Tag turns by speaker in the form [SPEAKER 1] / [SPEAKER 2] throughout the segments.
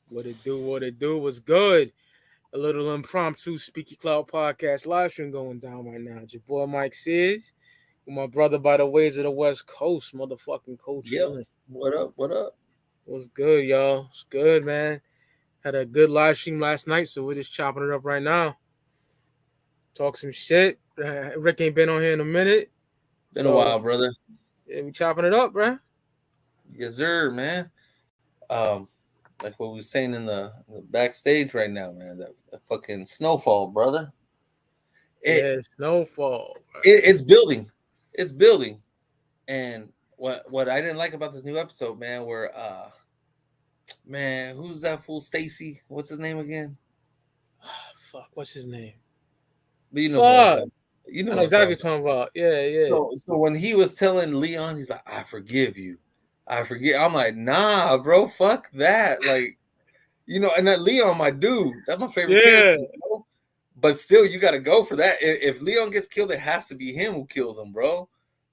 [SPEAKER 1] What it do? What it do? Was good. A little impromptu Speaky Clout podcast live stream going down right now. It's your boy Mike Sears with my brother by the ways of the West Coast, motherfucking Coach
[SPEAKER 2] Yep.
[SPEAKER 1] Chillin'.
[SPEAKER 2] What up? What up?
[SPEAKER 1] What's good, y'all? It's good, man. Had a good live stream last night, so we're just chopping it up right now. Talk some shit. Rick ain't been on here in a minute.
[SPEAKER 2] Been a while, brother.
[SPEAKER 1] Yeah, we chopping it up, bro.
[SPEAKER 2] Yes, sir, man. Like what we was saying in the backstage right now, man. That fucking Snowfall, brother.
[SPEAKER 1] Yeah, Snowfall.
[SPEAKER 2] It's building. It's building. And what I didn't like about this new episode, man, where man, who's that fool? Stacy? What's his name again?
[SPEAKER 1] Fuck, what's his name?
[SPEAKER 2] But you know what I'm talking,
[SPEAKER 1] you know exactly what I'm talking about. Yeah.
[SPEAKER 2] So when he was telling Leon, he's like, I forgive you. I forget. I'm like, nah, bro, fuck that. Like, and that Leon, my dude, that's my favorite character. But still, you got to go for that. If Leon gets killed, it has to be him who kills him, bro.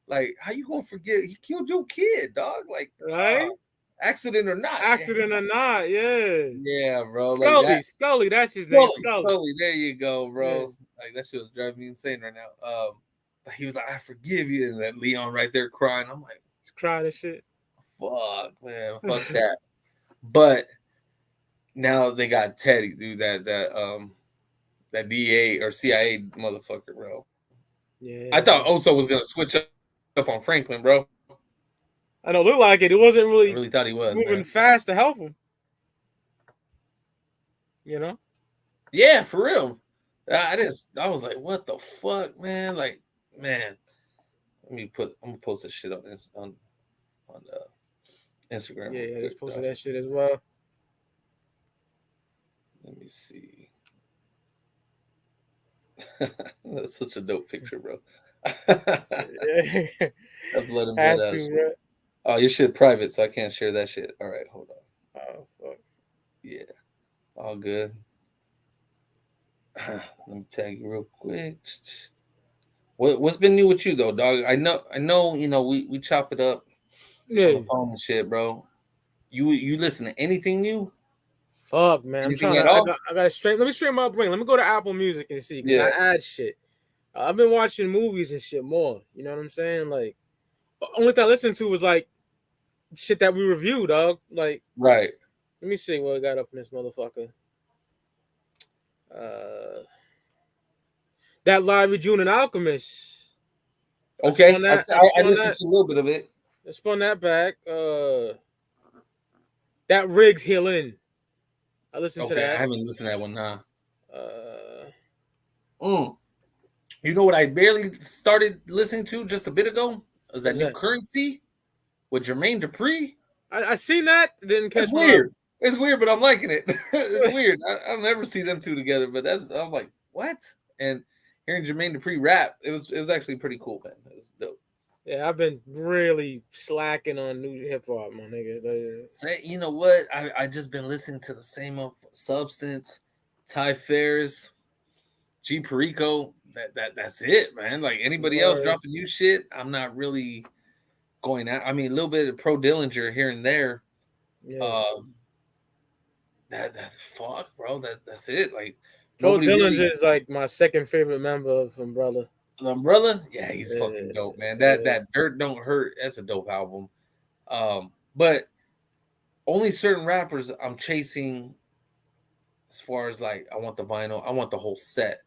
[SPEAKER 2] Like, how you gonna forget? He killed your kid, dog. Like,
[SPEAKER 1] right?
[SPEAKER 2] Accident or not.
[SPEAKER 1] Yeah,
[SPEAKER 2] bro.
[SPEAKER 1] Scully, that's his name. Scully.
[SPEAKER 2] There you go, bro. Yeah. Like, that shit was driving me insane right now. But he was like, I forgive you. And that Leon right there crying. I'm like,
[SPEAKER 1] he's crying and shit.
[SPEAKER 2] Fuck, man. Fuck that. But now they got Teddy, dude, that DA or CIA motherfucker, bro.
[SPEAKER 1] Yeah.
[SPEAKER 2] I thought Oso was gonna switch up on Franklin, bro.
[SPEAKER 1] I know, looked like it. It wasn't really.
[SPEAKER 2] I really thought he was
[SPEAKER 1] moving fast to help him. You know?
[SPEAKER 2] Yeah, for real. I was like, what the fuck, man? Like, man. I'm gonna post this shit on this on Instagram.
[SPEAKER 1] Yeah, just posted that shit as well.
[SPEAKER 2] Let me see. That's such a dope picture, bro. I've let him get that. Oh, your shit private, so I can't share that shit. All right, hold on.
[SPEAKER 1] Oh, fuck.
[SPEAKER 2] Yeah, all good. Let me tag you real quick. What's been new with you though, dog? I know. We chop it up.
[SPEAKER 1] Yeah.
[SPEAKER 2] On the phone and shit, bro. You listen to anything new?
[SPEAKER 1] Fuck, man.
[SPEAKER 2] Anything at all?
[SPEAKER 1] I got to straight. Let me straighten my brain. Let me go to Apple Music and see. Because I add shit. I've been watching movies and shit more. You know what I'm saying? Like, only thing I listened to was like shit that we reviewed, dog. Like,
[SPEAKER 2] right.
[SPEAKER 1] Let me see what I got up in this motherfucker. That live with June and Alchemist.
[SPEAKER 2] Okay, I listened to a little bit of it.
[SPEAKER 1] Let's spun that back. That Riggs Healing. I listened to that.
[SPEAKER 2] I haven't listened to that one, nah. You know what I barely started listening to just a bit ago? Was that new Currency with Jermaine Dupri?
[SPEAKER 1] I seen that. Didn't catch
[SPEAKER 2] it. Weird. It's weird, but I'm liking it. It's weird. I never see them two together, but I'm like, what? And hearing Jermaine Dupri rap, it was actually pretty cool, man. It was dope.
[SPEAKER 1] Yeah, I've been really slacking on new hip hop, my nigga.
[SPEAKER 2] You know what? I just been listening to the same of Substance, Ty Ferris, G Perico. That's it, man. Like anybody else dropping new shit, I'm not really going out. I mean, a little bit of Pro Dillinger here and there.
[SPEAKER 1] Yeah.
[SPEAKER 2] That's fuck, bro. That's it. Like
[SPEAKER 1] Pro Dillinger is like my second favorite member of Umbrella.
[SPEAKER 2] Umbrella, yeah, he's fucking dope, man. That Dirt Don't Hurt, that's a dope album. But only certain rappers I'm chasing as far as like I want the vinyl, I want the whole set.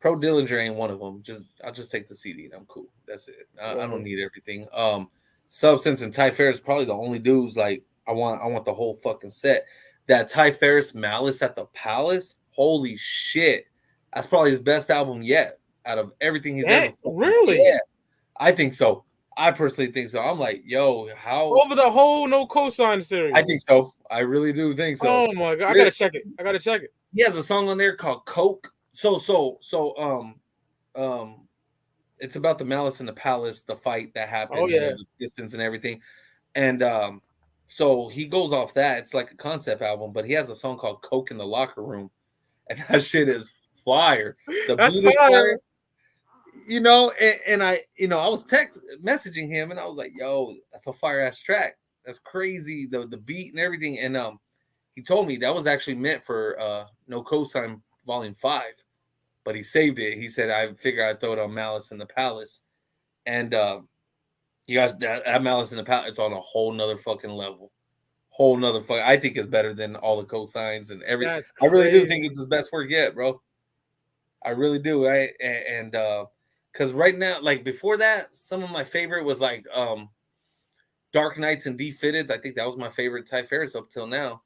[SPEAKER 2] Pro Dillinger ain't one of them. I'll just take the CD and I'm cool. That's it. I don't need everything. Substance and Ty Ferris probably the only dudes like I want the whole fucking set. That Ty Ferris Malice at the Palace, holy shit, that's probably his best album yet. Out of everything he's ever
[SPEAKER 1] really?
[SPEAKER 2] Yeah, I think so. I personally think so. I'm like, yo, how
[SPEAKER 1] over the whole No Cosign series?
[SPEAKER 2] I think so. I really do think so.
[SPEAKER 1] Oh my god, I gotta check it.
[SPEAKER 2] He has a song on there called Coke. So it's about the Malice in the Palace, the fight that happened, the distance and everything. And so he goes off that. It's like a concept album, but he has a song called Coke in the Locker Room, and that shit is fire.
[SPEAKER 1] That's fire.
[SPEAKER 2] And I was messaging him and I was like, yo, that's a fire ass track. That's crazy. The beat and everything. And he told me that was actually meant for No Cosign Volume 5, but he saved it. He said, I figure I'd throw it on Malice in the Palace. And you got that Malice in the Palace, it's on a whole nother fucking level. Whole nother fucking, I think it's better than all the cosigns and everything. I really do think it's his best work yet, bro. I really do. Right. And because right now, like before that, some of my favorite was like Dark Knights and Defitteds. I think that was my favorite Ty Ferris up till now.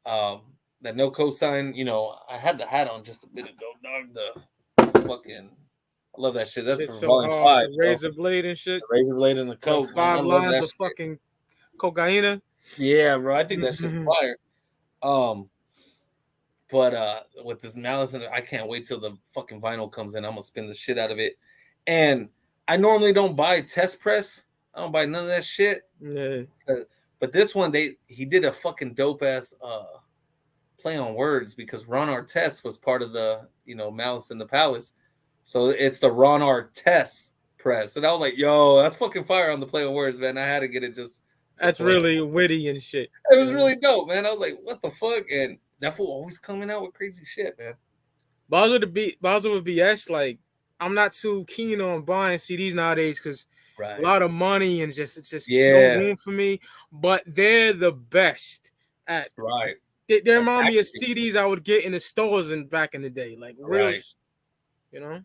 [SPEAKER 2] That No Cosign, you know, I had the hat on just a bit ago, dog. The fucking, I love that shit. That's
[SPEAKER 1] it's
[SPEAKER 2] from
[SPEAKER 1] so
[SPEAKER 2] Volume
[SPEAKER 1] hard.
[SPEAKER 2] 5.
[SPEAKER 1] The razor blade and shit.
[SPEAKER 2] The razor blade and the coke.
[SPEAKER 1] 5 lines of fucking cocaine.
[SPEAKER 2] Yeah, bro. I think that shit's fire. But with this Malice, I can't wait till the fucking vinyl comes in. I'm gonna spin the shit out of it. And I normally don't buy test press. I don't buy none of that shit.
[SPEAKER 1] Yeah.
[SPEAKER 2] But this one, he did a fucking dope ass play on words because Ron Artest was part of the Malice in the Palace, so it's the Ron Artest press. And I was like, yo, that's fucking fire on the play on words, man. I had to get it just.
[SPEAKER 1] That's really witty and shit.
[SPEAKER 2] It was really dope, man. I was like, what the fuck? And that fool always coming out with crazy shit, man.
[SPEAKER 1] Bowser with BS, like, I'm not too keen on buying CDs nowadays because a lot of money and it's just no room for me. But they're the best at They remind me of CDs I would get in the stores back in the day, like real, you know.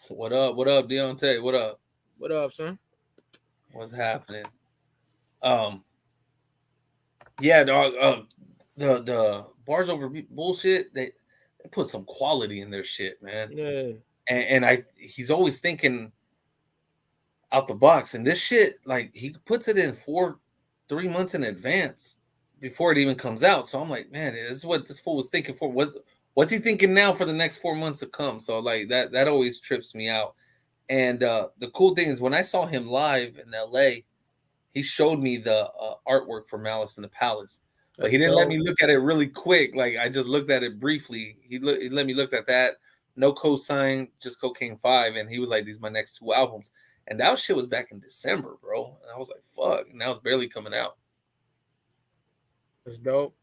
[SPEAKER 2] What up, Deontay? What up?
[SPEAKER 1] What up, son?
[SPEAKER 2] What's happening? Yeah, dog. The Bars Over Bullshit, they put some quality in their shit, man.
[SPEAKER 1] Yeah.
[SPEAKER 2] And he's always thinking out the box. And this shit, like, he puts it in 3 months in advance before it even comes out. So I'm like, man, this is what this fool was thinking for. What's he thinking now for the next 4 months to come? So like that always trips me out. And the cool thing is when I saw him live in LA, he showed me the artwork for Malice in the Palace. But he didn't let me look at it really quick. Like, I just looked at it briefly. He let me look at that. No Cosign, just Cocaine 5. And he was like, these are my next 2 albums. And that shit was back in December, bro. And I was like, fuck. And now it's barely coming out.
[SPEAKER 1] That's dope.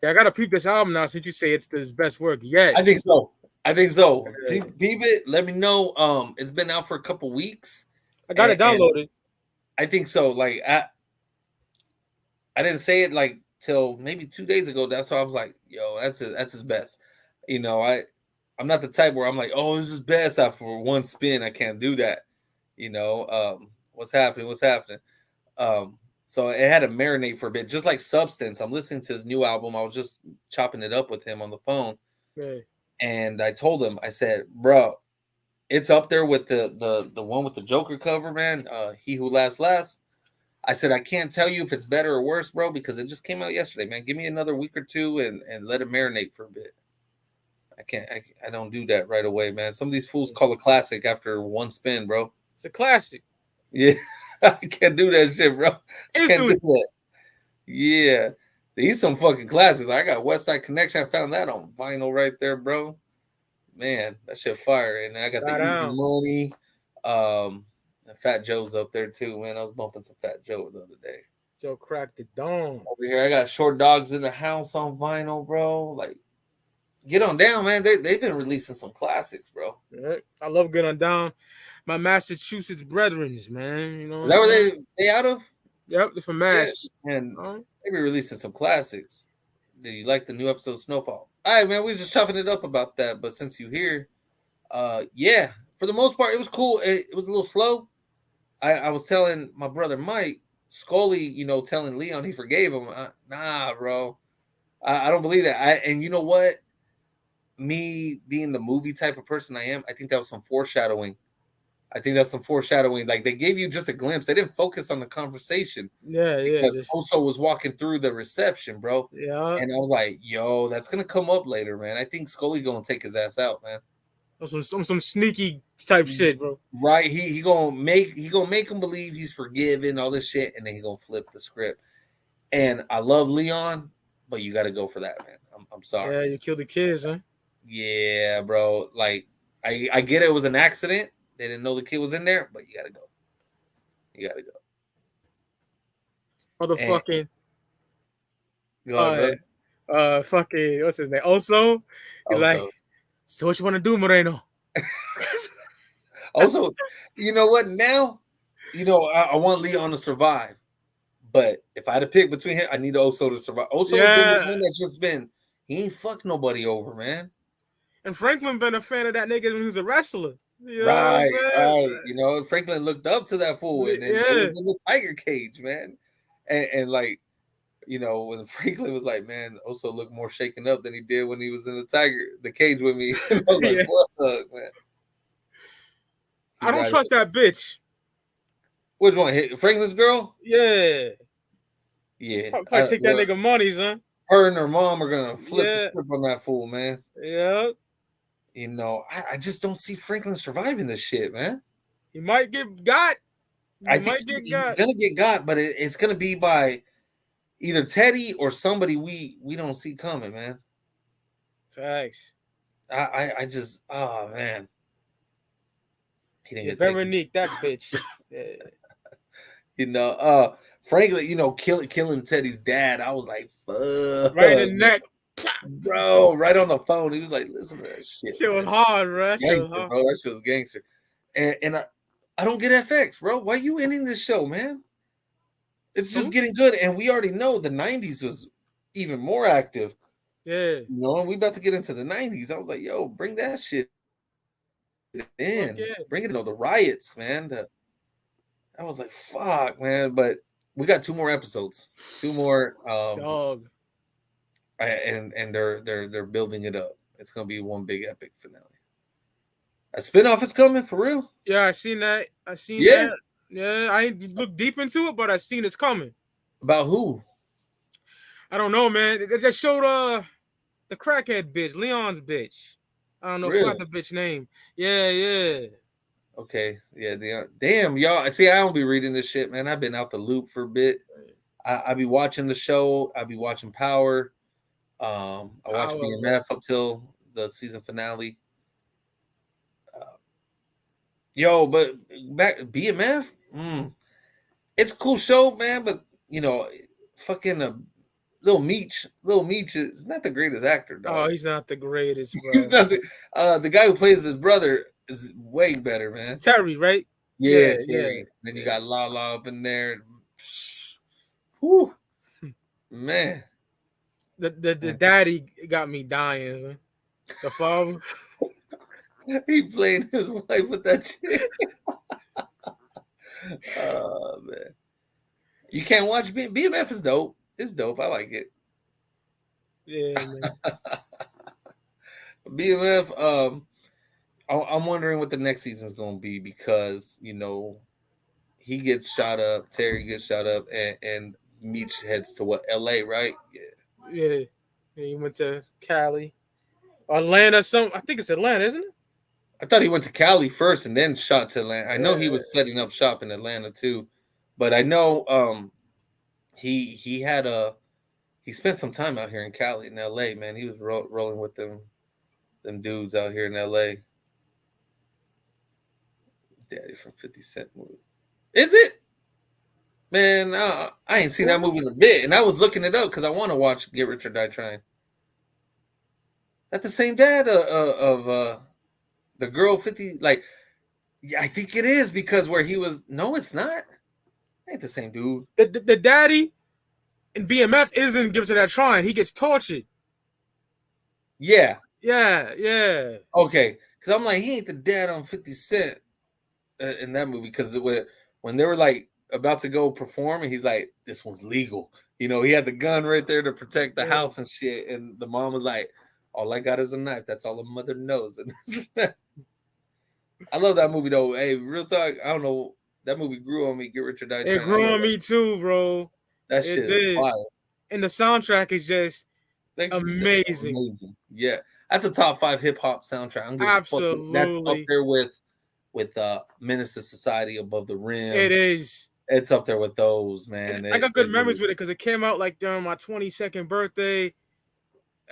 [SPEAKER 1] Yeah, I got to peep this album now since you say it's his best work yet.
[SPEAKER 2] I think so. Peep it. Let me know. It's been out for a couple weeks.
[SPEAKER 1] I got it downloaded.
[SPEAKER 2] I think so. Like, I didn't say it like till maybe 2 days ago. That's why I was like, yo, that's his best. You know, I'm not the type where I'm like, oh, this is best after one spin. I can't do that. You know, what's happening? So it had to marinate for a bit, just like Substance. I'm listening to his new album. I was just chopping it up with him on the phone.
[SPEAKER 1] Right.
[SPEAKER 2] And I told him, I said, bro, it's up there with the one with the Joker cover, man. He Who Laughs Last. I said, I can't tell you if it's better or worse, bro, because it just came out yesterday, man. Give me another week or two and let it marinate for a bit. I don't do that right away, man. Some of these fools call it classic after one spin, bro.
[SPEAKER 1] It's a classic.
[SPEAKER 2] Yeah. I can't do that shit, bro. I can't do that. Yeah. These some fucking classics. I got West Side Connection. I found that on vinyl right there, bro. Man, that shit fire. And I got the Easy Money. Fat Joe's up there too, man. I was bumping some Fat Joe the other day.
[SPEAKER 1] Joe cracked the dome.
[SPEAKER 2] Over here, I got Short Dogs in the House on vinyl, bro. Like, get on down, man. They've been releasing some classics, bro.
[SPEAKER 1] Yeah, I love Get on Down. My Massachusetts brethrens, man. You know,
[SPEAKER 2] is that where they out of?
[SPEAKER 1] Yep, they're from Mass.
[SPEAKER 2] Yeah, and they be releasing some classics. Do you like the new episode of Snowfall? All right, man. We was just chopping it up about that, but since you here, yeah, for the most part, it was cool. It was a little slow. I was telling my brother Mike, Scully, you know, telling Leon he forgave him. Nah, bro. I don't believe that. And you know what? Me being the movie type of person I am, I think that was some foreshadowing. Like, they gave you just a glimpse. They didn't focus on the conversation.
[SPEAKER 1] Yeah,
[SPEAKER 2] because Oso was walking through the reception, bro.
[SPEAKER 1] Yeah.
[SPEAKER 2] And I was like, yo, that's going to come up later, man. I think Scully going to take his ass out, man.
[SPEAKER 1] Some sneaky type shit, bro.
[SPEAKER 2] Right, he gonna make him believe he's forgiven, all this shit, and then he gonna flip the script. And I love Leon, but you got to go for that, man. I'm sorry.
[SPEAKER 1] Yeah, you killed the kids, huh?
[SPEAKER 2] Yeah, bro. Like, I get it was an accident. They didn't know the kid was in there, but you gotta go.
[SPEAKER 1] Motherfucking.
[SPEAKER 2] Go ahead,
[SPEAKER 1] brother. Fucking what's his name? Also, he's like,
[SPEAKER 2] Also,
[SPEAKER 1] so what you want to do, Moreno?
[SPEAKER 2] also, you know what? Now, I want Leon to survive, but if I had to pick between him, I need Oso to survive. Oso has been the one that's just been. He ain't fucked nobody over, man.
[SPEAKER 1] And Franklin been a fan of that nigga when he was a wrestler. You know what I'm
[SPEAKER 2] Right,
[SPEAKER 1] saying?
[SPEAKER 2] right. Franklin looked up to that fool, and then it
[SPEAKER 1] Yeah.
[SPEAKER 2] was in the tiger cage, man. And like, when Franklin was like, man, Oso looked more shaken up than he did when he was in the cage with me. And I was like, fuck, man.
[SPEAKER 1] I don't trust that bitch.
[SPEAKER 2] Which one? Franklin's girl?
[SPEAKER 1] Yeah.
[SPEAKER 2] Yeah.
[SPEAKER 1] Probably take that nigga money, son.
[SPEAKER 2] Her and her mom are gonna flip the script on that fool, man.
[SPEAKER 1] Yeah.
[SPEAKER 2] I just don't see Franklin surviving this shit, man.
[SPEAKER 1] He might get got.
[SPEAKER 2] I think he's gonna get got, but it's gonna be by either Teddy or somebody we don't see coming, man.
[SPEAKER 1] Facts.
[SPEAKER 2] I just, oh man.
[SPEAKER 1] He didn't get Veronique, that bitch.
[SPEAKER 2] Yeah. Franklin, killing Teddy's dad. I was like, fuck.
[SPEAKER 1] Right in the neck.
[SPEAKER 2] Bro, right on the phone. He was like, listen to that shit.
[SPEAKER 1] Shit was hard, bro.
[SPEAKER 2] Gangster, bro. That shit was gangster. And I don't get FX, bro. Why you ending this show, man? It's just getting good. And we already know the 90s was even more active.
[SPEAKER 1] Yeah.
[SPEAKER 2] We about to get into the 90s. I was like, yo, bring that shit in. Bring it, the riots, man. I was like, fuck, man. But we got 2 more episodes. 2 more.
[SPEAKER 1] Dog.
[SPEAKER 2] And they're building it up. It's gonna be one big epic finale. A spinoff is coming for real.
[SPEAKER 1] Yeah, I seen that. That. Yeah, I ain't looked deep into it, but I seen it's coming.
[SPEAKER 2] About who?
[SPEAKER 1] I don't know, man. They just showed the crackhead bitch, Leon's bitch. I don't know what the bitch name. Yeah.
[SPEAKER 2] Okay, yeah. Damn, y'all. See, I don't be reading this shit, man. I've been out the loop for a bit. I be watching the show. I be watching Power. I watched BMF up till the season finale. But back BMF, it's a cool show, man. But fucking Lil Meech is not the greatest actor, dog.
[SPEAKER 1] Oh, he's not the greatest, bro.
[SPEAKER 2] He's not the guy who plays his brother is way better, man.
[SPEAKER 1] Terry, right?
[SPEAKER 2] Yeah, Terry. Then you got Lala up in there. Whew. Man.
[SPEAKER 1] The daddy got me dying. The father.
[SPEAKER 2] He played his wife with that shit. Oh man. You can't watch BMF is dope. It's dope. I like it.
[SPEAKER 1] Yeah, man.
[SPEAKER 2] BMF, I'm wondering what the next season's gonna be because he gets shot up, Terry gets shot up, and Meech heads to LA, right?
[SPEAKER 1] Yeah. He went to Cali. Atlanta, I think it's Atlanta, isn't it?
[SPEAKER 2] I thought he went to Cali first and then shot to Atlanta. I know he was setting up shop in Atlanta too, but I know he spent some time out here in Cali in LA, man. He was rolling with them dudes out here in LA. Daddy from 50 Cent movie. Is it? Man, I ain't seen that movie in a bit, and I was looking it up because I want to watch Get Rich or Die Trying. That the same dad of the girl 50, like, yeah, I think it is because where he was. No, it's not. Ain't the same dude.
[SPEAKER 1] The daddy in BMF isn't Give It to That Trying. He gets tortured.
[SPEAKER 2] Yeah.
[SPEAKER 1] Yeah.
[SPEAKER 2] Okay, because I'm like, he ain't the dad on 50 Cent in that movie because when they were like about to go perform, and he's like, this one's legal. He had the gun right there to protect the house and shit, and the mom was like, all I got is a knife. That's all a mother knows. I love that movie though. Hey, real talk. I don't know. That movie grew on me. Get Rich or Die Trying.
[SPEAKER 1] It grew on me too, bro.
[SPEAKER 2] That shit is fire. And
[SPEAKER 1] the soundtrack is just amazing.
[SPEAKER 2] Amazing. Yeah, that's a top 5 hip hop soundtrack.
[SPEAKER 1] Absolutely.
[SPEAKER 2] That's up there with Menace to Society, Above the Rim.
[SPEAKER 1] It is.
[SPEAKER 2] It's up there with those, man.
[SPEAKER 1] I got good memories with it because it came out like during my 22nd birthday.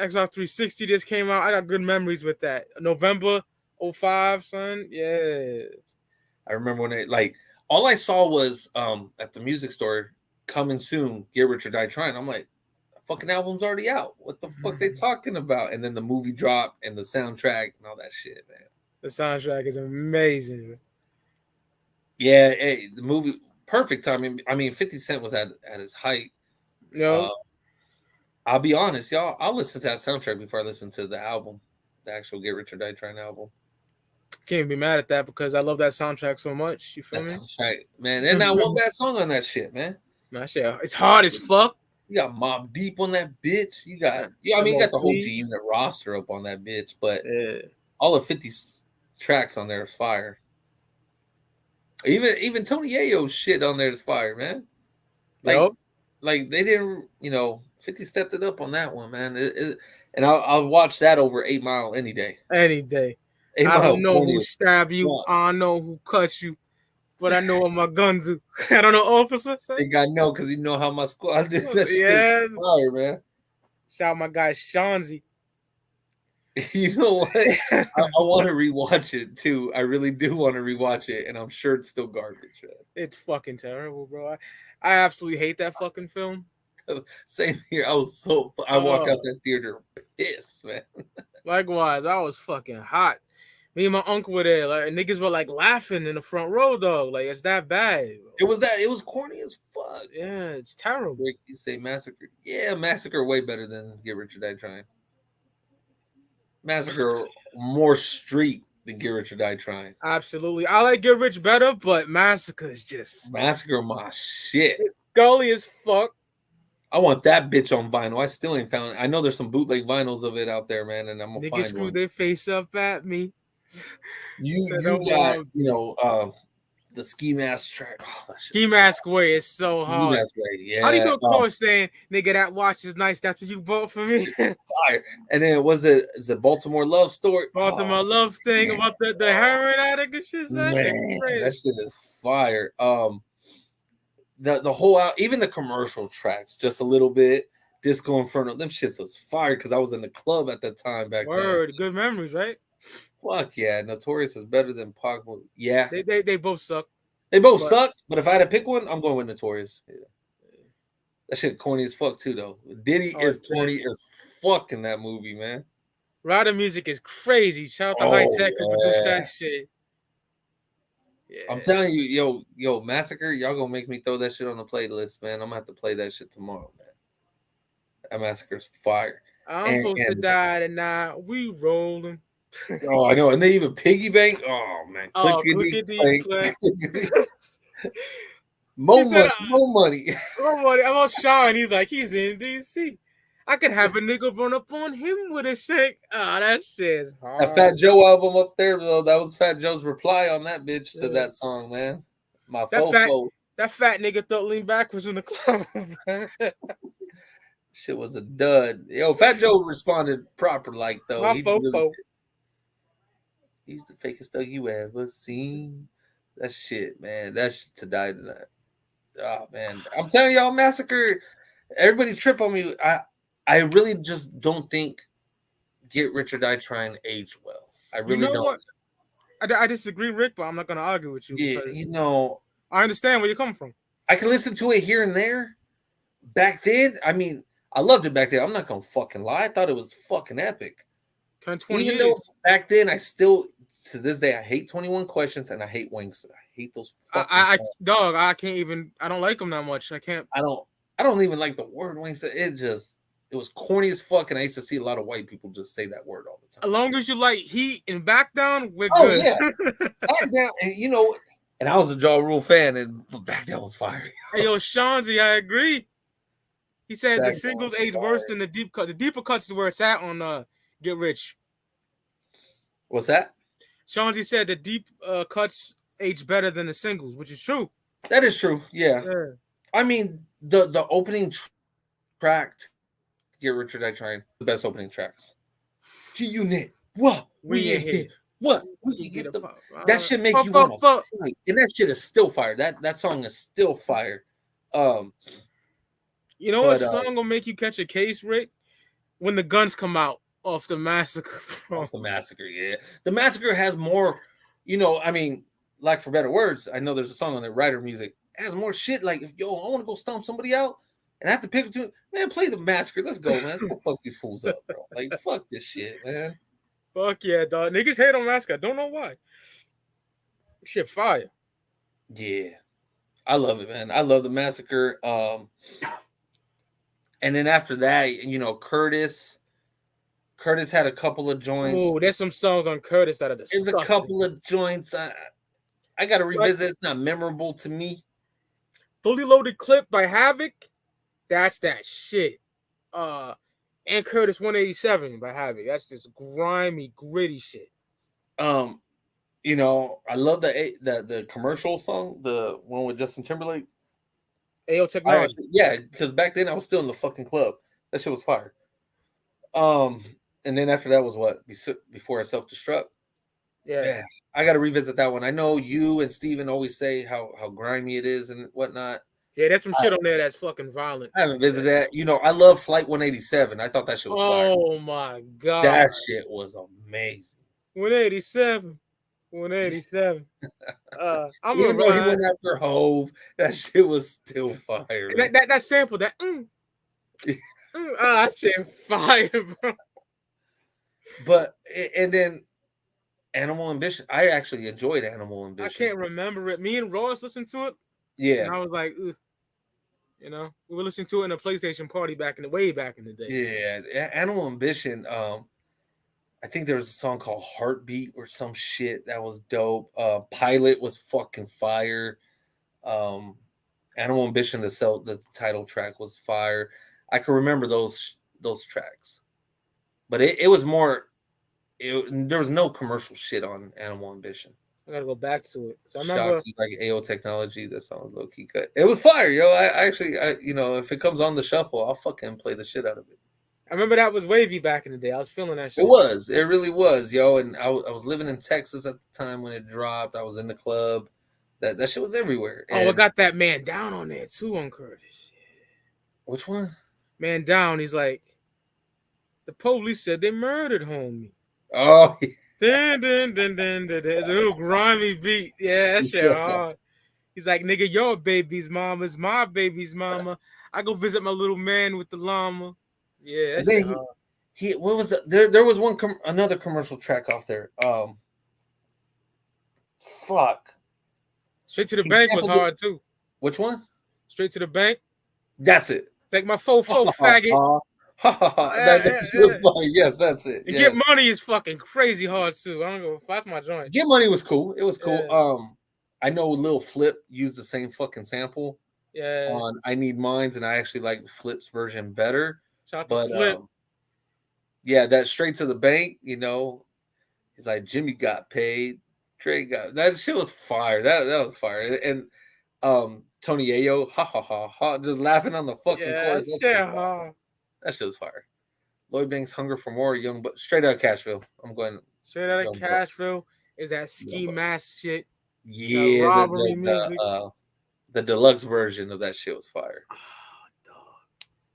[SPEAKER 1] Xbox 360 just came out. I got good memories with that. November 05, son. Yeah.
[SPEAKER 2] I remember when all I saw was at the music store, coming soon, Get Rich or Die Trying. I'm like, fucking album's already out. What the fuck they talking about? And then the movie dropped and the soundtrack and all that shit, man.
[SPEAKER 1] The soundtrack is amazing.
[SPEAKER 2] Yeah, hey, the movie, perfect timing. I mean, 50 Cent was at his height. I'll be honest, y'all. I'll listen to that soundtrack before I listen to the album, the actual Get Rich or Die Trying album.
[SPEAKER 1] Can't be mad at that because I love that soundtrack so much. You feel me?
[SPEAKER 2] Soundtrack, man. There's not one bad song on that shit, man.
[SPEAKER 1] That shit, it's hard as fuck.
[SPEAKER 2] You got Mobb Deep on that bitch. You got, I mean, you got the whole G Unit roster up on that bitch, but all of 50's tracks on there is fire. Even Tony Yayo's shit on there is fire, man. Like they didn't, 50 stepped it up on that one, man. And I'll watch that over 8 Mile any day.
[SPEAKER 1] Any day. I don't know who stabbed you. I don't know who cut you, but I know what my guns do. I don't know, officer.
[SPEAKER 2] I think I know because you know how my squad did that shit. Fire, man.
[SPEAKER 1] Shout out my guy Shanzi.
[SPEAKER 2] You know what? I want to rewatch it too. I really do want to rewatch it, and I'm sure it's still garbage, man.
[SPEAKER 1] It's fucking terrible, bro. I absolutely hate that fucking film.
[SPEAKER 2] Same here. I walked out that theater pissed, man.
[SPEAKER 1] Likewise, I was fucking hot. Me and my uncle were there. Like niggas were like laughing in the front row, dog. Like it's that bad. Bro.
[SPEAKER 2] It was corny as fuck.
[SPEAKER 1] Yeah, it's terrible.
[SPEAKER 2] You say Massacre. Yeah, Massacre way better than Get Rich or Die Trying. Massacre more street than Get Rich or Die Trying.
[SPEAKER 1] Absolutely. I like Get Rich better, but Massacre is just
[SPEAKER 2] Massacre my shit.
[SPEAKER 1] It's gully as fuck.
[SPEAKER 2] I want that bitch on vinyl. I still ain't found it. I know there's some bootleg vinyls of it out there, man, and I'm gonna find
[SPEAKER 1] screw their face up at me.
[SPEAKER 2] You got, the Ski Mask track. Oh,
[SPEAKER 1] Ski Mask Way is so hard. Ski Mask Way, yeah. How do you feel close saying, nigga, that watch is nice. That's what you bought for me.
[SPEAKER 2] And then is it Baltimore Love Story?
[SPEAKER 1] Baltimore Love thing about the heroin addict and shit.
[SPEAKER 2] That shit is fire. The whole out, even the commercial tracks, just a little bit. Disco Inferno, them shits was fire because I was in the club at the time back then.
[SPEAKER 1] Good memories, right?
[SPEAKER 2] Fuck yeah, Notorious is better than Pac. Yeah,
[SPEAKER 1] they both suck.
[SPEAKER 2] They both suck, but if I had to pick one, I'm going with Notorious. Yeah. That shit corny as fuck too, though. Diddy is corny as fuck in that movie, man.
[SPEAKER 1] Rider music is crazy. Shout out to High Tech who produced that shit.
[SPEAKER 2] Yeah. I'm telling you, yo, Massacre, y'all gonna make me throw that shit on the playlist, man. I'm gonna have to play that shit tomorrow, man. That Massacre's fire.
[SPEAKER 1] I'm supposed to die tonight. We rolling.
[SPEAKER 2] Oh, I know, and they even piggy bank. Oh man, clickety. More money.
[SPEAKER 1] I'm on Sean. He's like, he's in DC. I could have a nigga run up on him with a shake. Oh, that shit is hard.
[SPEAKER 2] That Fat Joe album up there, though. That was Fat Joe's reply on that bitch to that song, man.
[SPEAKER 1] That fat nigga thought Lean Backwards in the club.
[SPEAKER 2] Shit was a dud. Yo, Fat Joe responded proper, like though. He's the fakest thug you ever seen. That shit, man. That shit to die tonight. Oh man, I'm telling y'all, Massacre. Everybody trip on me. I really just don't think Get Rich or Die Trying age well. I really don't.
[SPEAKER 1] What? I disagree, Rick, but I'm not gonna argue with you.
[SPEAKER 2] Yeah,
[SPEAKER 1] I understand where you're coming from.
[SPEAKER 2] I can listen to it here and there. Back then, I mean, I loved it back then. I'm not gonna fucking lie. I thought it was fucking epic.
[SPEAKER 1] Turned 20
[SPEAKER 2] Even
[SPEAKER 1] years.
[SPEAKER 2] though back then, I still, to this day, I hate 21 Questions and I hate Wangster. I hate those fucking songs.
[SPEAKER 1] I can't even, I don't like them that much. I
[SPEAKER 2] don't even like the word Wangster. It was corny as fuck, and I used to see a lot of white people just say that word all the time.
[SPEAKER 1] As long as you like Heat and Back Down, we're good.
[SPEAKER 2] Yeah. Back Down, and and I was a Ja Rule fan, and Back Down was fire.
[SPEAKER 1] Hey, yo, Shanzi, I agree. He said the singles age worse than the deep cut. The deeper cuts is where it's at on Get Rich.
[SPEAKER 2] What's that?
[SPEAKER 1] Shanzi said the deep cuts age better than the singles, which is true.
[SPEAKER 2] That is true. Yeah. I mean, the opening track, Get Rich or Die Trying, the best opening tracks. G-Unit, what? We ain't here. What? We get that shit make you want to fight. And that shit is still fire. That song is still fire.
[SPEAKER 1] You know what song will make you catch a case, Rick? When the guns come out off the Massacre.
[SPEAKER 2] Off the Massacre, yeah. The Massacre has more, I mean, like for better words, I know there's a song on the Rider music. It has more shit like, I want to go stomp somebody out. and I have to pick between, man, play the Massacre. Let's go, man. Let's go fuck these fools up, bro. Like, fuck this shit, man.
[SPEAKER 1] Fuck yeah, dog. Niggas hate on Massacre. I don't know why. Shit fire.
[SPEAKER 2] Yeah. I love it, man. I love the Massacre. And then after that, you know, Curtis had a couple of joints.
[SPEAKER 1] Oh, there's some songs on Curtis that are disgusting.
[SPEAKER 2] There's a couple of joints. I got to revisit. It's not memorable to me.
[SPEAKER 1] Fully Loaded Clip by Havoc. That's that shit. And Curtis 187 by Havoc. That's just grimy, gritty shit.
[SPEAKER 2] You know, I love the commercial song, the one with Justin Timberlake.
[SPEAKER 1] AO Technology.
[SPEAKER 2] Yeah, because back then I was still in the fucking club. That shit was fire. And then after that was what? Before I Self-Destruct? Yeah. I got to revisit that one. I know you and Steven always say how grimy it is and whatnot.
[SPEAKER 1] Yeah, there's some shit on there that's fucking violent.
[SPEAKER 2] I haven't visited that. You know, I love Flight 187. I thought that shit was fire.
[SPEAKER 1] Oh my God.
[SPEAKER 2] That shit was amazing.
[SPEAKER 1] 187. 187.
[SPEAKER 2] Even though he went after Hove, that shit was still fire.
[SPEAKER 1] That sample, that that shit fire, bro.
[SPEAKER 2] But and then Animal Ambition. I actually enjoyed Animal Ambition.
[SPEAKER 1] I can't remember it. Me and Ross listened to it.
[SPEAKER 2] Yeah.
[SPEAKER 1] And I was like, ugh. You know, we were listening to it in a PlayStation party way back in the day.
[SPEAKER 2] Yeah, Animal Ambition. I think there was a song called Heartbeat or some shit that was dope. Pilot was fucking fire. Animal Ambition, the title track was fire. I can remember those tracks, but it was more. There was no commercial shit on Animal Ambition.
[SPEAKER 1] I gotta go back to it. So I remember
[SPEAKER 2] like AO Technology. That song was low key cut. It was fire, yo. I actually, you know, if it comes on the shuffle, I'll fucking play the shit out of it.
[SPEAKER 1] I remember that was wavy back in the day. I was feeling that shit.
[SPEAKER 2] It really was, yo. And I was living in Texas at the time when it dropped. I was in the club. That shit was everywhere.
[SPEAKER 1] And I got that Man Down on there too on Curtis.
[SPEAKER 2] Which one?
[SPEAKER 1] Man Down. He's like, the police said they murdered homie.
[SPEAKER 2] Oh, yeah.
[SPEAKER 1] Dun. It's a little grimy beat. Yeah, that shit hard. He's like, nigga, your baby's mama's my baby's mama. I go visit my little man with the llama. Yeah, that's shit hard.
[SPEAKER 2] What was that? There was another commercial track off there. Fuck.
[SPEAKER 1] Straight to the Bank was hard too.
[SPEAKER 2] Which one?
[SPEAKER 1] Straight to the Bank.
[SPEAKER 2] That's it.
[SPEAKER 1] Take my fofo faggot.
[SPEAKER 2] Yes, that's it.
[SPEAKER 1] And Get Money is fucking crazy hard too. I don't know if that's my joint.
[SPEAKER 2] Get Money was cool. It was cool. Yeah. I know Lil Flip used the same fucking sample.
[SPEAKER 1] Yeah.
[SPEAKER 2] On I Need Mines, and I actually like Flip's version better.
[SPEAKER 1] Shout out to Flip.
[SPEAKER 2] Yeah, that Straight to the Bank. You know, he's like Jimmy got paid. Trey got that shit was fire. That was fire. And Tony Ayo, ha, just laughing on the fucking chorus. That shit was fire. Lloyd Banks' Hunger for More, Young, but Straight Out of Cashville. I'm going
[SPEAKER 1] Straight Out of Cashville is that ski mask shit.
[SPEAKER 2] Yeah, the deluxe version of that shit was fire.
[SPEAKER 1] Oh, dog.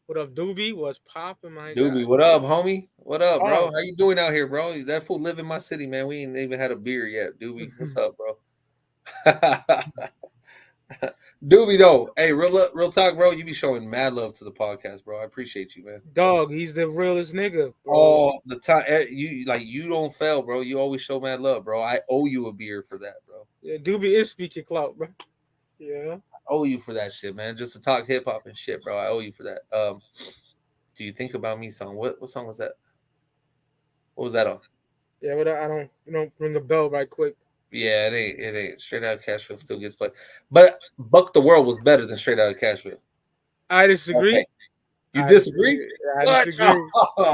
[SPEAKER 1] What up, Doobie? Was popping, my
[SPEAKER 2] Doobie, what up, homie? What up, bro? How you doing out here, bro? That fool live in my city, man. We ain't even had a beer yet, Doobie. What's up, bro? Doobie, though, hey, real talk, bro. You be showing mad love to the podcast, bro. I appreciate you, man.
[SPEAKER 1] Dog, he's the realest nigga, bro.
[SPEAKER 2] All the time. You don't fail, bro. You always show mad love, bro. I owe you a beer for that, bro.
[SPEAKER 1] Yeah, Doobie is speaking clout, bro. Yeah.
[SPEAKER 2] I owe you for that shit, man. Just to talk hip hop and shit, bro. I owe you for that. Do You Think About Me song? What song was that? What was that on?
[SPEAKER 1] Yeah, but I don't ring a bell right quick.
[SPEAKER 2] Yeah, it ain't. Straight Out of Cashville still gets played. But Buck the World was better than Straight Out of Cashville.
[SPEAKER 1] I disagree.
[SPEAKER 2] Okay. You disagree?
[SPEAKER 1] I disagree. I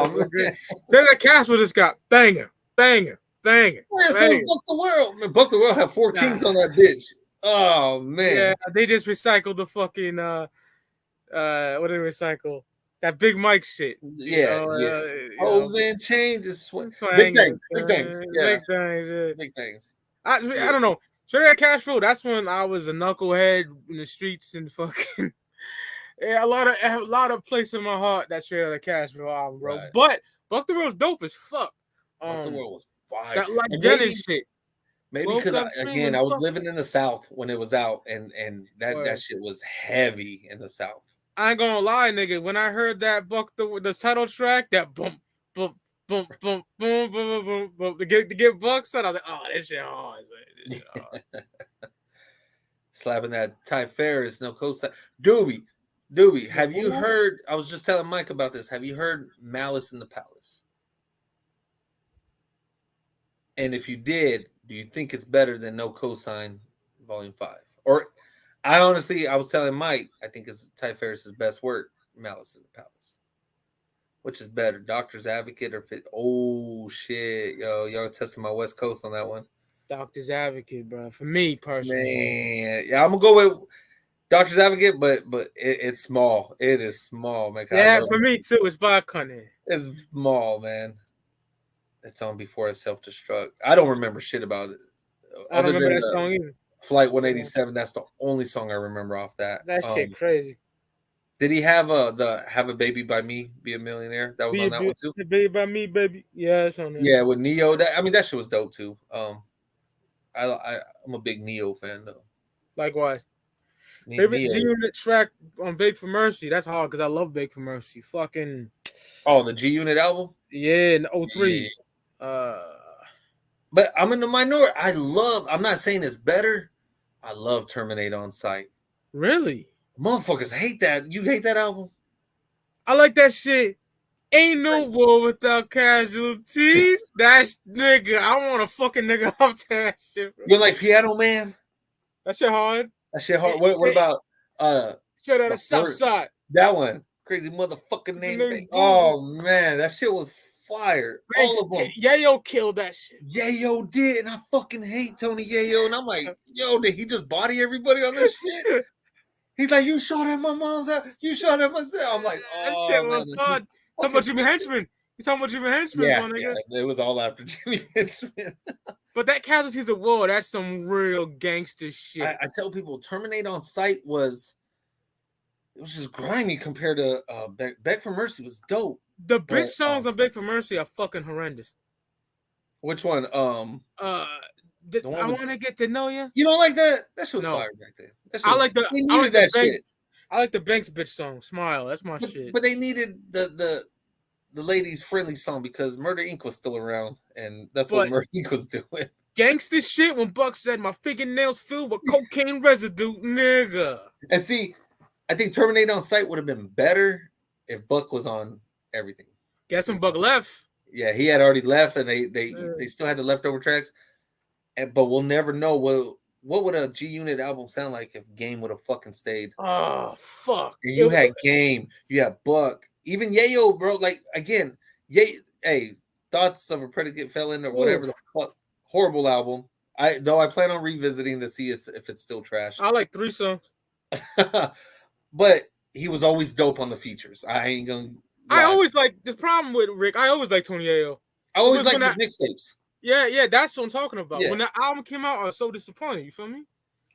[SPEAKER 1] disagree. Straight Out of Cashville just got banger.
[SPEAKER 2] Man, so is Buck the World. Man, Buck the World had 4 kings on that bitch. Oh, man.
[SPEAKER 1] Yeah, they just recycled the fucking, what did they recycle? That Big Mike shit.
[SPEAKER 2] Yeah. Hoes and changes. Big things. Yeah. Big things.
[SPEAKER 1] I don't know. Straight Out of Cashville, that's when I was a knucklehead in the streets and fucking a lot of place in my heart that Straight Out of Cashville album, bro. Right. But Buck the World's dope as fuck.
[SPEAKER 2] Buck the World was fire.
[SPEAKER 1] That like Dennis shit.
[SPEAKER 2] Maybe because I was living in the South when it was out, and that shit was heavy in the South.
[SPEAKER 1] I ain't gonna lie, nigga. When I heard that Buck the title track, that bump, bump, bump, bump, boom, boom, boom, boom, boom, to get Buck son, I was like, oh, this shit hard, man. This shit hard.
[SPEAKER 2] Slapping that Ty Ferris, no cosign. Doobie, have you heard? I was just telling Mike about this. Have you heard Malice in the Palace? And if you did, do you think it's better than No Cosign Volume 5? Or I was telling Mike, I think it's Ty Ferris's best work, Malice in the Palace. Which is better, Doctor's Advocate or Fit? Oh shit, yo, y'all testing my West Coast on that one.
[SPEAKER 1] Doctor's Advocate, bro. For me personally,
[SPEAKER 2] man, yeah, I'm gonna go with Doctor's Advocate, but it's small. It is small, man.
[SPEAKER 1] Yeah, for me too. It's by Cunning.
[SPEAKER 2] It's small, man. It's on Before I Self-Destruct. I don't remember shit about it.
[SPEAKER 1] I don't remember that song either.
[SPEAKER 2] Flight 187. That's the only song I remember off that.
[SPEAKER 1] That shit crazy.
[SPEAKER 2] Did he have Have a Baby by Me, Be a Millionaire? That was on that one too.
[SPEAKER 1] Baby by Me, baby. Yeah, it's on there.
[SPEAKER 2] Yeah, with Neo. That shit was dope too. I'm a big Neo fan though.
[SPEAKER 1] Likewise. Favorite G-Unit track on Beg for Mercy. That's hard because I love Beg for Mercy. Fucking.
[SPEAKER 2] Oh, the G-Unit album?
[SPEAKER 1] Yeah, in 03. Yeah.
[SPEAKER 2] But I'm in the minority. I'm not saying it's better. I love Terminate on Sight.
[SPEAKER 1] Really?
[SPEAKER 2] Motherfuckers hate that. You hate that album?
[SPEAKER 1] I like that shit. Ain't no war without casualties. That's nigga. I want to fucking nigga up to that shit. Bro.
[SPEAKER 2] You like Piano Man?
[SPEAKER 1] That shit hard.
[SPEAKER 2] That shit hard. What about
[SPEAKER 1] Straight out of South Side?
[SPEAKER 2] That one. Crazy motherfucking name. Oh man, that shit was fire. All of them.
[SPEAKER 1] Yayo killed that shit.
[SPEAKER 2] Yayo did, and I fucking hate Tony Yayo. And I'm like, yo, did he just body everybody on this shit? He's like, you shot at my mom's house. You shot at myself. I'm like, oh, that shit was
[SPEAKER 1] hard. Talking about Jimmy Henchman. You talking about Jimmy Henchman,
[SPEAKER 2] yeah, nigga? Yeah, it was all after Jimmy Henchman.
[SPEAKER 1] But that Casualties of War, that's some real gangster shit.
[SPEAKER 2] I tell people, Terminate on Sight was just grimy compared to Beg for Mercy was dope.
[SPEAKER 1] The bitch songs on Beg for Mercy are fucking horrendous.
[SPEAKER 2] Which one?
[SPEAKER 1] I want to get to know you.
[SPEAKER 2] You don't like that? That shit was fire back then.
[SPEAKER 1] I like that shit. I like the Banks bitch song, Smile. That's my shit.
[SPEAKER 2] But they needed the ladies friendly song because Murder Inc. was still around, and that's what Murder Inc. was doing.
[SPEAKER 1] Gangster shit when Buck said my fingernails filled with cocaine residue, nigga.
[SPEAKER 2] And see, I think Terminate on Sight would have been better if Buck was on everything.
[SPEAKER 1] Guess when Buck left.
[SPEAKER 2] Yeah, he had already left, and they still had the leftover tracks. But we'll never know what would a G-Unit album sound like if Game would have fucking stayed.
[SPEAKER 1] Oh fuck!
[SPEAKER 2] And you had Game, you had Buck, even Yayo, bro. Like again, Thoughts of a Predicate Felon or whatever the fuck. Horrible album. I plan on revisiting to see if it's still trash.
[SPEAKER 1] I like 3 songs.
[SPEAKER 2] But he was always dope on the features. I ain't gonna lie.
[SPEAKER 1] I always like the problem with Rick. I always like Tony Yayo.
[SPEAKER 2] I always like his mixtapes.
[SPEAKER 1] Yeah, that's what I'm talking about.
[SPEAKER 2] Yeah.
[SPEAKER 1] When the album came out, I was so disappointed. You feel me?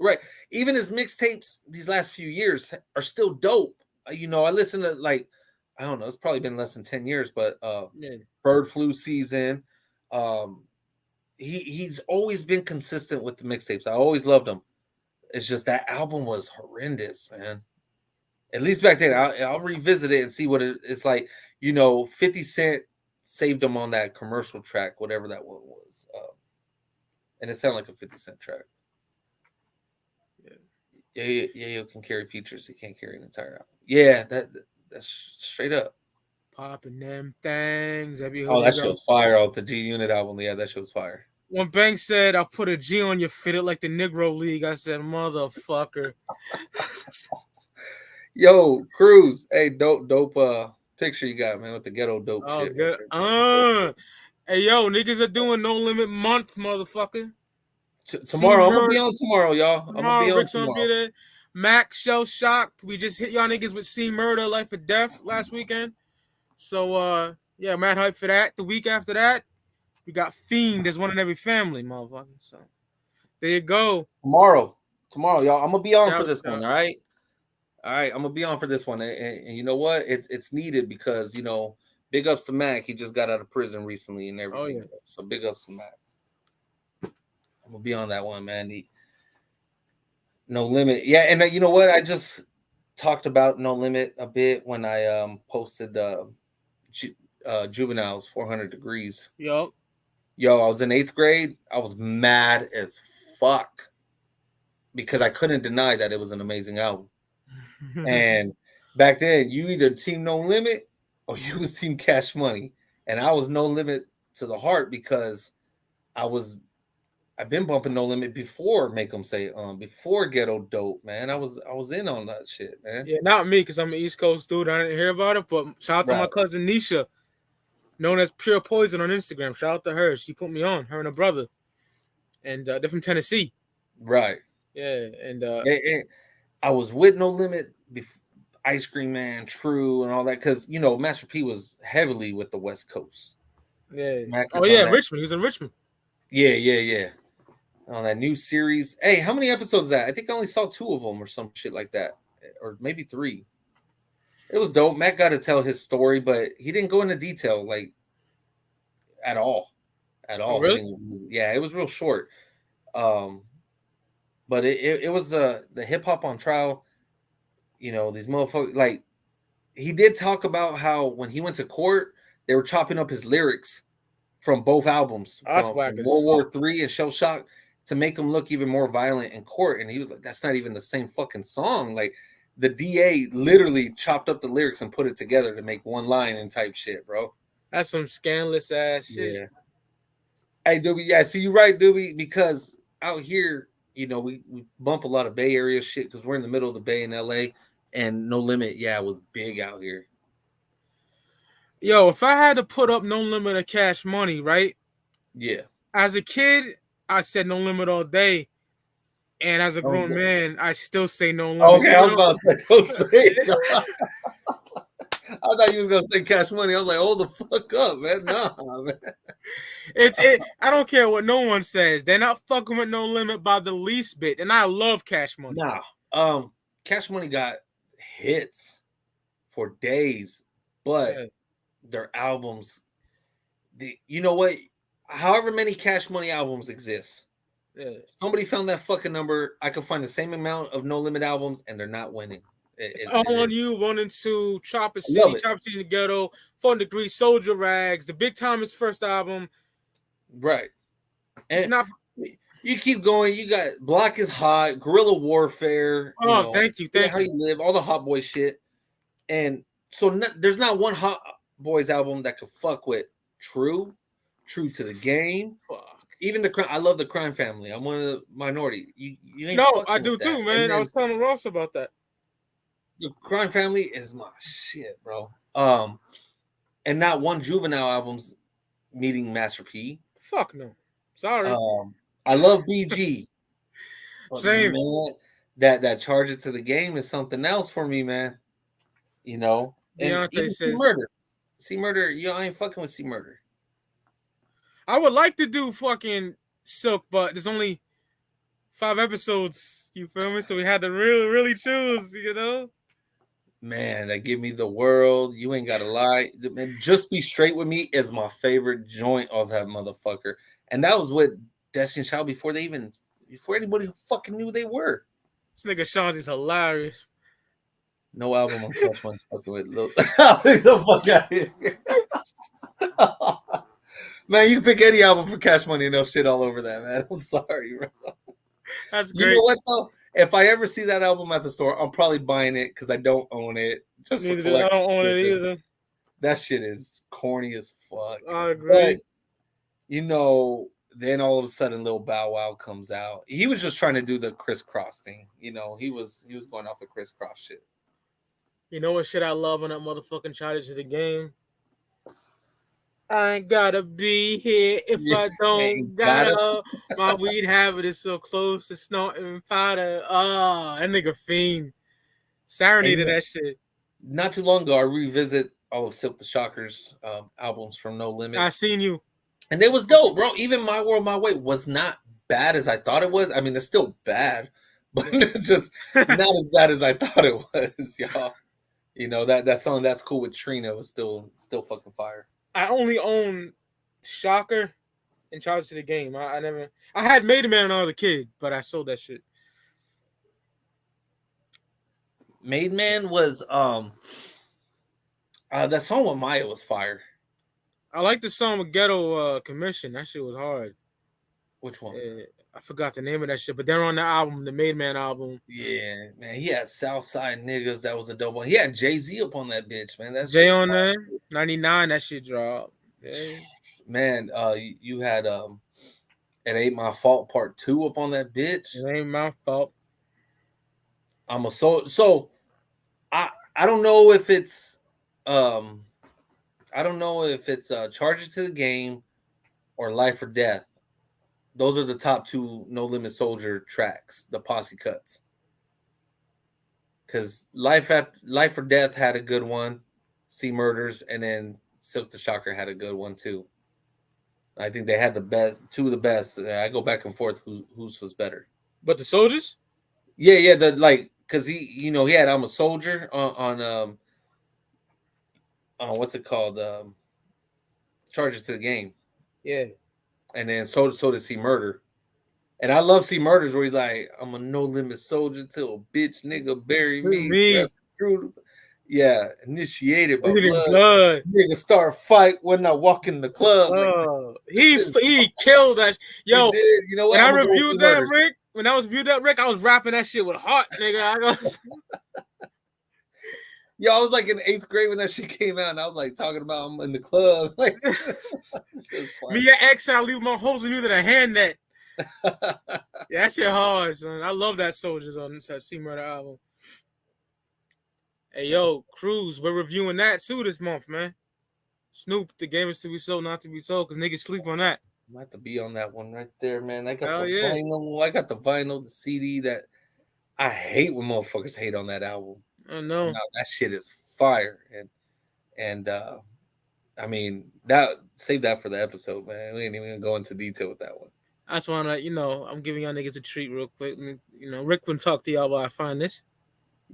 [SPEAKER 2] Right. Even his mixtapes these last few years are still dope. I listen to I don't know, it's probably been less than 10 years, but Bird Flu Season. He's always been consistent with the mixtapes. I always loved him. It's just that album was horrendous, man. At least back then. I'll revisit it and see what it's like. 50 Cent saved him on that commercial track, whatever that one was. And it sounded like a 50 Cent track. Yeah, you can carry features. He can't carry an entire album. Yeah, that's straight up.
[SPEAKER 1] Popping them things.
[SPEAKER 2] That shit was fire off the G-Unit album. Yeah, that shit was fire.
[SPEAKER 1] When Banks said, I'll put a G on you, fit it like the Negro League, I said, motherfucker.
[SPEAKER 2] Yo, Cruz. Hey, dope picture you got, man, with the ghetto dope shit.
[SPEAKER 1] Good. Hey, yo, niggas are doing No Limit Month, motherfucker.
[SPEAKER 2] Tomorrow, I'm gonna be on tomorrow, y'all. I'm gonna be on tomorrow. Be there.
[SPEAKER 1] Max Shell Shock. We just hit y'all niggas with See Murder, Life or Death last weekend. So, yeah, mad hype for that. The week after that, we got Fiend. There's one in every family, motherfucker. So, there you go.
[SPEAKER 2] Tomorrow, y'all. I'm gonna be on for this one. All right. I'm gonna be on for this one, and you know what? It's needed because big ups to Mac. He just got out of prison recently and everything. Oh, yeah. So big ups to Mac. I'm gonna be on that one, man. No Limit. Yeah, and you know what? talked about No Limit a bit when I posted Juvenile's 400 Degrees.
[SPEAKER 1] Yo,
[SPEAKER 2] I was in 8th grade. I was mad as fuck because I couldn't deny that it was an amazing album. And back then, you either team No Limit or you was team Cash Money, and I was No Limit to the heart because I've been bumping No Limit before Make 'Em Say before Ghetto Dope, man. I was in on that shit, man.
[SPEAKER 1] Yeah, not me because I'm an East Coast dude. I didn't hear about it, but shout out to my cousin Nisha, known as Pure Poison on Instagram. Shout out to her. She put me on, her and her brother, and they're from Tennessee.
[SPEAKER 2] Right.
[SPEAKER 1] Yeah, and
[SPEAKER 2] I was with No Limit before Ice Cream Man, True, and all that because Master P was heavily with the West Coast.
[SPEAKER 1] Yeah. Richmond. He was in Richmond.
[SPEAKER 2] Yeah. On that new series. Hey, how many episodes is that? I think I only saw 2 of them or some shit like that, or maybe 3. It was dope. Matt got to tell his story, but he didn't go into detail like at all.
[SPEAKER 1] Oh, really?
[SPEAKER 2] It was real short. But it was the hip hop on trial. These motherfuckers, like, he did talk about how when he went to court, they were chopping up his lyrics from both albums, from World War III and Shell Shock, to make him look even more violent in court. And he was like, that's not even the same fucking song. Like, the DA literally chopped up the lyrics and put it together to make one line and type shit, bro.
[SPEAKER 1] That's some scandalous ass shit.
[SPEAKER 2] Yeah. Hey, Doobie, yeah, see, you're right, Doobie, because out here, we bump a lot of Bay Area shit because we're in the middle of the Bay in LA, and No Limit, was big out here.
[SPEAKER 1] Yo, if I had to put up No Limit or Cash Money, right?
[SPEAKER 2] Yeah.
[SPEAKER 1] As a kid, I said No Limit all day. And as a grown man, I still say No Limit.
[SPEAKER 2] Okay, I was about to say, don't say it. I thought you was gonna say Cash Money. I was like, hold the fuck up, man. Nah, man.
[SPEAKER 1] I don't care what no one says. They're not fucking with No Limit by the least bit. And I love Cash Money.
[SPEAKER 2] Nah. Cash Money got hits for days, but their albums, you know what? However many Cash Money albums exist, somebody found that fucking number. I could find the same amount of No Limit albums, and they're not winning.
[SPEAKER 1] It's All on You, 1 and 2, Chopper City in the Ghetto, 400 Degrees, Soldier Rags, The Big Time, his first album.
[SPEAKER 2] Right. And you keep going. You got Block is Hot, Guerrilla Warfare.
[SPEAKER 1] Thank you.
[SPEAKER 2] How You Live, all the Hot Boy shit. And so there's not one Hot Boys album that could fuck with True to the Game.
[SPEAKER 1] Fuck.
[SPEAKER 2] Even I love the Crime Family. I'm one of the minority. You ain't
[SPEAKER 1] no, I do too, man. I was telling Ross about that.
[SPEAKER 2] The Crime Family is my shit, bro. And not one Juvenile album's meeting Master P.
[SPEAKER 1] Fuck no. Sorry.
[SPEAKER 2] I love BG.
[SPEAKER 1] Same.
[SPEAKER 2] Man, that Charge It to the Game is something else for me, man. And even C Murder. I ain't fucking with C Murder.
[SPEAKER 1] I would like to do fucking Silk, but there's only 5 episodes. You feel me? So we had to really choose,
[SPEAKER 2] Man, that Give Me the World. You ain't gotta lie. Man, Just Be Straight With Me is my favorite joint of that motherfucker. And that was with Destiny Child before anybody fucking knew they were.
[SPEAKER 1] This nigga Sean's hilarious.
[SPEAKER 2] No album on Cash Money fucking with. The fuck out of here. Man, you can pick any album for Cash Money and they'll shit all over that, man. I'm sorry, bro.
[SPEAKER 1] That's great.
[SPEAKER 2] You know what, though? If I ever see that album at the store, I'm probably buying it because I don't own it. Just for collecting.
[SPEAKER 1] I don't own it either.
[SPEAKER 2] That shit is corny as fuck.
[SPEAKER 1] I agree.
[SPEAKER 2] But, then all of a sudden Lil Bow Wow comes out. He was just trying to do the crisscross thing. He was going off the crisscross shit.
[SPEAKER 1] You know what shit I love on that motherfucking Charge to the Game? I ain't gotta be here if I don't gotta. My weed habit is so close to snorting powder. That nigga fiend. Serenaded that shit.
[SPEAKER 2] Not too long ago, I revisit all of Silk the Shocker's albums from No Limit.
[SPEAKER 1] I seen you.
[SPEAKER 2] And it was dope, bro. Even My World, My Way was not bad as I thought it was. I mean, it's still bad, but just not as bad as I thought it was, y'all. That song That's Cool with Trina was still fucking fire.
[SPEAKER 1] I only own Shocker and Charge to the Game. I had Made a Man when I was a kid, but I sold that shit.
[SPEAKER 2] Made Man was that song with Maya was fire.
[SPEAKER 1] I like the song with Ghetto Commission. That shit was hard.
[SPEAKER 2] Which one?
[SPEAKER 1] I forgot the name of that shit, but they're on the album, the Made Man album.
[SPEAKER 2] Yeah, man. He had Southside Niggas. That was a dope one. He had Jay-Z up on that bitch, man. That
[SPEAKER 1] Jay on there. 99, that shit dropped. Yeah.
[SPEAKER 2] Man, you had It Ain't My Fault Part 2 up on that bitch.
[SPEAKER 1] It ain't my fault.
[SPEAKER 2] So I don't know if it's Charge It to the Game or Life or Death. Those are the top two No Limit Soldier tracks, the posse cuts. Because Life or Death had a good one, See Murders, and then Silk the Shocker had a good one too. I think they had the best, two of the best. I go back and forth whose was better.
[SPEAKER 1] But the Soldiers?
[SPEAKER 2] Yeah, because he had I'm a Soldier on what's it called? Charges to the Game.
[SPEAKER 1] Yeah.
[SPEAKER 2] And then so did See Murder. And I love See Murders where he's like, I'm a no limit soldier till a bitch nigga bury me. Yeah, initiated by blood. Nigga start fight when I walk in the club.
[SPEAKER 1] He killed that. Yo,
[SPEAKER 2] he did. You know what?
[SPEAKER 1] When I reviewed that, Rick, I was rapping that shit with heart, nigga.
[SPEAKER 2] Yo, I was like in 8th grade when that shit came out, and I was like talking about him in the club. Like,
[SPEAKER 1] me and X, I leave my hoes and you that I hand that. Yeah, that shit hard, son. I love that Soldiers on that See Murder album. Hey, yo, Cruz, we're reviewing that too this month, man. Snoop, The Game Is To Be Sold, Not To Be Sold, because niggas sleep on that.
[SPEAKER 2] I might have to be on that one right there, man. I got vinyl. I got the vinyl, the CD. That I hate when motherfuckers hate on that album.
[SPEAKER 1] I know.
[SPEAKER 2] No, that shit is fire, and I mean save that for the episode, man. We ain't even gonna go into detail with that one.
[SPEAKER 1] I just want to, I'm giving y'all niggas a treat real quick. Rick wouldn't talk to y'all while I find this.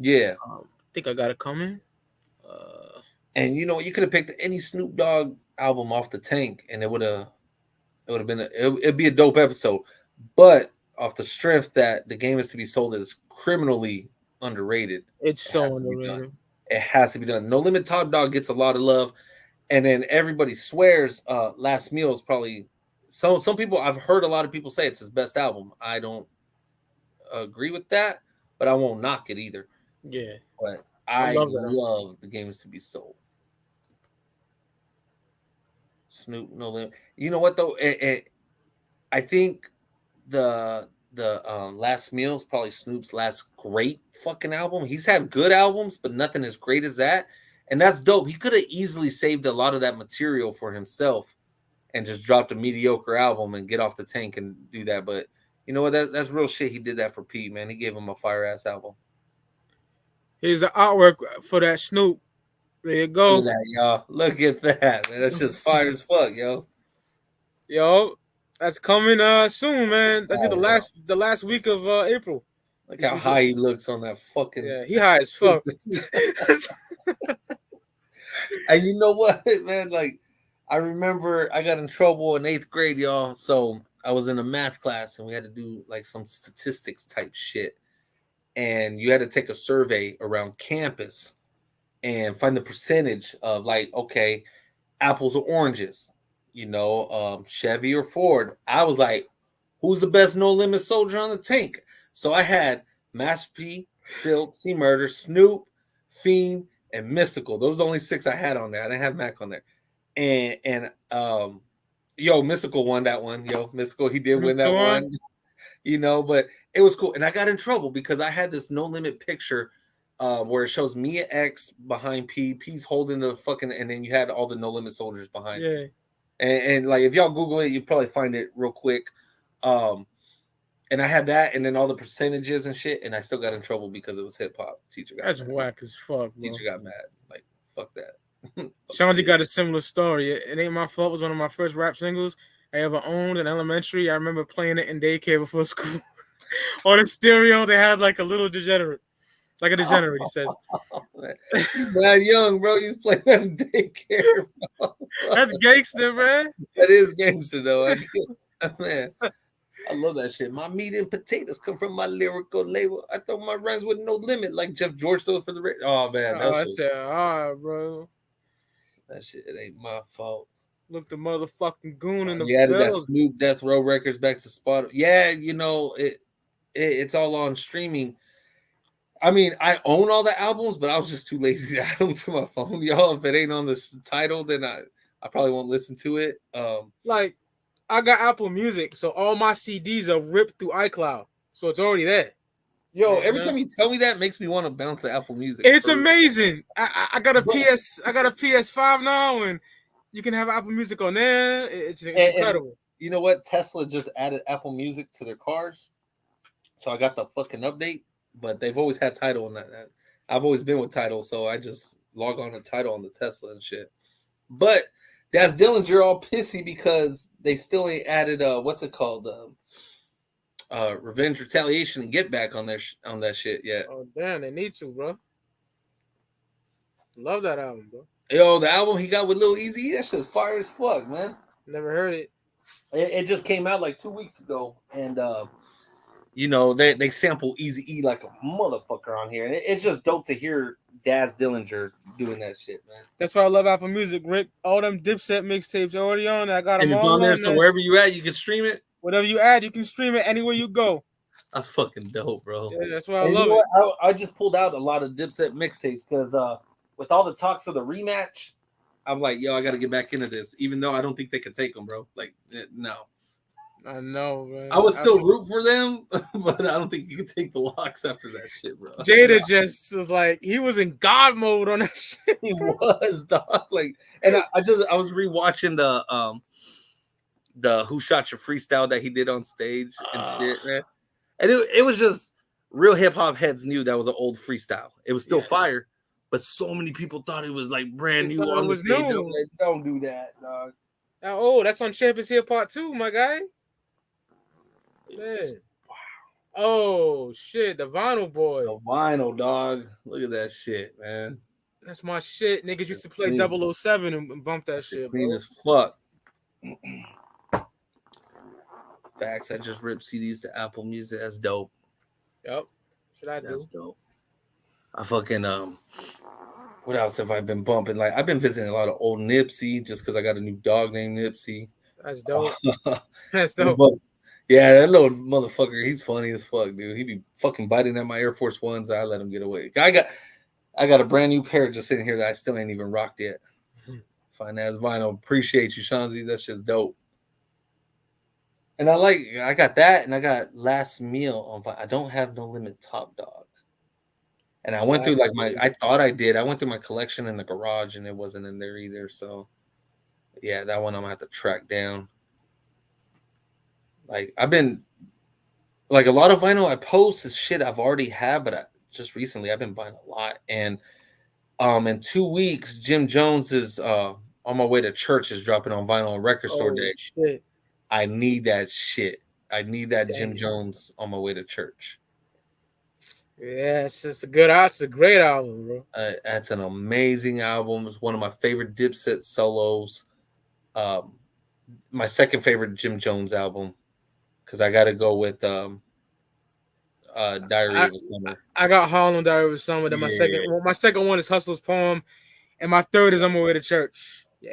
[SPEAKER 2] Yeah.
[SPEAKER 1] I think I got it coming.
[SPEAKER 2] And you could have picked any Snoop Dogg album off the tank, and it'd be a dope episode. But off the strength that The Game Is To Be Sold is criminally underrated.
[SPEAKER 1] It's so underrated.
[SPEAKER 2] It has to be done. No Limit Top Dog gets a lot of love, and then everybody swears Last Meal is probably. So some people, I've heard a lot of people say it's his best album. I don't agree with that, but I won't knock it either.
[SPEAKER 1] Yeah.
[SPEAKER 2] But I love The Game Is To Be Sold. Snoop, No Limit. You know what though? I think the Last Meal is probably Snoop's last great fucking album. He's had good albums, but nothing as great as that. And that's dope. He could have easily saved a lot of that material for himself and just dropped a mediocre album and get off the tank and do that. But you know what? That's real shit. He did that for Pete, man. He gave him a fire ass album.
[SPEAKER 1] Here's the artwork for that Snoop. There you go.
[SPEAKER 2] Look at that, y'all. Look at that, man. That's just fire as fuck, yo.
[SPEAKER 1] Yo, that's coming soon, man. That'll be the last week of April.
[SPEAKER 2] Look how high he looks on that fucking.
[SPEAKER 1] Yeah, he high as fuck.
[SPEAKER 2] And you know what, man? Like, I remember I got in trouble in 8th grade, y'all. So I was in a math class and we had to do like some statistics type shit. And you had to take a survey around campus and find the percentage of like, okay, apples or oranges, Chevy or Ford. I was like, who's the best No Limit Soldier on the tank? So I had Master P, Silk, See Murder, Snoop, Fiend, and Mystical. Those are the only 6 I had on there. I didn't have Mac on there. And Mystical won that one. Mystical, he did win that one. But it was cool. And I got in trouble because I had this No Limit picture where it shows me and X behind P. P's holding the fucking, and then you had all the No Limit Soldiers behind.
[SPEAKER 1] Yeah.
[SPEAKER 2] And like if y'all Google it, you probably find it real quick. And I had that, and then all the percentages and shit, and I still got in trouble because it was hip hop. Teacher got
[SPEAKER 1] That's
[SPEAKER 2] mad.
[SPEAKER 1] Whack as fuck. Bro.
[SPEAKER 2] Teacher got mad. Like, fuck that.
[SPEAKER 1] Shanji got a similar story. It Ain't My Fault was one of my first rap singles I ever owned in elementary. I remember playing it in daycare before school. On the stereo, they had like a little degenerate. Like a degenerate, he says.
[SPEAKER 2] Mad young, bro. You was playing that in daycare, bro.
[SPEAKER 1] That's gangster, man.
[SPEAKER 2] That is gangster, though. Man. I love that shit. My meat and potatoes come from my lyrical label. I thought my rhymes with no limit, like Jeff George threw for the radio. Oh man,
[SPEAKER 1] Oh, shit, all right, bro.
[SPEAKER 2] That shit it ain't my fault.
[SPEAKER 1] Look, the motherfucking goon in the
[SPEAKER 2] You added that
[SPEAKER 1] building.
[SPEAKER 2] Snoop Death Row Records back to Spotify. Yeah, you know it's all on streaming. I mean, I own all the albums, but I was just too lazy to add them to my phone, y'all. If it ain't on the title, then I probably won't listen to it.
[SPEAKER 1] Like, I got Apple Music, so all my CDs are ripped through iCloud, so it's already there.
[SPEAKER 2] Yo, every time you tell me that, makes me want to bounce to Apple Music.
[SPEAKER 1] It's amazing. I got a PS5 now, and you can have Apple Music on there. It's incredible.
[SPEAKER 2] And you know what? Tesla just added Apple Music to their cars, so I got the fucking update. But they've always had Tidal on that. I've always been with Tidal, so I just log on to Tidal on the Tesla and shit. But that's Dillinger all pissy because they still ain't added what's it called? Revenge, Retaliation, and Get Back on that shit yet.
[SPEAKER 1] Oh damn, they need to, bro. Love that album, bro.
[SPEAKER 2] Yo, the album he got with Lil Easy, that shit's fire as fuck, man.
[SPEAKER 1] Never heard it.
[SPEAKER 2] It just came out like 2 weeks ago, and you know they sample Eazy-E like a motherfucker on here, and it's just dope to hear Daz Dillinger doing that shit, man.
[SPEAKER 1] That's why I love Apple Music, Rick. All them Dipset mixtapes already on. I got them.
[SPEAKER 2] And it's
[SPEAKER 1] all
[SPEAKER 2] on there, so wherever you at, you can stream it.
[SPEAKER 1] Whatever you add, you can stream it anywhere you go.
[SPEAKER 2] That's fucking dope, bro.
[SPEAKER 1] Yeah, that's why I love it.
[SPEAKER 2] I just pulled out a lot of Dipset mixtapes because with all the talks of the rematch, I'm like, yo, I got to get back into this, even though I don't think they can take them, bro. Like, no.
[SPEAKER 1] I know, man.
[SPEAKER 2] I would still root for them, but I don't think you can take the locks after that shit, bro.
[SPEAKER 1] Jada just was like, he was in God mode on that shit.
[SPEAKER 2] He was, dog. Like, and I was rewatching the Who Shot Your freestyle that he did on stage and shit, man. And it was just real hip hop heads knew that was an old freestyle. It was still fire, but so many people thought it was like brand new on the stage. Like, don't do that, dog.
[SPEAKER 1] Oh, that's on Champions Hill Part 2, my guy. Man. Wow. Oh shit, the Vinyl Boy.
[SPEAKER 2] The Vinyl, dog. Look at that shit, man.
[SPEAKER 1] That's my shit. Niggas used to play 007 and bump that shit,
[SPEAKER 2] bro. As fuck. Facts. I just ripped CDs to Apple Music. That's dope.
[SPEAKER 1] Yep. Should I do?
[SPEAKER 2] That's dope. I fucking what else have I been bumping? Like I've been visiting a lot of old Nipsey just because I got a new dog named Nipsey.
[SPEAKER 1] That's dope. That's dope.
[SPEAKER 2] Yeah, that little motherfucker, he's funny as fuck, dude. He be fucking biting at my Air Force Ones. I let him get away. I got a brand new pair just sitting here that I still ain't even rocked yet. Fine ass vinyl. Appreciate you, Shanzi. That's just dope. And I got that, and I got Last Meal on. I don't have No Limit Top Dog. And I went through I thought I did. I went through my collection in the garage, and it wasn't in there either. So, yeah, that one I'm gonna have to track down. Like I've been, like a lot of vinyl I post is shit I've already had, but just recently I've been buying a lot. And in 2 weeks, Jim Jones is On My Way to Church is dropping on vinyl on Record Store Day.
[SPEAKER 1] Shit.
[SPEAKER 2] I need that shit. I need that Jim Jones On My Way to Church.
[SPEAKER 1] Yeah, it's a great album, bro.
[SPEAKER 2] That's an amazing album. It's one of my favorite Dipset solos. My second favorite Jim Jones album. Because I got to go with Diary of a Summer.
[SPEAKER 1] I got Harlem Diary of a Summer. Then my second one is Hustler's Poem, and my third is On My Way to Church. Yeah,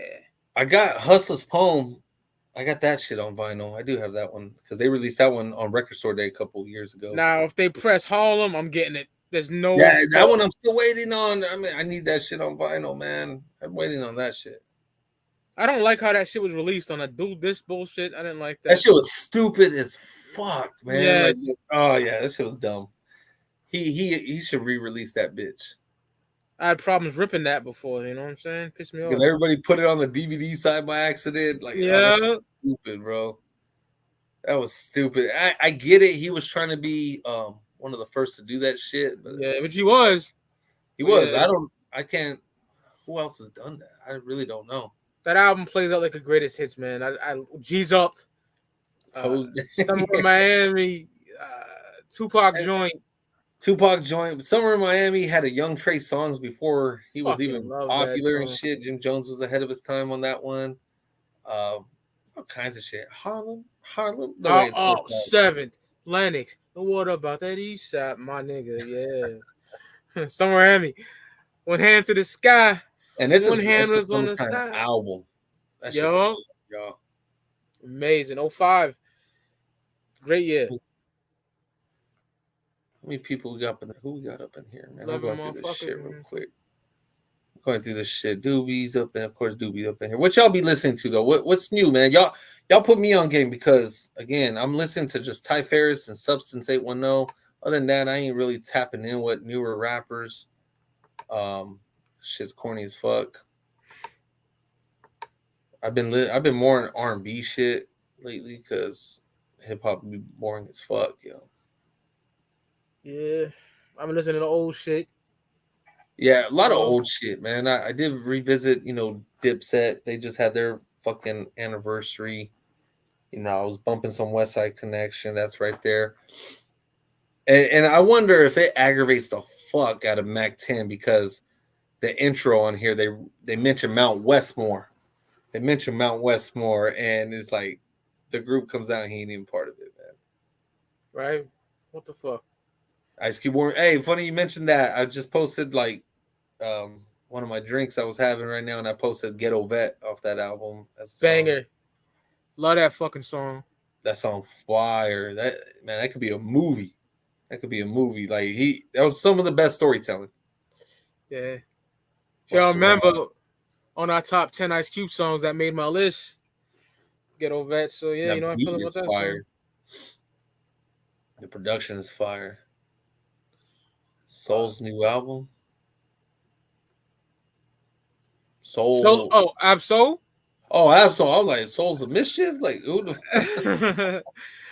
[SPEAKER 2] I got Hustler's Poem. I got that shit on vinyl. I do have that one because they released that one on Record Store Day a couple years ago.
[SPEAKER 1] Now, if they press Harlem, I'm getting it. There's no.
[SPEAKER 2] Yeah, that one I'm still waiting on. I mean, I need that shit on vinyl, man. I'm waiting on that shit.
[SPEAKER 1] I don't like how that shit was released on a do this bullshit. I didn't like that.
[SPEAKER 2] That shit was stupid as fuck, man.
[SPEAKER 1] Yeah.
[SPEAKER 2] Like, oh yeah, that shit was dumb. He should re-release that bitch.
[SPEAKER 1] I had problems ripping that before. You know what I'm saying? Pissed me off.
[SPEAKER 2] Because everybody put it on the DVD side by accident. Like,
[SPEAKER 1] yeah,
[SPEAKER 2] oh, stupid, bro. That was stupid. I get it. He was trying to be one of the first to do that shit. But
[SPEAKER 1] yeah, but he was.
[SPEAKER 2] He was. Yeah. I can't. Who else has done that? I really don't know.
[SPEAKER 1] That album plays out like a greatest hits, man. I G's Up, Summer in Miami, Tupac joint.
[SPEAKER 2] Summer in Miami had a young Trey Songz before he was even popular and shit. Jim Jones was ahead of his time on that one. All kinds of shit. Harlem, Harlem. The way it's
[SPEAKER 1] 7th, Lennox. What about that East Side, my nigga? Yeah. Somewhere Emmy. One hand to the sky.
[SPEAKER 2] And it's
[SPEAKER 1] one hand
[SPEAKER 2] a
[SPEAKER 1] was on the
[SPEAKER 2] summertime
[SPEAKER 1] side.
[SPEAKER 2] album. That's just
[SPEAKER 1] Yo.
[SPEAKER 2] amazing, y'all.
[SPEAKER 1] Amazing. 05. Great year.
[SPEAKER 2] How many people we got up in there? Who we got up in here, man? We're going through this shit real quick. Going through this shit. Doobie's up, and of course Doobie's up in here. What y'all be listening to though? What's new, man? Y'all put me on game because again, I'm listening to just Ty Ferris and Substance 810. Other than that, I ain't really tapping in with newer rappers. Shit's corny as fuck. I've been more in R&B shit lately because hip hop be boring as fuck, yo.
[SPEAKER 1] Yeah, I've been listening to old shit.
[SPEAKER 2] Yeah, a lot of old shit, man. I did revisit, Dipset. They just had their fucking anniversary. I was bumping some West Side Connection. That's right there. And I wonder if it aggravates the fuck out of Mac 10 because the intro on here, they mention Mount Westmore. They mention Mount Westmore, and it's like the group comes out and he ain't even part of it, man.
[SPEAKER 1] Right? What the fuck?
[SPEAKER 2] Ice Cube Warren. Hey, funny you mentioned that. I just posted one of my drinks I was having right now, and I posted Ghetto Vet off that album. That's a
[SPEAKER 1] banger.
[SPEAKER 2] Song.
[SPEAKER 1] Love that fucking song.
[SPEAKER 2] That song fire. That could be a movie. That could be a movie. That was some of the best storytelling.
[SPEAKER 1] Yeah. Y'all remember on our top 10 Ice Cube songs that made my list? Ghetto Vet. So yeah,
[SPEAKER 2] that
[SPEAKER 1] I'm feeling about that
[SPEAKER 2] fire.
[SPEAKER 1] song.
[SPEAKER 2] The production is fire. Soul's new album. Soul.
[SPEAKER 1] Absol.
[SPEAKER 2] Oh, Absol. I was like, Soul's of Mischief? Like, who the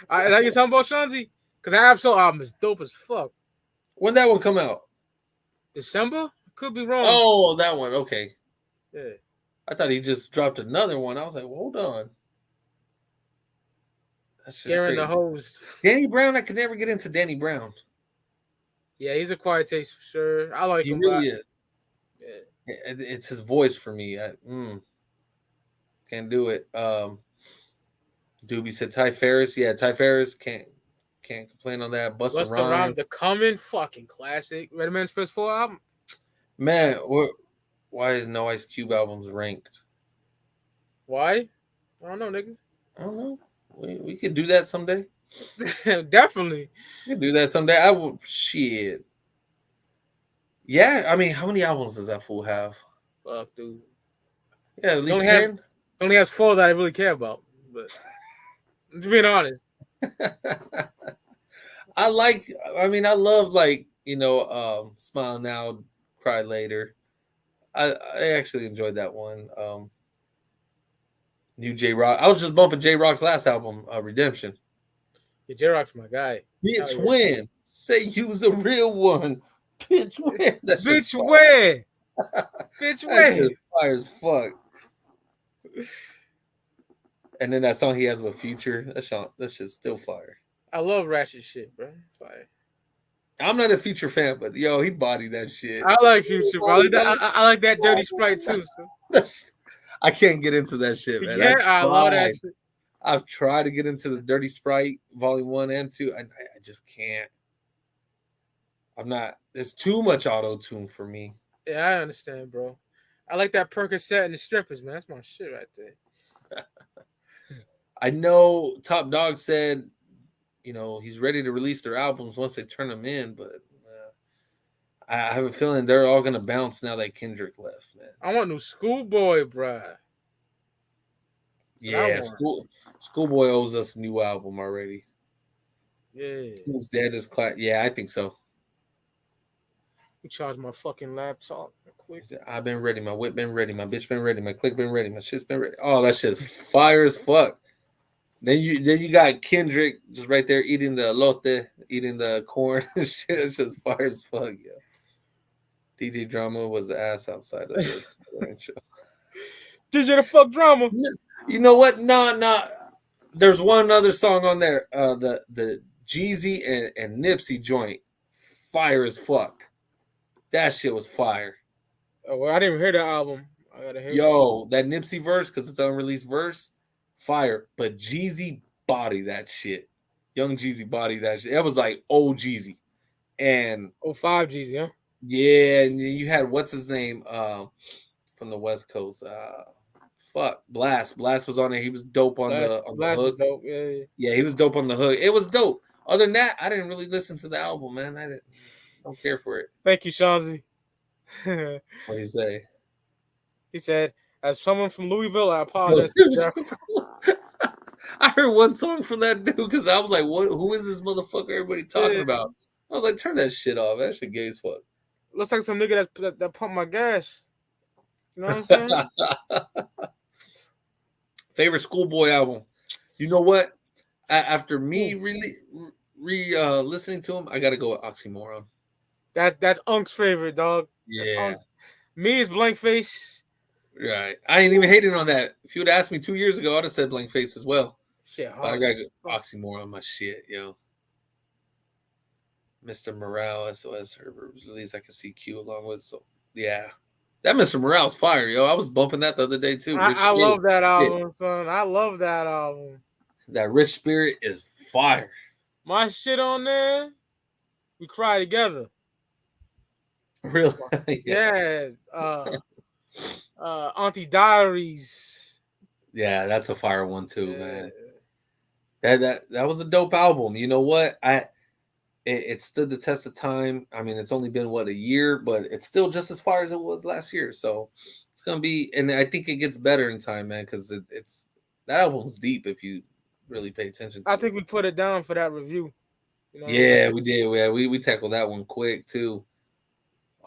[SPEAKER 1] Are you talking about Shanzi? Because that Absol album is dope as fuck.
[SPEAKER 2] When that one come out?
[SPEAKER 1] December? Could be wrong.
[SPEAKER 2] Oh, that one. Okay.
[SPEAKER 1] Yeah.
[SPEAKER 2] I thought he just dropped another one. I was like, well, hold on. That's
[SPEAKER 1] scaring the hoes.
[SPEAKER 2] Danny Brown, I could never get into Danny Brown.
[SPEAKER 1] Yeah, he's a quiet taste for sure. I like him.
[SPEAKER 2] He really is.
[SPEAKER 1] Yeah.
[SPEAKER 2] It's his voice for me. Can't do it. Doobie said Ty Ferris. Yeah, Ty Ferris can't complain on that. Busta Rhymes.
[SPEAKER 1] The Coming, fucking classic. Redman's first 4 album.
[SPEAKER 2] Man, why is no Ice Cube albums ranked?
[SPEAKER 1] Why? I don't know, nigga.
[SPEAKER 2] I don't know. We could do that someday.
[SPEAKER 1] Definitely.
[SPEAKER 2] We could do that someday. I will. Shit. Yeah, I mean, how many albums does that fool have?
[SPEAKER 1] Fuck, dude.
[SPEAKER 2] Yeah, at least 10.
[SPEAKER 1] Only has 4 that I really care about. But to be honest,
[SPEAKER 2] I love Smile Now, Cry Later. I actually enjoyed that one. New J Rock. I was just bumping J Rock's last album, Redemption.
[SPEAKER 1] Yeah, J Rock's my guy.
[SPEAKER 2] Bitch, win. Say you's a real one. Bitch, win.
[SPEAKER 1] Bitch, win. Bitch, win.
[SPEAKER 2] Fire as fuck. And then that song he has with Future, that shit's still fire.
[SPEAKER 1] I love ratchet shit, bro. Fire.
[SPEAKER 2] I'm not a Future fan, but yo, he bodied that shit.
[SPEAKER 1] I like Future, bro. I like that Dirty Sprite too. So.
[SPEAKER 2] I can't get into that shit, man.
[SPEAKER 1] Yeah, I love that shit.
[SPEAKER 2] I've tried to get into the Dirty Sprite Volume 1 and 2. I just can't. I'm not. There's too much auto-tune for me.
[SPEAKER 1] Yeah, I understand, bro. I like that Percocet and the strippers, man. That's my shit right there.
[SPEAKER 2] I know Top Dog said, he's ready to release their albums once they turn them in, but I have a feeling they're all going to bounce now that Kendrick left, man.
[SPEAKER 1] I want new Schoolboy, bruh.
[SPEAKER 2] Yeah, Schoolboy owes us a new album already.
[SPEAKER 1] Yeah.
[SPEAKER 2] Who's Dead is Clout. Yeah, I think so.
[SPEAKER 1] You charge my fucking laptop quick.
[SPEAKER 2] I've been ready. My whip been ready. My bitch been ready. My click been ready. My shit's been ready. Oh, that shit's fire as fuck. Then you got Kendrick just right there eating the elote, eating the corn and shit. It's just fire as fuck, yeah. DJ Drama was the ass outside of the show.
[SPEAKER 1] DJ the fuck Drama.
[SPEAKER 2] You know what? No. There's one other song on there. The Jeezy and Nipsey joint. Fire as fuck. That shit was fire.
[SPEAKER 1] Oh, well, I didn't even hear that album. I gotta hear
[SPEAKER 2] that Nipsey verse, because it's an unreleased verse. Fire. But Jeezy body that shit. Young Jeezy body that shit. That was like old Jeezy. And
[SPEAKER 1] 05 Jeezy, huh?
[SPEAKER 2] Yeah, and you had what's his name from the West Coast. Blast. Blast was on there. He was dope on the
[SPEAKER 1] Blast
[SPEAKER 2] hook.
[SPEAKER 1] is dope. Yeah.
[SPEAKER 2] Yeah, he was dope on the hook. It was dope. Other than that, I didn't really listen to the album, man. I don't care for it.
[SPEAKER 1] Thank you, Shanzi.
[SPEAKER 2] What do you say?
[SPEAKER 1] He said, as someone from Louisville, I apologize.
[SPEAKER 2] I heard one song from that dude because I was like, "What? Who is this motherfucker? Everybody talking about?" I was like, "Turn that shit off. That shit gay as fuck."
[SPEAKER 1] Looks like some nigga that pumped my gas. You know what I'm saying?
[SPEAKER 2] Favorite Schoolboy album. You know what? After me really listening to him, I got to go with Oxymoron.
[SPEAKER 1] That's Unk's favorite, dog.
[SPEAKER 2] Yeah.
[SPEAKER 1] Me is Blank Face.
[SPEAKER 2] Right. I ain't even hating on that. If you would asked me 2 years ago, I'd have said Blank Face as well.
[SPEAKER 1] Shit,
[SPEAKER 2] but I got to go Oxymoron, my shit, yo. Mr. Morale, SOS, her release, I can see Q along with. So, yeah. That Mr. Morale's fire, yo. I was bumping that the other day, too.
[SPEAKER 1] I love that album, son. I love that album.
[SPEAKER 2] That Rich Spirit is fire.
[SPEAKER 1] My shit on there, we cry together.
[SPEAKER 2] Really?
[SPEAKER 1] Yeah. Auntie Diaries.
[SPEAKER 2] Yeah, that's a fire one too, man. That was a dope album. You know what? It stood the test of time. I mean, it's only been a year, but it's still just as far as it was last year. So it's gonna be, and I think it gets better in time, man, because it's that album's deep if you really pay attention to
[SPEAKER 1] I think we put it down for that review.
[SPEAKER 2] You know yeah, we did. Yeah, we tackled that one quick too.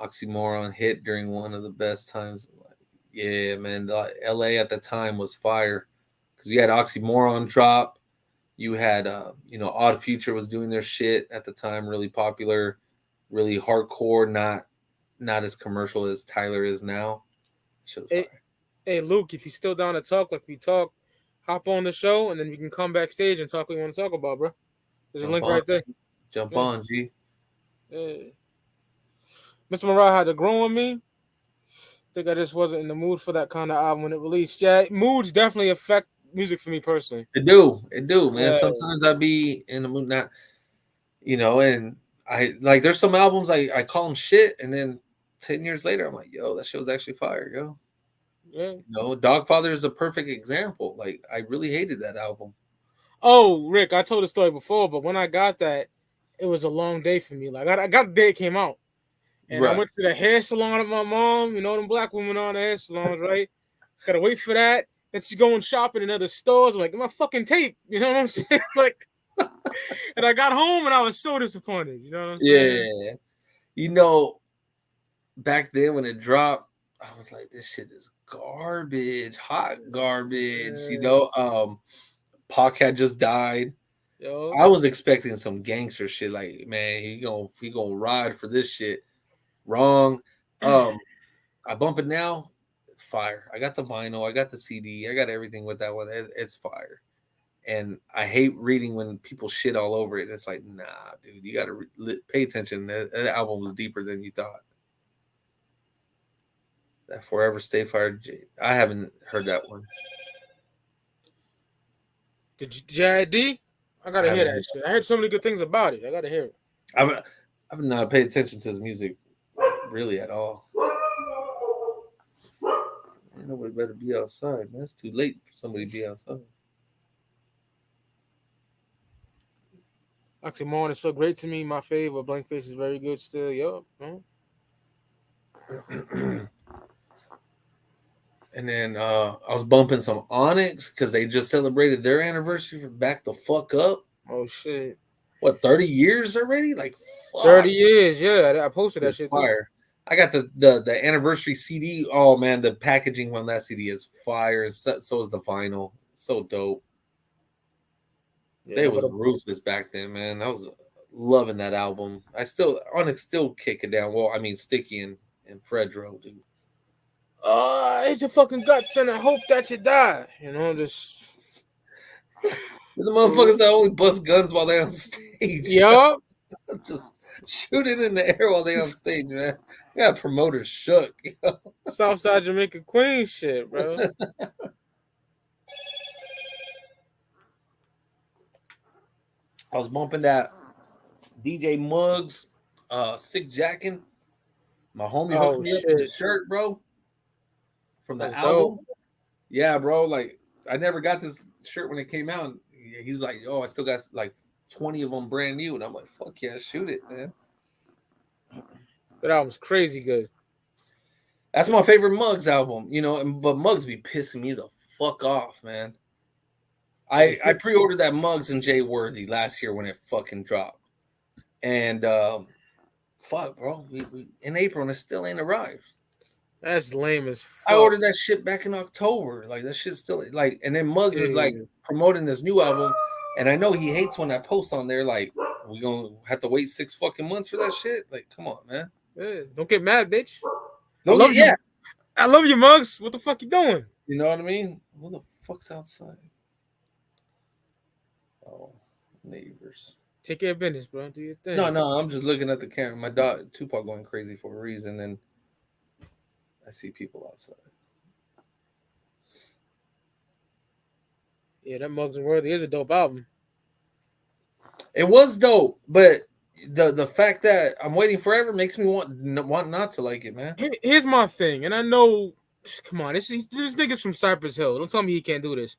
[SPEAKER 2] Oxymoron hit during one of the best times. Yeah, man, LA at the time was fire because you had Oxymoron drop. You had, Odd Future was doing their shit at the time, really popular, really hardcore, not as commercial as Tyler is now.
[SPEAKER 1] Hey, Luke, if you're still down to talk like we talk, hop on the show and then we can come backstage and talk what you want to talk about, bro. There's a link right there.
[SPEAKER 2] Jump on, G.
[SPEAKER 1] Yeah. Mr. Morale had to grow on me. I think I just wasn't in the mood for that kind of album when it released. Yeah, moods definitely affect music for me personally.
[SPEAKER 2] It do, man. Yeah. Sometimes I be in the mood, not, and I like. There's some albums I call them shit, and then 10 years later, I'm like, yo, that shit was actually fire, yo.
[SPEAKER 1] Yeah.
[SPEAKER 2] Dogfather is a perfect example. Like, I really hated that album.
[SPEAKER 1] Oh, Rick, I told the story before, but when I got that, it was a long day for me. Like, I got the day it came out. And I went to the hair salon with my mom. You know, them black women on the hair salons, right? Gotta wait for that. Then she's going shopping in other stores. I'm like, my fucking tape. You know what I'm saying? Like, and I got home and I was so disappointed. You know what I'm saying?
[SPEAKER 2] Yeah. Back then when it dropped, I was like, this shit is garbage, hot garbage. Yeah. Pac had just died. Yo. I was expecting some gangster shit. Like, man, he gonna ride for this shit. Wrong. I bump it now. Fire. I got the vinyl. I got the CD. I got everything with that one. It's fire. And I hate reading when people shit all over it. It's like, nah, dude, you got to pay attention. That album was deeper than you thought. That Forever Stay Fire. I haven't heard that one.
[SPEAKER 1] Did JID? I gotta hear that shit. I heard so many good things about it. I gotta hear it.
[SPEAKER 2] I've not paid attention to his music really at all. Nobody better be outside, man. It's too late for somebody to be outside.
[SPEAKER 1] Oxymoron is so great to me. My favorite. Blank Face is very good still. Yup.
[SPEAKER 2] And then I was bumping some Onyx because they just celebrated their anniversary for Back the Fuck Up.
[SPEAKER 1] Oh shit!
[SPEAKER 2] What, 30 years already? Like, fuck.
[SPEAKER 1] 30 years, yeah. I posted that shit
[SPEAKER 2] fire. Too. I got the anniversary CD. Oh man, the packaging on that CD is fire. So is the vinyl. So dope. Yeah, they was ruthless back then, man. I was loving that album. Onyx still kick it down. Well, I mean, Sticky and Fredro, dude.
[SPEAKER 1] It's your fucking guts, and I hope that you die. Just
[SPEAKER 2] the motherfuckers that only bust guns while they're on stage.
[SPEAKER 1] Yup.
[SPEAKER 2] Just shoot it in the air while they're on stage, man. You got promoters shook.
[SPEAKER 1] Southside Jamaica Queen shit, bro.
[SPEAKER 2] I was bumping that DJ Muggs, Sick Jackin'. My homie hooked me up with the shirt, bro, from the album. Dope. Yeah, bro. Like, I never got this shirt when it came out. He was like, "Oh, I still got like 20 of them brand new," and I'm like, "Fuck yeah, shoot it, man."
[SPEAKER 1] That album's crazy good.
[SPEAKER 2] That's my favorite Muggs album, you know. But Muggs be pissing me the fuck off, man. I pre-ordered that Muggs and Jay Worthy last year when it fucking dropped, and fuck, bro, we in April and it still ain't arrived.
[SPEAKER 1] That's lame as fuck.
[SPEAKER 2] I ordered that shit back in October. Like, that shit's still like, and then Muggs is like promoting this new album, and I know he hates when I post on there like, we gonna have to wait 6 fucking months for that shit. Like, come on, man.
[SPEAKER 1] Yeah, don't get mad, bitch.
[SPEAKER 2] I love you.
[SPEAKER 1] I love you, Muggs. What the fuck you doing?
[SPEAKER 2] You know what I mean? What the fuck's outside? Oh, neighbors.
[SPEAKER 1] Take care of business, bro. Do your thing.
[SPEAKER 2] No, I'm just looking at the camera. My dog Tupac going crazy for a reason, and I see people outside.
[SPEAKER 1] Yeah, that Muggs and Worthy is a dope album.
[SPEAKER 2] It was dope, but the fact that I'm waiting forever makes me want not to like it, man.
[SPEAKER 1] Here's my thing, and I know, come on, this nigga's from Cypress Hill. Don't tell me he can't do this.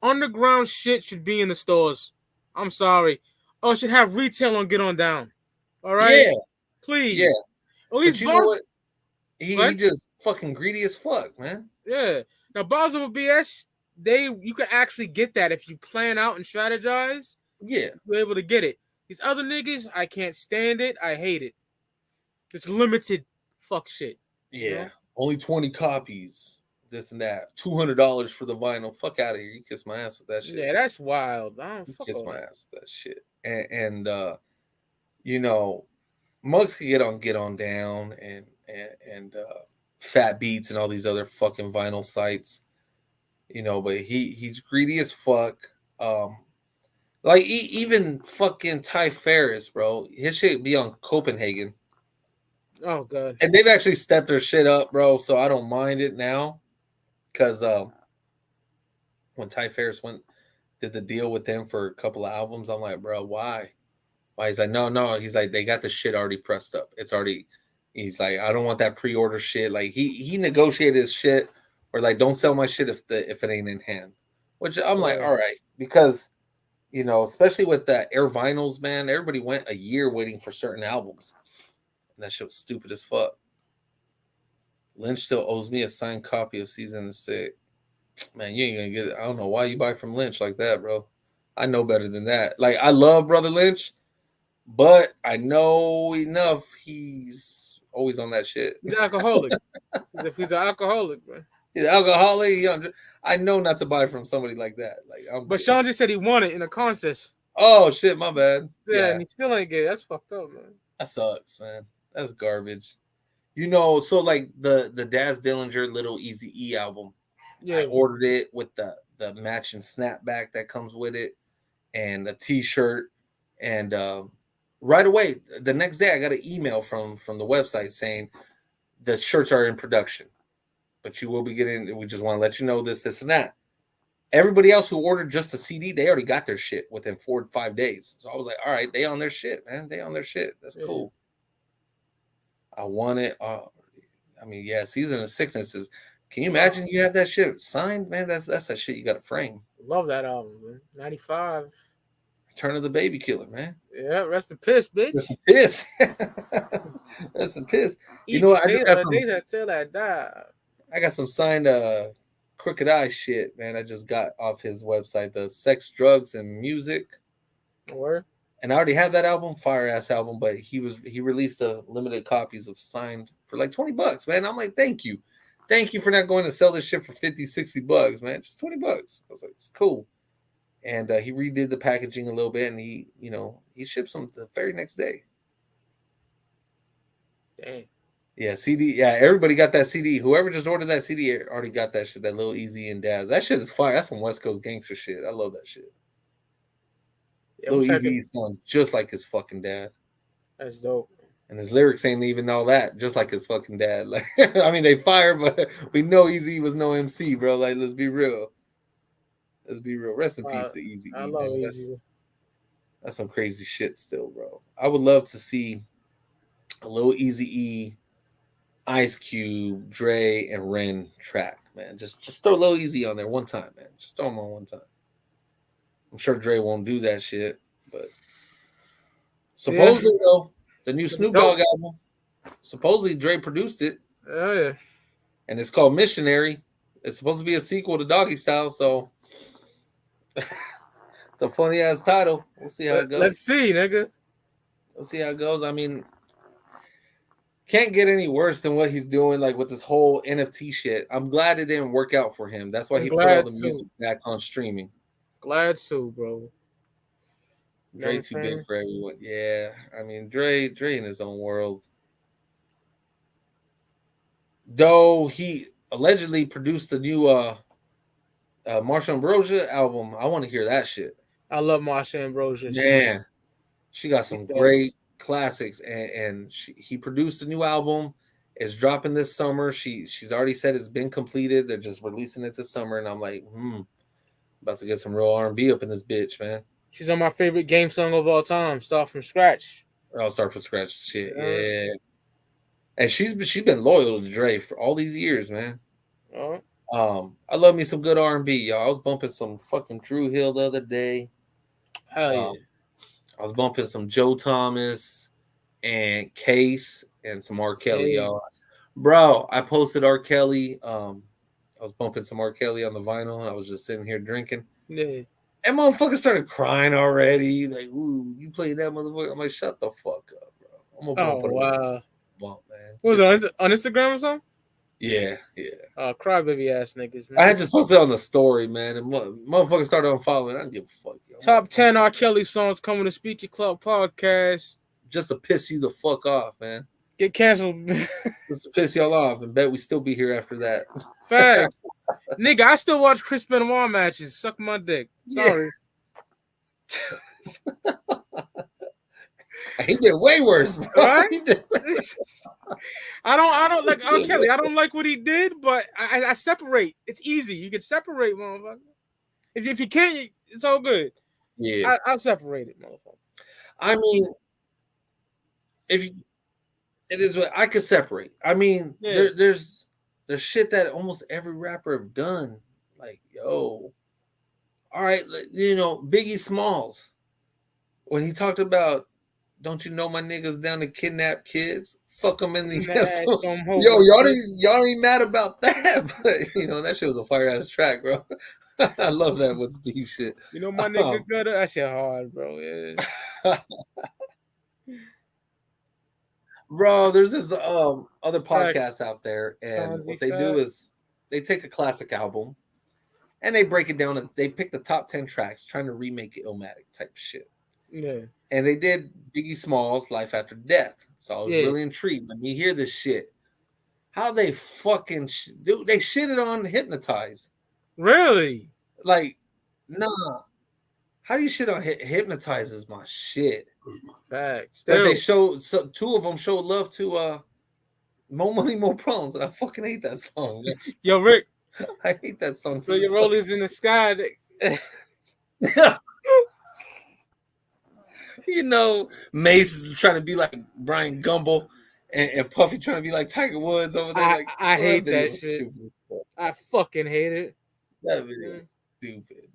[SPEAKER 1] Underground shit should be in the stores. I'm sorry. Oh, it should have retail on Get On Down. All right?
[SPEAKER 2] Yeah.
[SPEAKER 1] Please.
[SPEAKER 2] Yeah.
[SPEAKER 1] At least
[SPEAKER 2] but you know what? He just fucking greedy as fuck, man.
[SPEAKER 1] Yeah. Now, Bowser with BS, you can actually get that if you plan out and strategize.
[SPEAKER 2] Yeah.
[SPEAKER 1] You're able to get it. These other niggas, I can't stand it. I hate it. It's limited fuck shit.
[SPEAKER 2] Yeah. You know? Only 20 copies. This and that. $200 for the vinyl. Fuck out of here. You kiss my ass with that shit.
[SPEAKER 1] Yeah, that's wild. I don't
[SPEAKER 2] kiss my ass with that shit. And you know, Muggs could get on down and Fat Beats and all these other fucking vinyl sites. You know, but he's greedy as fuck. Like even fucking Ty Ferris, bro. His shit be on Copenhagen.
[SPEAKER 1] Oh god.
[SPEAKER 2] And they've actually stepped their shit up, bro. So I don't mind it now. Cause when Ty Ferris did the deal with them for a couple of albums, I'm like, bro, why? Why? He's like, no. He's like, they got the shit already pressed up. It's already. He's like, I don't want that pre-order shit. Like he negotiated his shit, or like, don't sell my shit if it ain't in hand. Which I'm like, all right, because you know, especially with the Air Vinyls, man, everybody went a year waiting for certain albums, and that shit was stupid as fuck. Lynch still owes me a signed copy of Season of Sick. Man, you ain't gonna get it. I don't know why you buy from Lynch like that, bro. I know better than that. Like, I love Brother Lynch, but I know enough. He's always on that shit.
[SPEAKER 1] He's an alcoholic. He's an alcoholic, man.
[SPEAKER 2] He's an alcoholic. I know not to buy from somebody like that.
[SPEAKER 1] But Sean just said he won it in a contest.
[SPEAKER 2] Oh shit, my bad.
[SPEAKER 1] Yeah, and he still ain't get it. That's fucked up, man.
[SPEAKER 2] That sucks, man. That's garbage. You know, so like the Daz Dillinger Little Easy E album. Yeah. I ordered it with the matching snapback that comes with it and a t-shirt. And right away, the next day I got an email from the website saying the shirts are in production, but you will be getting, we just want to let you know this, and that. Everybody else who ordered just a CD, they already got their shit within 4 to 5 days. So I was like, all right, they on their shit, man. They on their shit. That's cool. I want it. I mean, yeah, Season of Sickness is. Can you imagine you have that shit signed, man? That's that shit you got to frame.
[SPEAKER 1] Love that album, man. 95.
[SPEAKER 2] Return of the Baby Killer, man.
[SPEAKER 1] Yeah, rest in piss, bitch.
[SPEAKER 2] Rest in piss. Rest in piss. You know what? I just got some. I got some signed Crooked Eye shit, man. I just got off his website, the Sex, Drugs, and Music.
[SPEAKER 1] Where?
[SPEAKER 2] And I already have that album, fire ass album, but he released a limited copies of signed for like $20, man. I'm like, thank you for not going to sell this shit for $50-$60, man. Just $20. I was like, it's cool. And he redid the packaging a little bit, and he ships them the very next day.
[SPEAKER 1] Dang.
[SPEAKER 2] Yeah, CD. Yeah, everybody got that CD. Whoever just ordered that CD already got that shit. That Lil Easy and Daz. That shit is fire. That's some West Coast gangster shit. I love that shit. Yeah, Lil Easy sound just like his fucking dad.
[SPEAKER 1] That's dope.
[SPEAKER 2] And his lyrics ain't even all that, just like his fucking dad. Like, I mean, they fire, but we know Easy was no MC, bro. Like, let's be real. Let's be real. Rest in peace to Easy.
[SPEAKER 1] I love Easy.
[SPEAKER 2] That's some crazy shit still, bro. I would love to see a little Eazy-E, Ice Cube, Dre, and Ren track, man. Just throw a little Easy on there one time, man. Just throw them on one time. I'm sure Dre won't do that shit, but supposedly though, the new Snoop Dogg album, supposedly Dre produced it.
[SPEAKER 1] Oh yeah.
[SPEAKER 2] And it's called Missionary. It's supposed to be a sequel to Doggy Style, so it's a funny ass title. We'll see how it goes.
[SPEAKER 1] Let's see, nigga.
[SPEAKER 2] Let's see how it goes. I mean, can't get any worse than what he's doing, like with this whole NFT shit. I'm glad it didn't work out for him. That's why he put all the music back on streaming.
[SPEAKER 1] Glad to, bro.
[SPEAKER 2] Dre too big for everyone. Yeah, I mean, Dre in his own world. Though he allegedly produced the new Marsha Ambrosia album. I want to hear that shit.
[SPEAKER 1] I love Marsha Ambrosia.
[SPEAKER 2] Man, she got some great classics, and he produced a new album. It's dropping this summer. She's already said it's been completed. They're just releasing it this summer, and I'm like, about to get some real R&B up in this bitch, man.
[SPEAKER 1] She's on my favorite game song of all time. Start from scratch.
[SPEAKER 2] I'll start from scratch. Shit, yeah. And she's been loyal to Dre for all these years, man. I love me some good R&B, y'all. I was bumping some fucking Drew Hill the other day.
[SPEAKER 1] Hell yeah.
[SPEAKER 2] I was bumping some Joe Thomas and Case and some R. Kelly, y'all. Bro, I posted R. Kelly. I was bumping some R. Kelly on the vinyl, and I was just sitting here drinking.
[SPEAKER 1] Yeah.
[SPEAKER 2] And motherfucker started crying already. Like, ooh, you playing that motherfucker? I'm like, shut the fuck up, bro. I'm gonna bump it. Bump, man.
[SPEAKER 1] What was it on Instagram or something?
[SPEAKER 2] Yeah.
[SPEAKER 1] Crybaby ass niggas, man.
[SPEAKER 2] I had just posted on the story, man, and motherfuckers started unfollowing. I don't give a fuck, yo.
[SPEAKER 1] Top 10 R. Kelly songs coming to Speak Your Club podcast.
[SPEAKER 2] Just to piss you the fuck off, man.
[SPEAKER 1] Get canceled.
[SPEAKER 2] Just to piss y'all off, and bet we still be here after that.
[SPEAKER 1] Facts. Nigga, I still watch Chris Benoit matches. Suck my dick. Sorry.
[SPEAKER 2] He did way worse, bro.
[SPEAKER 1] Right? I don't like R. Kelly. I don't like what he did, but I separate. It's easy. You can separate, motherfucker. If you can't, it's all good.
[SPEAKER 2] Yeah,
[SPEAKER 1] I'll separate it, motherfucker.
[SPEAKER 2] I mean, it is what I could separate. I mean, there's shit that almost every rapper have done. Like, yo, all right, you know, Biggie Smalls, when he talked about, don't you know my niggas down to kidnap kids? Fuck them in the ass. Yo, y'all ain't mad about that, but you know that shit was a fire ass track, bro. I love that with beef shit.
[SPEAKER 1] You know my nigga gutter, that shit hard, bro. Yeah.
[SPEAKER 2] Bro, there's this other podcast out there, and what they do is they take a classic album and they break it down and they pick the top 10 tracks, trying to remake Illmatic type shit.
[SPEAKER 1] Yeah.
[SPEAKER 2] And they did Biggie Smalls' Life After Death. So I was really intrigued. Let me hear this shit. How they fucking dude, they shitted on Hypnotize.
[SPEAKER 1] Really?
[SPEAKER 2] Like, nah. How do you shit on Hypnotize is my shit.
[SPEAKER 1] Facts.
[SPEAKER 2] Like they showed, so two of them showed love to More Money, More Problems, and I fucking hate that song. Man.
[SPEAKER 1] Yo, Rick.
[SPEAKER 2] I hate that song.
[SPEAKER 1] So your rollers in the sky.
[SPEAKER 2] You know, Mace trying to be like Brian Gumble and Puffy trying to be like Tiger Woods over there.
[SPEAKER 1] I hate that shit. Stupid. I fucking hate it.
[SPEAKER 2] That video is stupid.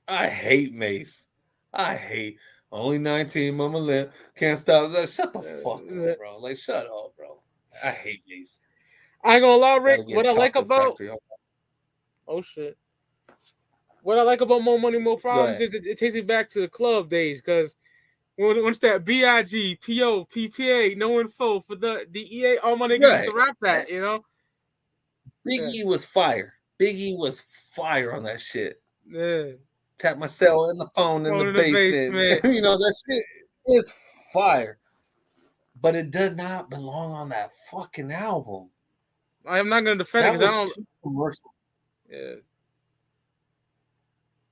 [SPEAKER 2] I hate Mace. I hate only 19, Mama Lip. Can't stop. Shut the fuck up, bro. Like, shut up, bro. I hate Mace.
[SPEAKER 1] I ain't gonna lie, Rick. What I like about shit. What I like about More Money, More Problems is it takes me back to the club days, because once that B.I.G., P.O., P.P.A., no info for the DEA, all my niggas used to rap that, you know?
[SPEAKER 2] Biggie was fire. Biggie was fire on that shit.
[SPEAKER 1] Yeah.
[SPEAKER 2] Tap my cell in the phone in the basement. You know, that shit is fire. But it does not belong on that fucking album.
[SPEAKER 1] I'm not going to defend it because I don't.
[SPEAKER 2] Commercial.
[SPEAKER 1] Yeah.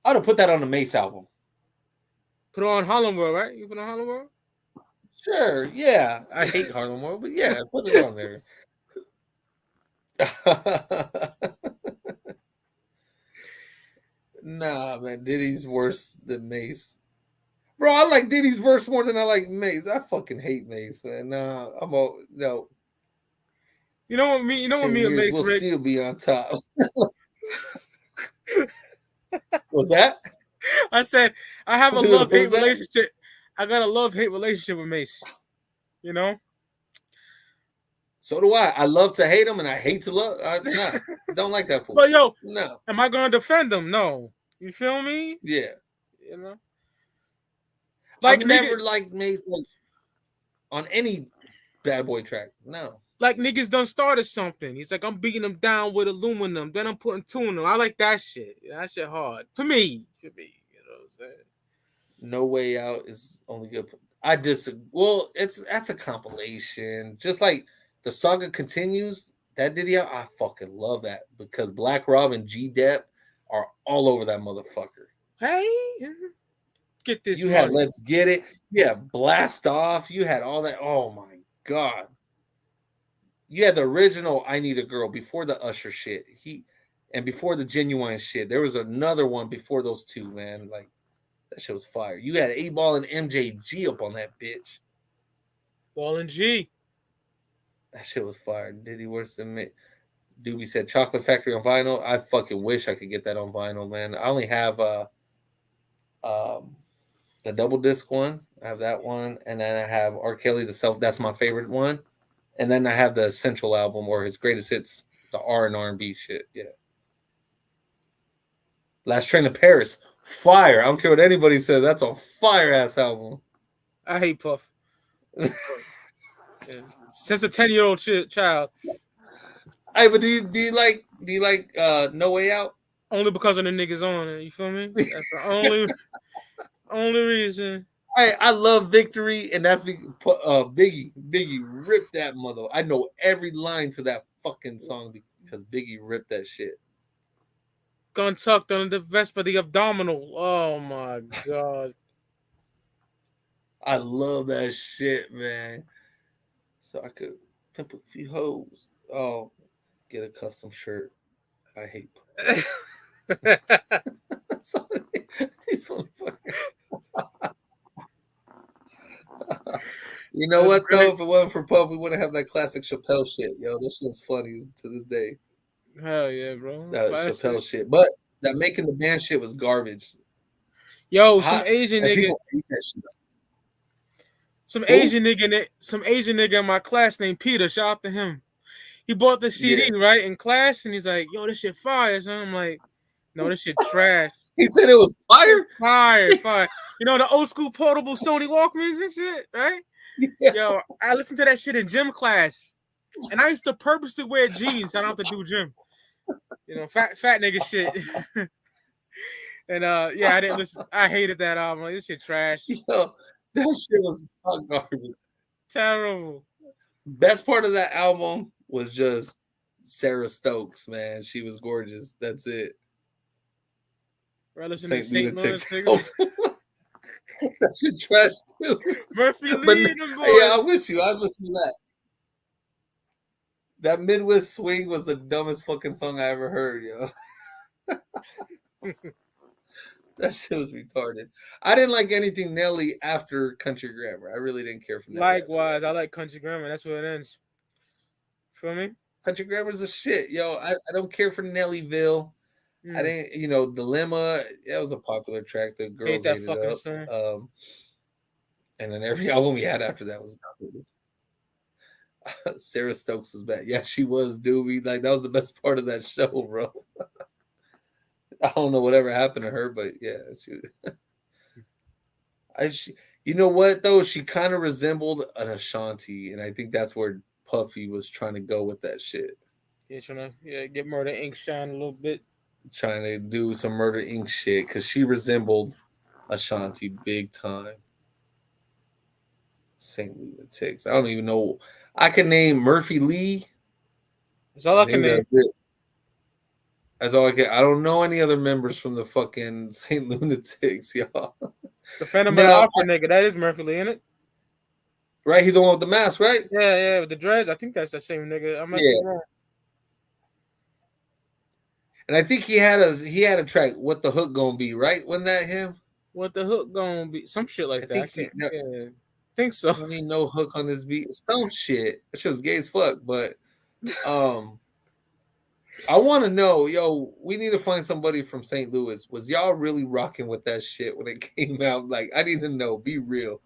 [SPEAKER 2] I'd have put that on the Mace album.
[SPEAKER 1] Put it on Harlem World, right? You put it on Harlem World?
[SPEAKER 2] Sure, yeah. I hate Harlem World, but yeah, put it on there. Nah, man, Diddy's worse than Mace. Bro, I like Diddy's verse more than I like Mace. I fucking hate Mace, man. Nah, no.
[SPEAKER 1] You know what me? You know what
[SPEAKER 2] 10
[SPEAKER 1] me and
[SPEAKER 2] years
[SPEAKER 1] Mace
[SPEAKER 2] we'll
[SPEAKER 1] Rick?
[SPEAKER 2] still be on top. What's that?
[SPEAKER 1] I said I have a
[SPEAKER 2] What
[SPEAKER 1] love-hate
[SPEAKER 2] was that?
[SPEAKER 1] relationship. I got a love-hate relationship with Mace. You know?
[SPEAKER 2] So do I. I love to hate him and I hate to love. No, don't like that fool.
[SPEAKER 1] But yo,
[SPEAKER 2] no.
[SPEAKER 1] am I gonna defend him? No. You feel me?
[SPEAKER 2] Yeah.
[SPEAKER 1] You know?
[SPEAKER 2] I've never liked Mace like, on any Bad Boy track. No.
[SPEAKER 1] Like niggas done started something. He's like, I'm beating them down with aluminum. Then I'm putting two in them. I like that shit. That shit hard. To me. You know what I'm saying?
[SPEAKER 2] No Way Out is only good. I disagree. Well, that's a compilation. Just like the saga continues, that video, I fucking love that because Black Rob and G Dep are all over that motherfucker.
[SPEAKER 1] Hey, get this.
[SPEAKER 2] You
[SPEAKER 1] money.
[SPEAKER 2] had Let's Get It. Yeah, Blast Off. You had all that. Oh my god. You had the original I Need a Girl before the Usher shit. And before the Genuine shit. There was another one before those two, man. Like that shit was fire. You had 8 Ball and MJG up on that bitch.
[SPEAKER 1] Ball and G.
[SPEAKER 2] That shit was fire. Diddy worse than me. Doobie said Chocolate Factory on vinyl. I fucking wish I could get that on vinyl, man. I only have the double disc one. I have that one, and then I have R. Kelly the self. That's my favorite one, and then I have the Essential album or his greatest hits, the R&B shit. Yeah. Last Train to Paris, fire. I don't care what anybody says. That's a fire ass album.
[SPEAKER 1] I hate Puff. Since a 10-year-old child.
[SPEAKER 2] Hey, but do you like No Way Out?
[SPEAKER 1] Only because of the niggas on it. You feel me? That's the only reason.
[SPEAKER 2] I love Victory, and that's Biggie. Biggie ripped that mother. I know every line to that fucking song because Biggie ripped that shit.
[SPEAKER 1] Gun tucked under the vest for the abdominal. Oh my god.
[SPEAKER 2] I love that shit, man. So I could pimp a few hoes. Oh, get a custom shirt. I hate He's funny fucker. You know what though? If it wasn't for Puff, we wouldn't have that classic Chappelle shit. Yo, this shit's funny to this day.
[SPEAKER 1] Hell yeah, bro.
[SPEAKER 2] That Chappelle shit. But that Making the Band shit was garbage.
[SPEAKER 1] Yo, some Asian nigga. Some Asian nigga in my class named Peter. Shout out to him. He bought the CD right in class, and he's like, "Yo, this shit fire." So I'm like, "No, this shit trash."
[SPEAKER 2] He said it was fire.
[SPEAKER 1] Fire. You know the old school portable Sony Walkmans and shit, right? Yeah. Yo, I listened to that shit in gym class, and I used to purposely wear jeans. I don't have to do gym. You know, fat nigga shit. And yeah, I didn't listen. I hated that album. Like, this shit trash.
[SPEAKER 2] Yo, that shit was garbage.
[SPEAKER 1] Terrible.
[SPEAKER 2] Best part of that album was just Sarah Stokes, man. She was gorgeous. That's it.
[SPEAKER 1] St. Louis.
[SPEAKER 2] That shit trash too.
[SPEAKER 1] Murphy Lee,
[SPEAKER 2] yeah, I'm with you. I listened to that. That Midwest Swing was the dumbest fucking song I ever heard, yo. That shit was retarded. I didn't like anything Nelly after Country Grammar. I really didn't care for Nelly.
[SPEAKER 1] Likewise, I like Country Grammar. That's where it ends. Feel me?
[SPEAKER 2] Country Grammar's a shit, yo. I don't care for Nellyville. I didn't, Dilemma. That was a popular track. The girls ate it up. And then every album we had after that was Sarah Stokes was bad. Yeah, she was, Doobie. Like that was the best part of that show, bro. I don't know whatever happened to her, but yeah, you know what though? She kind of resembled an Ashanti, and I think that's where Puffy was trying to go with that shit.
[SPEAKER 1] Yeah, trying to get Murder Inc. shine a little bit.
[SPEAKER 2] Trying to do some Murder Inc. shit because she resembled Ashanti big time. St. Lunatics. I don't even know. I can name Murphy Lee.
[SPEAKER 1] That's all I can name.
[SPEAKER 2] That's it. That's all I can. I don't know any other members from the fucking St. Lunatics, y'all.
[SPEAKER 1] The Phantom of the Opera nigga. That is Murphy Lee, ain't it?
[SPEAKER 2] Right, he's the one with the mask, right?
[SPEAKER 1] Yeah, with the dreads. I think that's the same nigga. I might be wrong.
[SPEAKER 2] And I think he had a track. What the hook gonna be? Right? Wasn't that him?
[SPEAKER 1] What the hook gonna be? Some shit like that.
[SPEAKER 2] I
[SPEAKER 1] think so.
[SPEAKER 2] Don't need no hook on this beat. Some shit. That shit was gay as fuck. But I want to know, yo, we need to find somebody from St. Louis. Was y'all really rocking with that shit when it came out? Like, I need to know. Be real.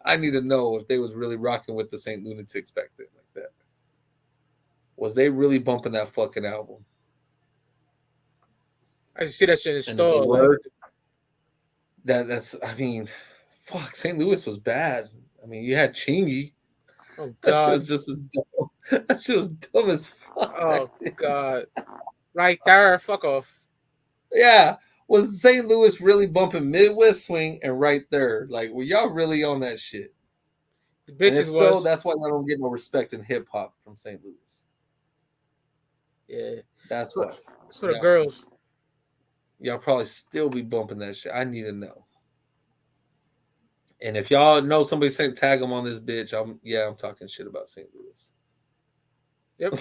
[SPEAKER 2] I need to know if they was really rocking with the St. Lunatics back then like that. Was they really bumping that fucking album?
[SPEAKER 1] I just see that shit in the store.
[SPEAKER 2] Like, that's I mean, fuck, St. Louis was bad. I mean, you had Chingy.
[SPEAKER 1] Oh God.
[SPEAKER 2] That shit was just as dumb. That shit was dumb as fuck.
[SPEAKER 1] Oh God. Right there, fuck off.
[SPEAKER 2] Yeah. Was St. Louis really bumping Midwest swing and right there? Like, were y'all really on that shit?
[SPEAKER 1] The bitches
[SPEAKER 2] and if so, that's why y'all don't get no respect in hip hop from St. Louis.
[SPEAKER 1] Yeah.
[SPEAKER 2] That's why.
[SPEAKER 1] That's for the girls.
[SPEAKER 2] Y'all probably still be bumping that shit. I need to know. And if y'all know somebody saying tag them on this bitch, I'm talking shit about St. Louis.
[SPEAKER 1] Yep.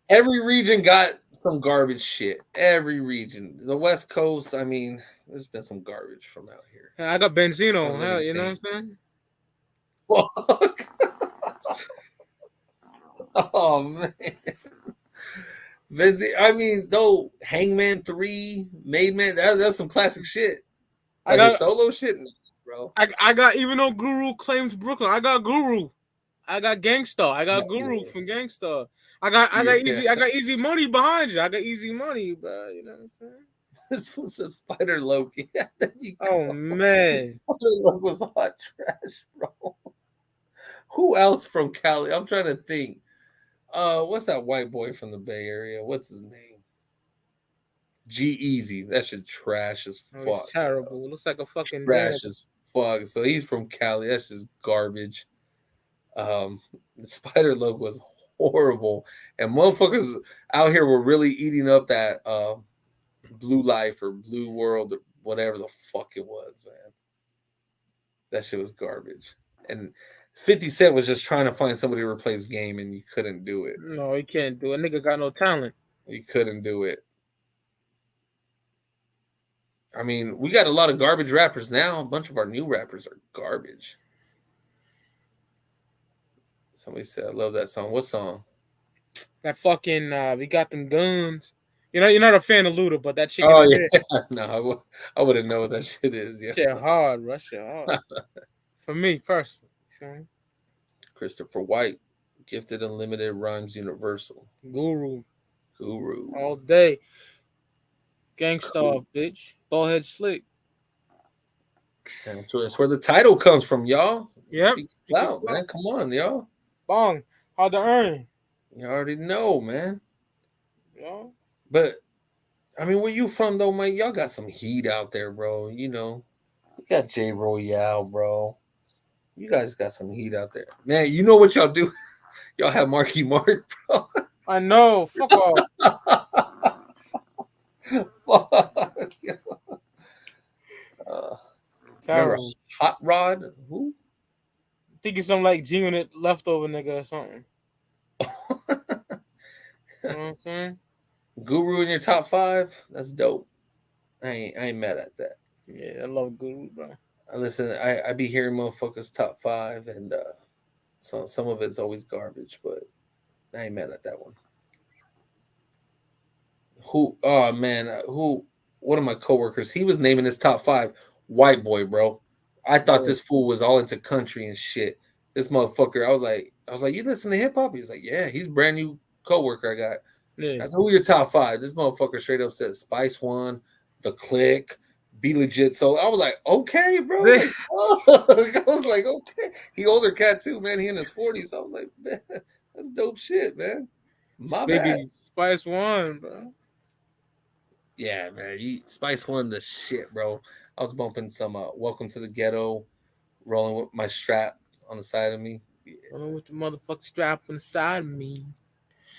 [SPEAKER 2] Every region got some garbage shit. Every region. The West Coast, I mean, there's been some garbage from out here.
[SPEAKER 1] I got Benzino. Hell, you know what I'm saying?
[SPEAKER 2] Fuck. Oh, man. I mean, though, Hangman 3, Made Man, that's some classic shit. Like, I got solo shit, bro.
[SPEAKER 1] I got, even though Guru claims Brooklyn, I got Guru. I got Gangsta. I got Guru from Gangsta. I got Easy Money behind you. I got Easy Money, bro. You know what I'm saying?
[SPEAKER 2] This was a Spider Loki.
[SPEAKER 1] Oh man,
[SPEAKER 2] Spider Loki was hot trash, bro. Who else from Cali? I'm trying to think. What's that white boy from the Bay Area? What's his name? G-Eazy. That shit trash as fuck.
[SPEAKER 1] It's terrible. Bro. It looks like a fucking
[SPEAKER 2] trash as fuck. So he's from Cali. That's just garbage. The Spider Look was horrible, and motherfuckers out here were really eating up that Blue Life or Blue World or whatever the fuck it was, man. That shit was garbage. And 50 Cent was just trying to find somebody to replace Game, and you couldn't do it.
[SPEAKER 1] No, he can't do it. Nigga got no talent.
[SPEAKER 2] You couldn't do it. I mean, we got a lot of garbage rappers now. A bunch of our new rappers are garbage. Somebody said, I love that song. What song?
[SPEAKER 1] That fucking, we got them guns. You know, you're not a fan of Luda, but that shit.
[SPEAKER 2] Oh, yeah. No, I wouldn't know what that shit is. Yeah.
[SPEAKER 1] Shit hard, bro. Shit hard. For me, first. Okay.
[SPEAKER 2] Christopher White. Gifted Unlimited Rhymes Universal.
[SPEAKER 1] Guru.
[SPEAKER 2] All
[SPEAKER 1] day. Gangstar, bitch. Ballhead Slick.
[SPEAKER 2] And so that's where the title comes from, y'all.
[SPEAKER 1] Yep.
[SPEAKER 2] Clout, man. Come on, y'all.
[SPEAKER 1] Bong. Hard to earn.
[SPEAKER 2] You already know, man.
[SPEAKER 1] Yeah.
[SPEAKER 2] But, I mean, where you from, though, man? Y'all got some heat out there, bro. You know. You got J. Royale, bro. You guys got some heat out there. Man, you know what y'all do? Y'all have Marky Mark, bro.
[SPEAKER 1] I know. Fuck off.
[SPEAKER 2] Fuck. Remember Hot Rod? Who?
[SPEAKER 1] I think it's some like G-Unit leftover nigga or something. You know what I'm saying?
[SPEAKER 2] Guru in your top 5? That's dope. I ain't mad at that.
[SPEAKER 1] Yeah, I love Guru, bro.
[SPEAKER 2] Listen, I be hearing motherfuckers top 5, and some of it's always garbage, but I ain't mad at that one. Who? Oh man, one of my coworkers, he was naming his top 5. White boy, bro. I thought this fool was all into country and shit. This motherfucker, I was like, you listen to hip hop? He was like, yeah, he's a brand new coworker I got. Yeah. I said, who your top 5? This motherfucker straight up said Spice One, The Click, Be Legit. So I was like, okay, bro. Like, I was like, okay. He older cat too, man. He in his 40s. I was like, man, that's dope shit, man. My bad.
[SPEAKER 1] Spice One, bro.
[SPEAKER 2] Yeah, man. Spice One the shit, bro. I was bumping some Welcome to the Ghetto, rolling with my strap on the side of me.
[SPEAKER 1] Yeah. Rolling with the motherfucking strap on the side of me.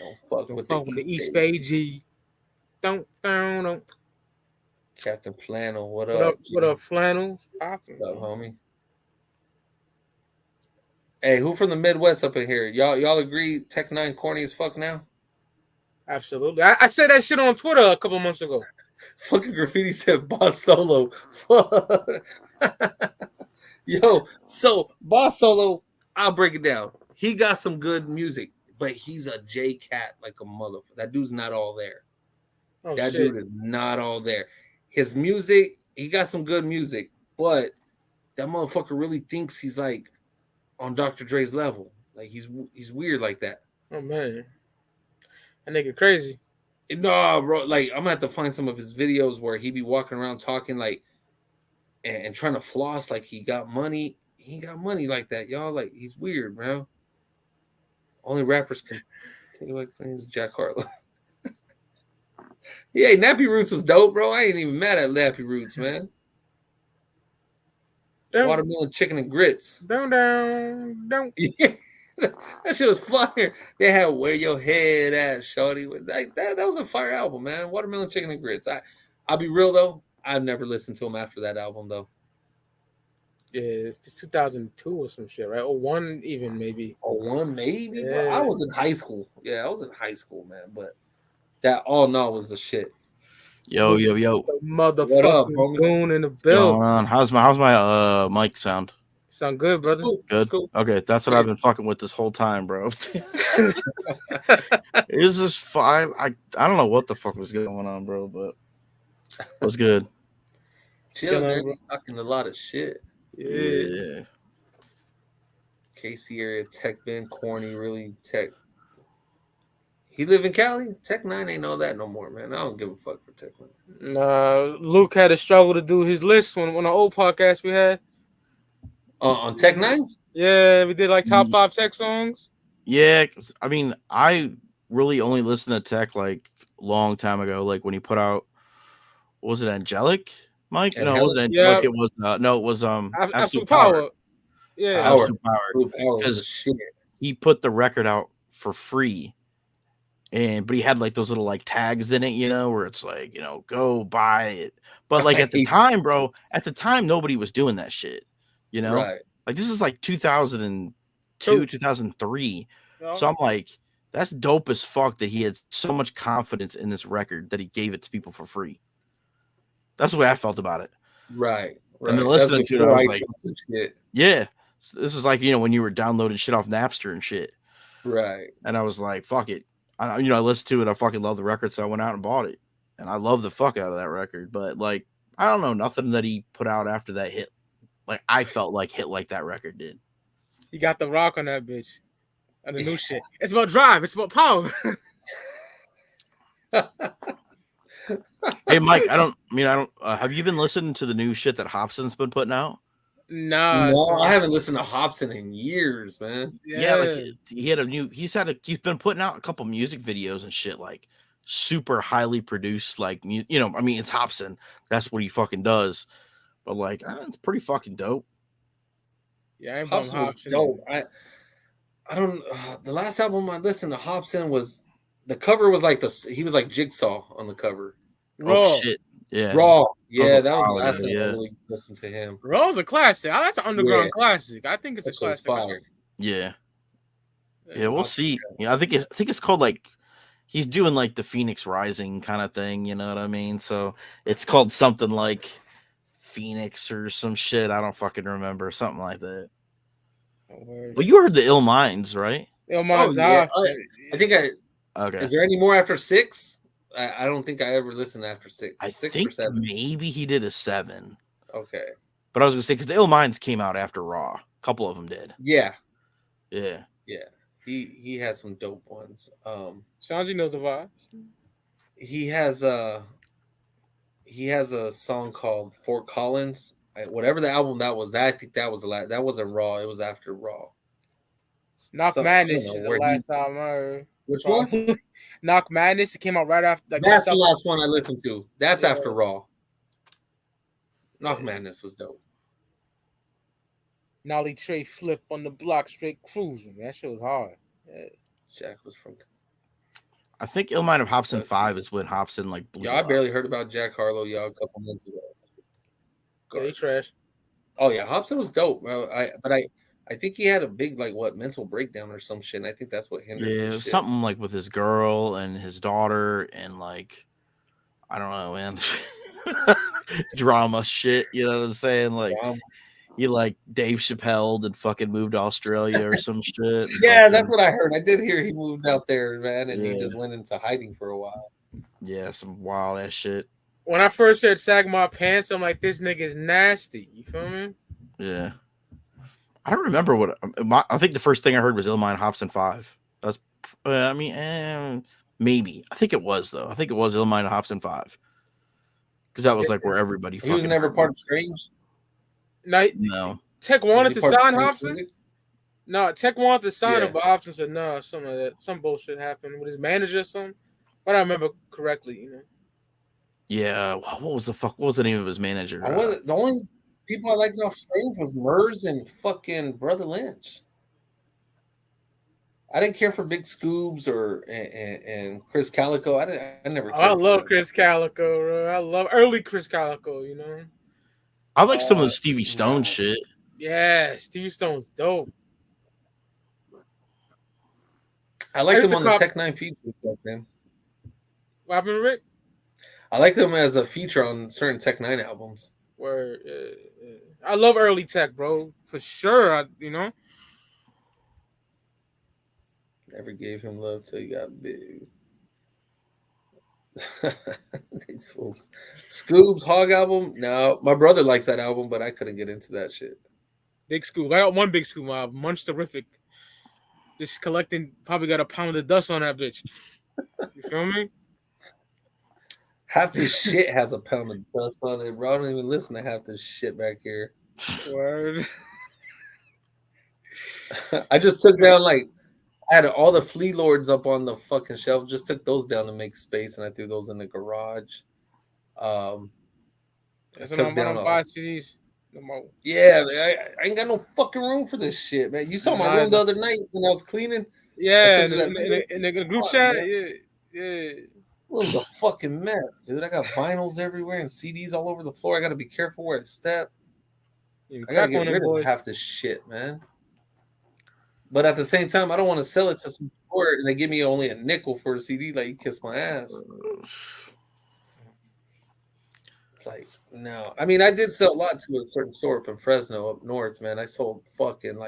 [SPEAKER 2] Don't fuck with the East Bay G.
[SPEAKER 1] Don't.
[SPEAKER 2] Captain Flannel, what up?
[SPEAKER 1] What up, Flannel?
[SPEAKER 2] What's up, homie? Hey, who from the Midwest up in here? Y'all agree Tech 9 corny as fuck now?
[SPEAKER 1] Absolutely. I said that shit on Twitter a couple months ago.
[SPEAKER 2] Fucking Graffiti said Boss Solo. Yo, so Boss Solo, I'll break it down. He got some good music, but he's a J cat like a motherfucker. That dude's not all there.
[SPEAKER 1] Oh,
[SPEAKER 2] That
[SPEAKER 1] shit.
[SPEAKER 2] dude is not all there. His music, he got some good music, but that motherfucker really thinks he's like on Dr. Dre's level. Like he's weird like that.
[SPEAKER 1] Oh man, that nigga crazy.
[SPEAKER 2] No, bro. Like I'm gonna have to find some of his videos where he be walking around talking like and trying to floss like he got money. He got money like that, y'all. Like he's weird, bro. Only rappers can like things. Jack Harlow. Yeah, Nappy Roots was dope, bro. I ain't even mad at Nappy Roots, man. Watermelon chicken and grits.
[SPEAKER 1] Down.
[SPEAKER 2] Yeah. That shit was fire. They had Where Your Head At, shorty. Like that was a fire album, man. Watermelon chicken and grits. I'll be real though. I've never listened to him after that album though.
[SPEAKER 1] Yeah, it's 2002 or some shit, right? Or 01 even maybe.
[SPEAKER 2] 01 maybe.
[SPEAKER 1] Yeah.
[SPEAKER 2] Well, I was in high school. Yeah, I was in high school, man. But that All No was the shit.
[SPEAKER 3] Yo.
[SPEAKER 1] The motherfucking goon in the building.
[SPEAKER 3] How's my mic sound?
[SPEAKER 1] Sound good, brother.
[SPEAKER 3] Good. Cool. Okay, that's what I've been fucking with this whole time, bro. Is this 5? I don't know what the fuck was going on, bro, but it was good.
[SPEAKER 2] Chill, man. He's talking a lot of shit.
[SPEAKER 1] Yeah.
[SPEAKER 2] KC area tech been corny, really tech. He live in Cali? Tech 9 ain't all that no more, man. I don't give a fuck for Tech 9.
[SPEAKER 1] Nah, Luke had to struggle to do his list on the old podcast we had.
[SPEAKER 2] On Tech 9?
[SPEAKER 1] Yeah, we did like top 5 Tech songs.
[SPEAKER 3] Yeah, I mean, I really only listened to Tech like long time ago, like when he put out, what was it, Angelic, Mike? No, it wasn't Angelic. Yeah. It was no, it was
[SPEAKER 1] Absolute Power. Yeah,
[SPEAKER 3] Absolute Power. Because he put the record out for free. But he had like those little like tags in it, you know, where it's like, you know, go buy it. But like at the time, bro, nobody was doing that shit, you know?
[SPEAKER 2] Right.
[SPEAKER 3] Like this is like 2002, 2003. Yeah. So I'm like, that's dope as fuck that he had so much confidence in this record that he gave it to people for free. That's the way I felt about it.
[SPEAKER 2] Right.
[SPEAKER 3] And then listening to it, I was like, yeah, this is like, you know, when you were downloading shit off Napster and shit.
[SPEAKER 2] Right.
[SPEAKER 3] And I was like, fuck it. I listened to it. I fucking love the record, so I went out and bought it, and I love the fuck out of that record. But like, I don't know, nothing that he put out after that hit, like I felt like hit like that record did.
[SPEAKER 1] He got the rock on that bitch, and the new shit. It's about drive. It's about power.
[SPEAKER 3] Hey, Mike, I don't. Have you been listening to the new shit that Hobson's been putting out?
[SPEAKER 2] No, I haven't listened to Hobson in years, man.
[SPEAKER 3] Yeah, like he's been putting out a couple music videos and shit, like super highly produced, like, you know, I mean, it's Hobson, that's what he fucking does, but like, it's pretty fucking dope.
[SPEAKER 1] Yeah,
[SPEAKER 2] Hobson was dope. I don't. The last album I listened to Hobson was the cover was like he was like Jigsaw on the cover.
[SPEAKER 3] Oh shit. Yeah,
[SPEAKER 2] Raw. Yeah, that was the last time I really listened to him.
[SPEAKER 1] Raw's a classic. That's an underground classic. I think it's a classic.
[SPEAKER 3] Yeah, we'll see. Yeah, I think it's called like he's doing like the Phoenix Rising kind of thing. You know what I mean? So it's called something like Phoenix or some shit. I don't fucking remember, something like that. Well, you heard the Ill Minds, right?
[SPEAKER 1] Ill Minds.
[SPEAKER 2] I think
[SPEAKER 3] Okay.
[SPEAKER 2] Is there any more after 6? I don't think I ever listened after 6.
[SPEAKER 3] I
[SPEAKER 2] 6
[SPEAKER 3] think
[SPEAKER 2] or 7.
[SPEAKER 3] Maybe he did a 7.
[SPEAKER 2] Okay.
[SPEAKER 3] But I was gonna say because the Ill Minds came out after Raw. A couple of them did.
[SPEAKER 2] Yeah.
[SPEAKER 3] Yeah.
[SPEAKER 2] Yeah. He has some dope ones.
[SPEAKER 1] Shanji knows the vibe.
[SPEAKER 2] He has a song called Fort Collins. Whatever the album that was, I think that was the last. That wasn't Raw. It was after Raw.
[SPEAKER 1] Knock Madness is the last time I heard.
[SPEAKER 2] Which one?
[SPEAKER 1] Knock Madness. It came out right after. Like,
[SPEAKER 2] that's the last one I listened to. That's after Raw. Knock Madness was dope.
[SPEAKER 1] Nolly Trey flip on the block, straight cruising. That shit was hard. Yeah.
[SPEAKER 2] Jack was from.
[SPEAKER 3] I think Ill Mind of Hobson 5 is when Hobson like blew.
[SPEAKER 2] Yeah, I barely heard about Jack Harlow, y'all, a couple months ago.
[SPEAKER 1] Yeah, he trash.
[SPEAKER 2] Oh yeah, Hobson was dope, bro. I think he had a big mental breakdown or some shit. And I think that's what hindered his shit.
[SPEAKER 3] Something like with his girl and his daughter and like I don't know, man. Drama shit, you know what I'm saying? Like he like Dave Chappelle and fucking moved to Australia or some shit.
[SPEAKER 2] Yeah, that's what I heard. I did hear he moved out there, man, and he just went into hiding for a while.
[SPEAKER 3] Yeah, some wild ass shit.
[SPEAKER 1] When I first heard "Sag My Pants," I'm like, this nigga's nasty. You feel me?
[SPEAKER 3] Yeah. I don't remember what I think the first thing I heard was Illmind Hobson 5. That's maybe. I think it was though. I think it was Illmind Hobson 5. Because that was like where everybody
[SPEAKER 2] he was never part of Strange.
[SPEAKER 3] No.
[SPEAKER 1] Tech wanted to sign Hobson. No, Tech wanted to sign him, but Hobson said no, something like that. Some bullshit happened with his manager or something. But I remember correctly, you know.
[SPEAKER 3] Yeah, what was the name of his manager?
[SPEAKER 2] The only people I liked off Strange was Murs and fucking Brother Lynch. I didn't care for Big Scoobs and Chris Calico. I never cared.
[SPEAKER 1] I love Chris Calico, bro. I love early Chris Calico, you know.
[SPEAKER 3] I like some of the Stevie Stone shit.
[SPEAKER 1] Yeah, Stevie Stone's dope.
[SPEAKER 2] I liked him on the Tech 9 features back then.
[SPEAKER 1] What happened, Rick?
[SPEAKER 2] I liked him as a feature on certain Tech 9 albums.
[SPEAKER 1] Where I love early Tech, bro, for sure. You know.
[SPEAKER 2] Never gave him love till he got big. These fools. Scoob's Hog album. No, my brother likes that album, but I couldn't get into that shit.
[SPEAKER 1] Big Scoob. I got one Big Scoob album. Munchterific. Just collecting. Probably got a pound of dust on that bitch. You feel me?
[SPEAKER 2] Half this shit has a pound of dust on it, bro. I don't even listen to half this shit back here.
[SPEAKER 1] Word.
[SPEAKER 2] I just took down I had all the Flea Lords up on the fucking shelf. Just took those down to make space, and I threw those in the garage. I took down buy CDs. No more. Yeah, I ain't got no fucking room for this shit, man. You saw my room the other night when I was cleaning.
[SPEAKER 1] Yeah, in the group chat. Man. Yeah.
[SPEAKER 2] It was a fucking mess, dude. I got vinyls everywhere and CDs all over the floor. I got to be careful where I step. I got to get rid of half this shit, man. But at the same time, I don't want to sell it to some store and they give me only a nickel for a CD. Like, you kiss my ass. It's like, no. I mean, I did sell a lot to a certain store up in Fresno, up north, man. I sold fucking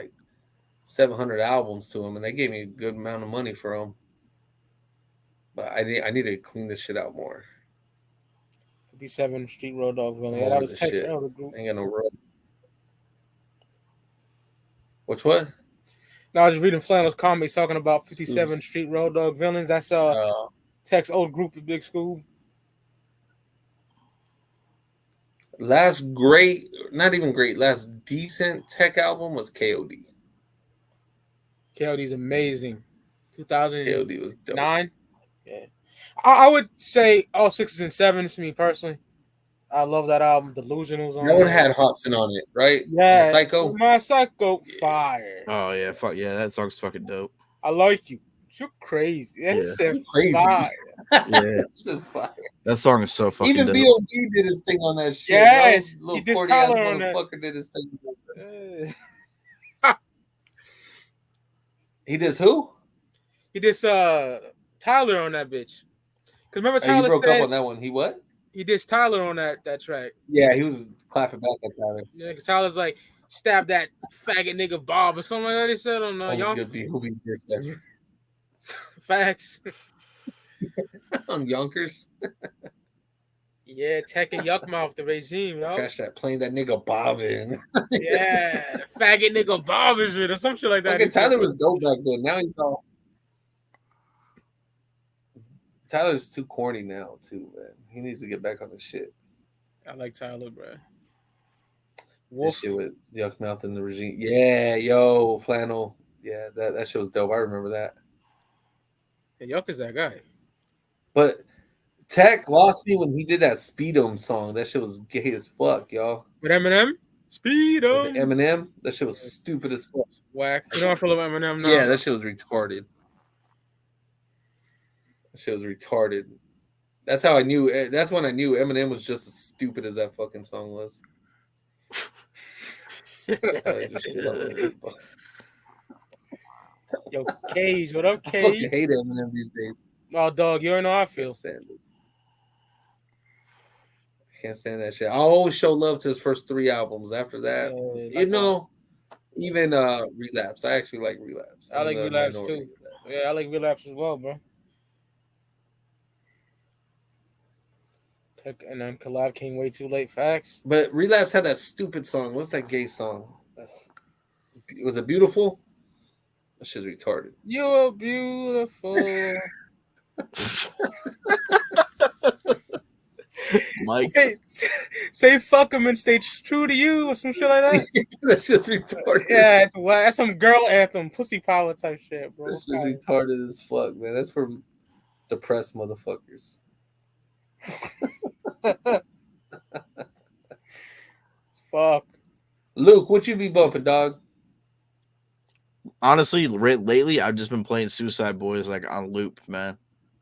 [SPEAKER 2] 700 albums to them, and they gave me a good amount of money for them. But I need to clean this shit out more.
[SPEAKER 1] 57 Street Road Dog. Yeah, that was text out of the group.
[SPEAKER 2] Ain't got no road. What?
[SPEAKER 1] No, I was just reading Flannel's comments talking about 57 Street Road Dog villains. That's Tech's old group of Big Scoob.
[SPEAKER 2] Last decent Tech album was KOD.
[SPEAKER 1] KOD's amazing. 2009.
[SPEAKER 2] KOD was dope.
[SPEAKER 1] Yeah. I would say all 6s and 7s to me personally. I love that album. Delusionals on
[SPEAKER 2] that one had Hobson on it, right?
[SPEAKER 1] Yeah.
[SPEAKER 2] My
[SPEAKER 1] Psycho fire.
[SPEAKER 3] Oh yeah, fuck yeah, that song's fucking dope.
[SPEAKER 1] I like you. You're crazy. That's
[SPEAKER 2] crazy.
[SPEAKER 1] Fire.
[SPEAKER 3] Yeah,
[SPEAKER 2] just fire.
[SPEAKER 3] That song is so fucking
[SPEAKER 2] even
[SPEAKER 3] dope.
[SPEAKER 2] B.O.B. did his thing on that shit.
[SPEAKER 1] Yes,
[SPEAKER 2] he did Tyler on that. Did his thing. He did who?
[SPEAKER 1] He did Tyler on that bitch. Cause remember Tyler
[SPEAKER 2] he broke up on that one. He what?
[SPEAKER 1] He did Tyler on that track.
[SPEAKER 2] Yeah, he was clapping back at Tyler.
[SPEAKER 1] Yeah, because Tyler's like, stab that faggot nigga Bob or something like that. He said on
[SPEAKER 2] Yonkers. Who'll be this ever.
[SPEAKER 1] Facts.
[SPEAKER 2] On Yonkers.
[SPEAKER 1] Yeah, Tech and Yuckmouth, the regime, yo.
[SPEAKER 2] Crash that plane, that nigga bobbing.
[SPEAKER 1] Yeah, the faggot nigga bobbing shit or some shit like that.
[SPEAKER 2] Okay, Tyler was dope back then. Now he's all. Tyler's too corny now, too, man. He needs to get back on the shit.
[SPEAKER 1] I like Tyler, bro.
[SPEAKER 2] Wolf. That shit with Yuckmouth and the regime. Yeah, yo, Flannel. Yeah, that shit was dope. I remember that.
[SPEAKER 1] And Yuck is that guy.
[SPEAKER 2] But Tech lost me when he did that Speed'em song. That shit was gay as fuck, y'all.
[SPEAKER 1] With Eminem? Speed'em.
[SPEAKER 2] Eminem? That shit was stupid as fuck.
[SPEAKER 1] Whack. You know I feel about Eminem now.
[SPEAKER 2] Yeah, that shit was retarded. That shit was retarded. That's how I knew. That's when I knew Eminem was just as stupid as that fucking song was.
[SPEAKER 1] Yo, Cage, what up, Cage?
[SPEAKER 2] I fucking hate Eminem these days.
[SPEAKER 1] Oh, dog, you already know how I feel.
[SPEAKER 2] Can't stand that shit. I always show love to his first 3 albums. After that, even Relapse. I actually like Relapse.
[SPEAKER 1] I like Relapse too. Yeah, I like Relapse as well, bro. And then Collab came way too late. Facts.
[SPEAKER 2] But Relapse had that stupid song. What's that gay song? Was it Beautiful? That shit's retarded.
[SPEAKER 1] You're beautiful.
[SPEAKER 3] Mike,
[SPEAKER 1] say fuck him and say true to you or some shit like that.
[SPEAKER 2] That's just retarded.
[SPEAKER 1] Yeah, that's some girl anthem, pussy power type shit, bro.
[SPEAKER 2] That's just retarded as fuck, man. That's for depressed motherfuckers.
[SPEAKER 1] Fuck.
[SPEAKER 2] Luke, what you be bumping, dog?
[SPEAKER 3] Honestly, lately I've just been playing Suicide Boys like on loop, man.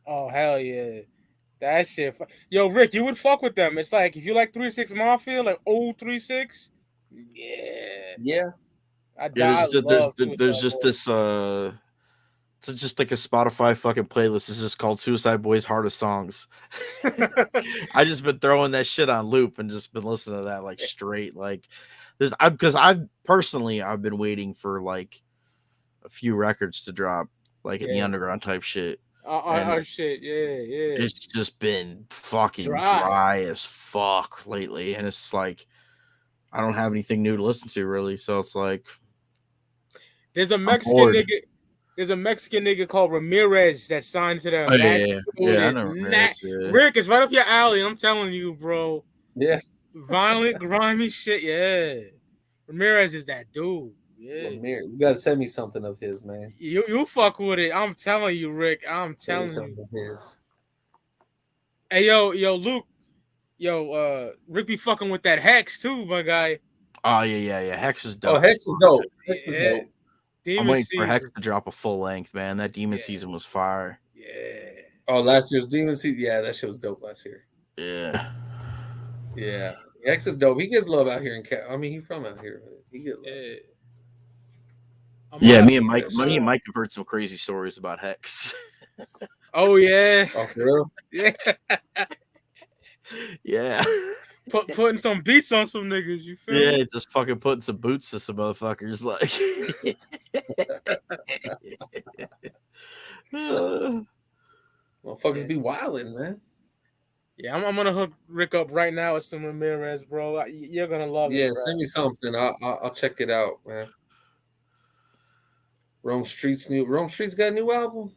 [SPEAKER 1] Oh hell yeah, that shit. Yo, Rick, you would fuck with them. It's like if you like 3 6 Mafia, like old 3 6.
[SPEAKER 2] Yeah.
[SPEAKER 3] There's just this it's just like a Spotify fucking playlist. It's just called Suicide Boys Hardest Songs. I just been throwing that shit on loop and just been listening to that like straight. Like because I've been waiting for like a few records to drop, like in the underground type shit.
[SPEAKER 1] Shit, yeah.
[SPEAKER 3] It's just been fucking dry as fuck lately, and it's like I don't have anything new to listen to really. So it's like
[SPEAKER 1] there's a Mexican nigga called Ramirez that signed to them.
[SPEAKER 3] I know Ramirez,
[SPEAKER 1] Rick, it's right up your alley. I'm telling you, bro.
[SPEAKER 2] Yeah.
[SPEAKER 1] Violent, grimy shit. Yeah. Ramirez is that dude. Yeah.
[SPEAKER 2] Ramirez. You gotta send me something of his, man.
[SPEAKER 1] You fuck with it. I'm telling you, Rick. I'm telling you.
[SPEAKER 2] Of his.
[SPEAKER 1] Hey, yo, Luke. Yo, Rick be fucking with that Hex too, my guy.
[SPEAKER 3] Oh yeah. Hex is dope.
[SPEAKER 2] Oh, Hex is dope. Hex is dope.
[SPEAKER 3] I'm waiting for Hex to drop a full length, man. That Demon season was fire.
[SPEAKER 1] Yeah.
[SPEAKER 2] Oh, last year's Demon season. Yeah, that shit was dope last year.
[SPEAKER 3] Yeah.
[SPEAKER 2] Yeah. Hex is dope. He gets love out here in Cat. I mean, he's from out here. He gets love.
[SPEAKER 3] Yeah, me and Mike have heard some crazy stories about Hex.
[SPEAKER 1] Oh yeah.
[SPEAKER 2] Oh, for real?
[SPEAKER 1] Yeah.
[SPEAKER 3] Yeah.
[SPEAKER 1] Putting some beats on some niggas, you feel me?
[SPEAKER 3] Yeah, just fucking putting some boots to some motherfuckers, like.
[SPEAKER 2] Motherfuckers be wilding, man.
[SPEAKER 1] Yeah, I'm gonna hook Rick up right now with some Ramirez, bro. You're gonna love it.
[SPEAKER 2] Yeah, send me something. I'll check it out, man. Rome Street's got a new album.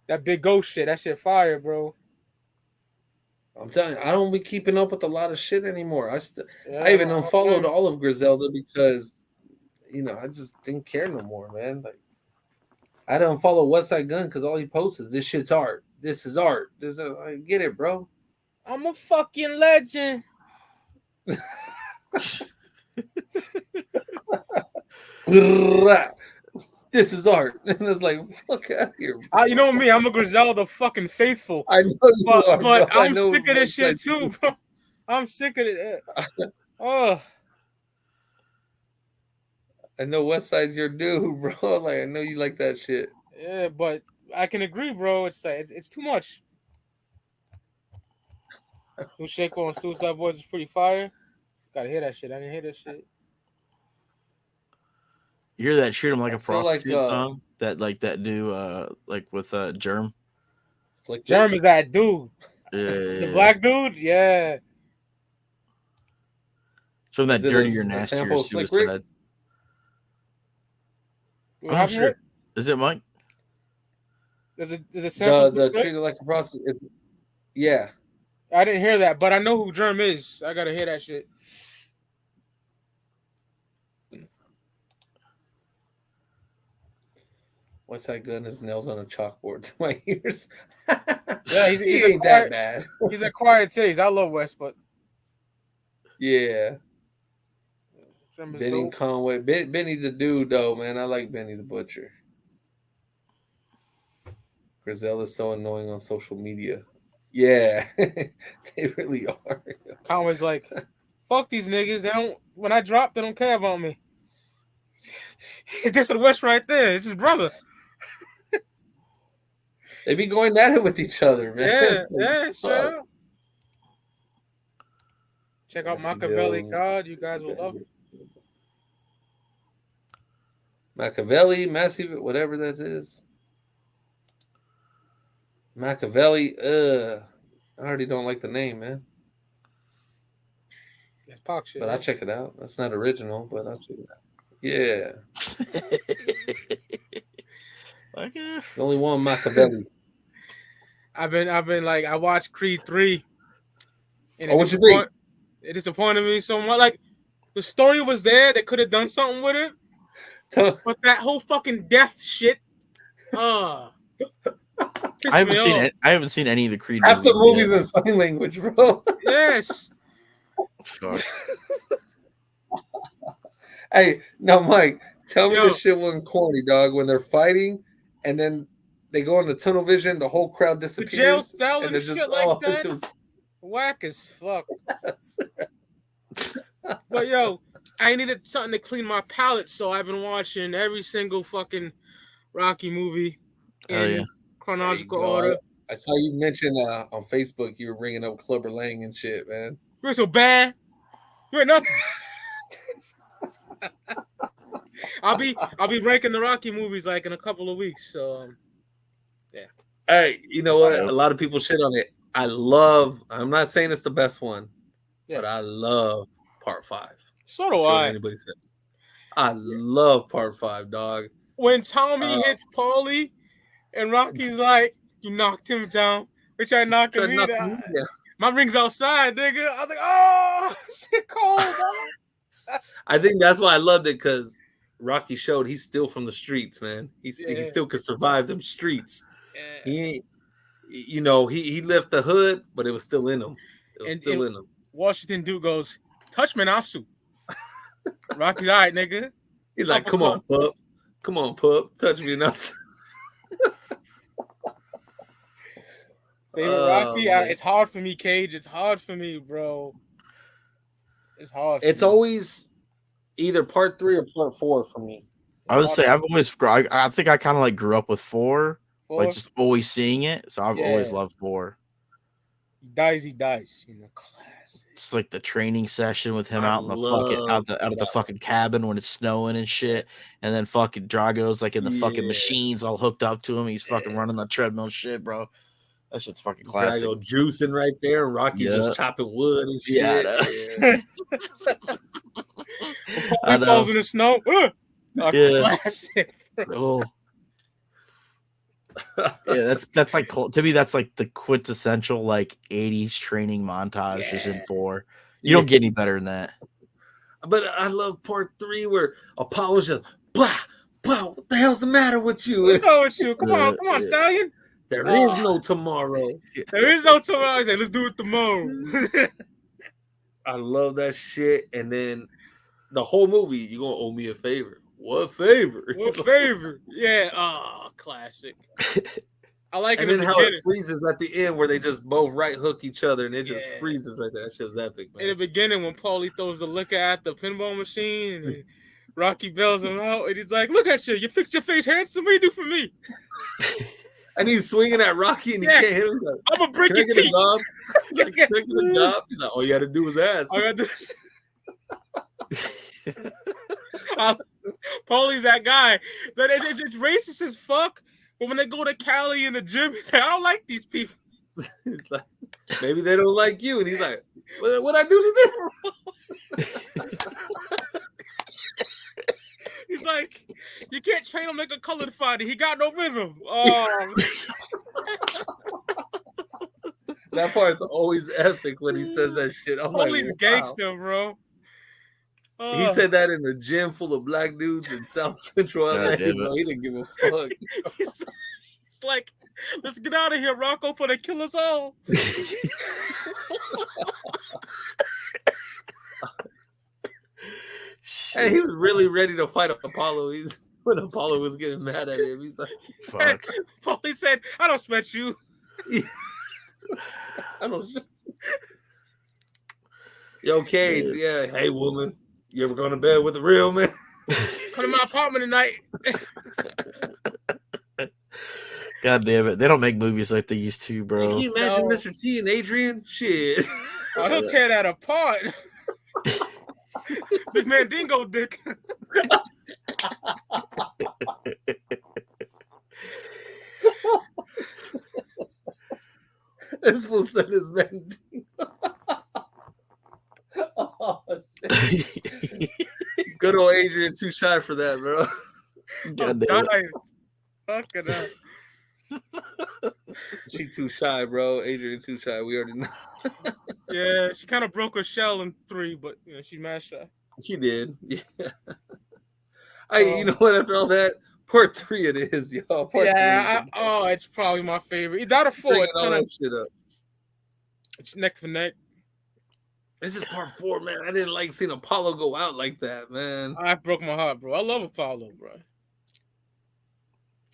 [SPEAKER 1] That Big Ghost shit, that shit fire, bro.
[SPEAKER 2] I'm telling you, I don't be keeping up with a lot of shit anymore. I even unfollowed all of Griselda because, I just didn't care no more, man. Like, I don't follow Westside Gun because all he posts is this shit's art. This is art. I get it, bro.
[SPEAKER 1] I'm a fucking legend.
[SPEAKER 2] This is art. And it's like, fuck out of here.
[SPEAKER 1] You know me, I'm a Griselda fucking faithful.
[SPEAKER 2] I know you are,
[SPEAKER 1] but I'm sick of this shit too, bro. I'm sick of it. Oh.
[SPEAKER 2] I know Westside's your dude, bro. Like, I know you like that shit.
[SPEAKER 1] Yeah, but I can agree, bro. It's too much. New Shake on Suicide Boys is pretty fire. Gotta hear that shit. I didn't hear that shit.
[SPEAKER 3] You hear that "Treat 'Em Like a Prostitute" song? That new like with Germ.
[SPEAKER 2] It's like
[SPEAKER 1] Germ is that dude.
[SPEAKER 3] Yeah.
[SPEAKER 1] The black dude. Yeah.
[SPEAKER 3] From that Dirtier, Nastier Suicide. I'm sure. Is it Mike?
[SPEAKER 1] There's a sample.
[SPEAKER 2] The "Treat 'Em Like a Prostitute." Yeah.
[SPEAKER 1] I didn't hear that, but I know who Germ is. I gotta hear that shit.
[SPEAKER 2] Westside Gun his nails on a chalkboard to my ears.
[SPEAKER 1] Yeah, he ain't that bad. He's a quiet taste. I love West, but
[SPEAKER 2] yeah. Benny Conway. Benny the dude, though, man. I like Benny the Butcher. Griselda's so annoying on social media. Yeah, they really are.
[SPEAKER 1] Conway's like, fuck these niggas. They don't. When I drop, they don't care about me. He's this the West right there. It's his brother.
[SPEAKER 2] They be going at it with each other, man.
[SPEAKER 1] Yeah, sure. Check out Machiavelli God. You guys will love it.
[SPEAKER 2] Machiavelli, Massive, whatever that is. Machiavelli, I already don't like the name, man.
[SPEAKER 1] That's Pac shit.
[SPEAKER 2] But I'll check it out. That's not original, but I'll check it out. Yeah.
[SPEAKER 3] Okay.
[SPEAKER 2] The only one Machiavelli.
[SPEAKER 1] I've been like, I watched Creed 3.
[SPEAKER 2] And what you think?
[SPEAKER 1] It disappointed me so much. Like, the story was there. They could have done something with it. But that whole fucking death shit.
[SPEAKER 3] I haven't seen any of the Creed
[SPEAKER 2] movies. Half the movies in sign language, bro.
[SPEAKER 1] Yes.
[SPEAKER 3] Fuck.
[SPEAKER 2] Hey, now Mike, tell me this shit wasn't corny, dog. When they're fighting and then they go into tunnel vision, the whole crowd disappears.
[SPEAKER 1] The jail style and
[SPEAKER 2] shit
[SPEAKER 1] just, like that. Was... Whack as fuck. But yo, I needed something to clean my palate, so I've been watching every single fucking Rocky movie in chronological order.
[SPEAKER 2] I saw you mention on Facebook you were bringing up Clubber Lang and shit, man.
[SPEAKER 1] You're so bad. You're nothing. I'll be ranking the Rocky movies like in a couple of weeks. So yeah.
[SPEAKER 2] Hey, you know what? A lot of people shit on it. I'm not saying it's the best one, but I love Part 5.
[SPEAKER 1] So do I.
[SPEAKER 2] Anybody said. I love Part 5, dog.
[SPEAKER 1] When Tommy hits Paulie and Rocky's like, you knocked him down. We tried knocking me down. My ring's outside, nigga. I was like, oh, shit cold, dog.
[SPEAKER 2] I think that's why I loved it, because Rocky showed he's still from the streets, man. He still could survive them streets. Yeah. He ain't, he left the hood, but it was still in him. It was still in him.
[SPEAKER 1] Washington dude goes, touch Manasu. Rocky's all right, nigga.
[SPEAKER 2] He's like, come on, pup. Come on, pup. Touch Manasu.
[SPEAKER 1] Favorite Rocky? It's hard for me, Cage. It's hard for me, bro. It's hard.
[SPEAKER 2] It's always either Part 3 or Part 4 for me.
[SPEAKER 3] I would say I think I kind of like grew up with 4, like just always seeing it. So I've always loved 4.
[SPEAKER 1] He dies. Classic.
[SPEAKER 3] It's like the training session with him out in the fucking out of the fucking cabin when it's snowing and shit, and then fucking Drago's like in the fucking machines all hooked up to him. He's fucking running the treadmill shit, bro. That shit's fucking classic.
[SPEAKER 2] Drago juicing right there, and Rocky's just chopping wood and shit.
[SPEAKER 1] Yeah, he falls in the snow. Classic.
[SPEAKER 3] Oh. Yeah, that's like, to me, that's like the quintessential like 80s training montage is in 4. You don't get any better than that.
[SPEAKER 2] But I love Part 3 where Apollo's just blah, blah, what the hell's the matter with you?
[SPEAKER 1] What's wrong with you? Come on, Stallion.
[SPEAKER 2] There is no tomorrow.
[SPEAKER 1] There is no tomorrow. He said, let's do it tomorrow.
[SPEAKER 2] I love that shit. And then the whole movie, you're gonna owe me a favor. What favor?
[SPEAKER 1] What favor? Yeah, classic. I like
[SPEAKER 2] it. And then how it freezes at the end where they just both right hook each other and it just freezes right there. That shit's epic, man.
[SPEAKER 1] In the beginning, when Paulie throws the liquor at the pinball machine and Rocky bails him out, and he's like, "Look at you! You fixed your face handsome. What do you do for me?"
[SPEAKER 2] And he's swinging at Rocky and he can't hit him. Like,
[SPEAKER 1] I'm gonna break your teeth.
[SPEAKER 2] Can I get a job? He's like, all you got to do is ask.
[SPEAKER 1] I got this. Paulie's that guy. That it's racist as fuck. But when they go to Cali in the gym, he's like, I don't like these people.
[SPEAKER 2] He's like, maybe they don't like you. And he's like, what I do to them?
[SPEAKER 1] He's like, you can't train him like a colored fighter. He got no rhythm.
[SPEAKER 2] That part's always epic when he says that shit. I'm
[SPEAKER 1] Paulie's
[SPEAKER 2] like,
[SPEAKER 1] gangster, bro.
[SPEAKER 2] He said that in the gym full of black dudes in South Central LA. Bro. He didn't give a fuck.
[SPEAKER 1] He's like, let's get out of here, Rocco, before they kill us all.
[SPEAKER 2] Hey, he was really ready to fight Apollo. When Apollo was getting mad at him, he's like,
[SPEAKER 3] fuck.
[SPEAKER 1] Paulie said, I don't sweat you.
[SPEAKER 2] I don't sweat you. Yo, Cage, hey, woman. You ever gone to bed with a real man?
[SPEAKER 1] Come to my apartment tonight.
[SPEAKER 3] God damn it. They don't make movies like they used to, bro.
[SPEAKER 2] Can you imagine Mr. T and Adrian? Shit.
[SPEAKER 1] Oh, he'll tear that apart. Big man dingo dick.
[SPEAKER 2] This fool said his man dingo. Oh, shit. Good old Adrian too shy for that, bro.
[SPEAKER 1] I'm dying. Fucking up.
[SPEAKER 2] She too shy, bro. Adrian too shy. We already know.
[SPEAKER 1] Yeah, she kind of broke her shell in 3, but you know, she mad shy.
[SPEAKER 2] She did. Yeah. You know what? After all that, part 3 it is, y'all. Part 3.
[SPEAKER 1] It's probably my favorite. It's out of 4. It's
[SPEAKER 2] all that shit up.
[SPEAKER 1] It's neck for neck.
[SPEAKER 2] This is part 4, man. I didn't like seeing Apollo go out like that, man.
[SPEAKER 1] I broke my heart, bro. I love Apollo, bro.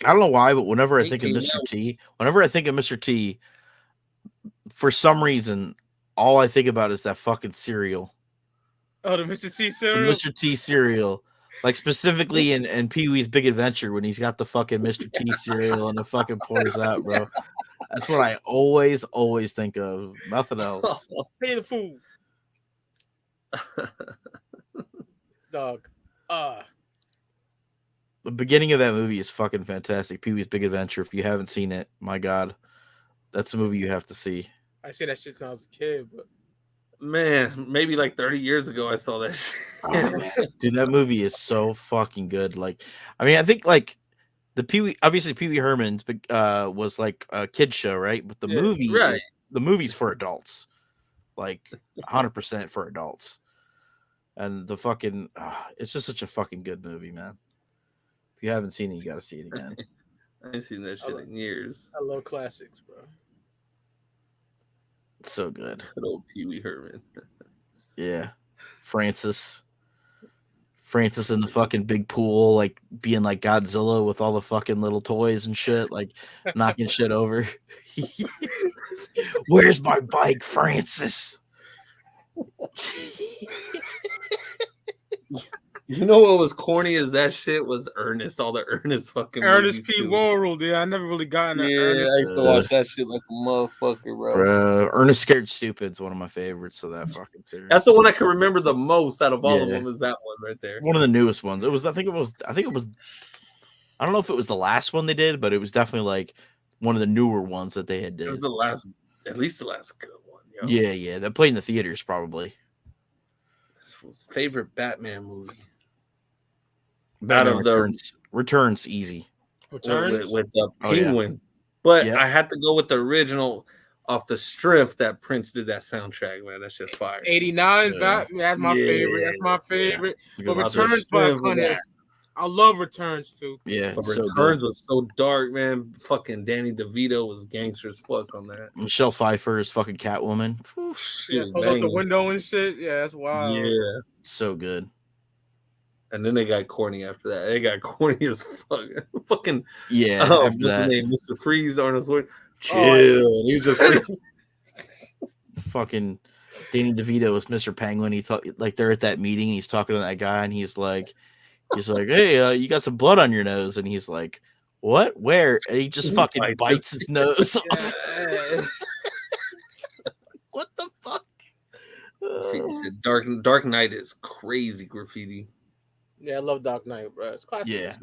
[SPEAKER 3] I don't know why, but whenever I think of Mr. T, for some reason, all I think about is that fucking cereal.
[SPEAKER 1] Oh, the Mr. T cereal?
[SPEAKER 3] The Mr. T cereal. Like specifically in Pee-wee's Big Adventure when he's got the fucking Mr. T cereal and it fucking pours out, bro. That's what I always think of. Nothing else.
[SPEAKER 1] Pay the food. Dog.
[SPEAKER 3] The beginning of that movie is fucking fantastic. Pee-wee's Big Adventure. If you haven't seen it, my God, that's a movie you have to see.
[SPEAKER 1] I see that shit since I was a kid, but
[SPEAKER 2] man, maybe like 30 years ago I saw that shit.
[SPEAKER 3] Oh, dude, that movie is so fucking good. Like, I mean, I think like the Pee-wee Herman's was like a kid's show, right? But the movie,
[SPEAKER 2] right.
[SPEAKER 3] The movie's for adults, like 100% for adults. And the fucking, it's just such a fucking good movie, man. If you haven't seen it, you got to see it again.
[SPEAKER 2] I ain't seen that shit in years.
[SPEAKER 1] I love classics, bro.
[SPEAKER 3] It's so good.
[SPEAKER 2] Good old Pee-wee Herman.
[SPEAKER 3] Yeah. Francis in the fucking big pool, like being like Godzilla with all the fucking little toys and shit, like knocking shit over. Where's my bike, Francis?
[SPEAKER 2] You know what was corny as that shit was Ernest, all the Ernest fucking
[SPEAKER 1] Ernest P. Worrell, dude. I never really gotten that.
[SPEAKER 2] Yeah, I used to watch that shit like a motherfucker, bro.
[SPEAKER 3] Ernest Scared Stupid's one of my favorites of that fucking series.
[SPEAKER 2] That's the one I can remember the most out of all of them is that one right there.
[SPEAKER 3] One of the newest ones. I think it was I don't know if it was the last one they did, but it was definitely like one of the newer ones that they had did.
[SPEAKER 2] It was at least the last good one. Yo.
[SPEAKER 3] Yeah. That played in the theaters probably.
[SPEAKER 2] This was favorite Batman movie.
[SPEAKER 3] Batman Returns easy.
[SPEAKER 1] Returns
[SPEAKER 2] with the Penguin.
[SPEAKER 3] Yeah.
[SPEAKER 2] But I had to go with the original off the strip that Prince did that soundtrack, man. That's just fire.
[SPEAKER 1] 89 Batman. That's my favorite. That's my favorite. Yeah. But Returns by Cunningham. I love Returns too.
[SPEAKER 2] Yeah, but Returns was so dark, man. Fucking Danny DeVito was gangster as fuck on that.
[SPEAKER 3] Michelle Pfeiffer is fucking Catwoman.
[SPEAKER 1] Yeah, pull out the window and shit. Yeah, that's wild.
[SPEAKER 2] Yeah,
[SPEAKER 3] so good.
[SPEAKER 2] And then they got corny after that. They got corny as fuck. Fucking
[SPEAKER 3] what's
[SPEAKER 2] his name? Mr. Freeze, Arnold Schwarzenegger. Chill. He's just
[SPEAKER 3] fucking Danny DeVito was Mr. Penguin. He like they're at that meeting. He's talking to that guy, and he's like, "Hey, you got some blood on your nose," and he's like, "What? Where?" And he just fucking bites his nose off. What the fuck?
[SPEAKER 2] He said, "Dark Knight is crazy graffiti."
[SPEAKER 1] Yeah, I love Dark Knight, bro. It's classic.
[SPEAKER 3] Yeah,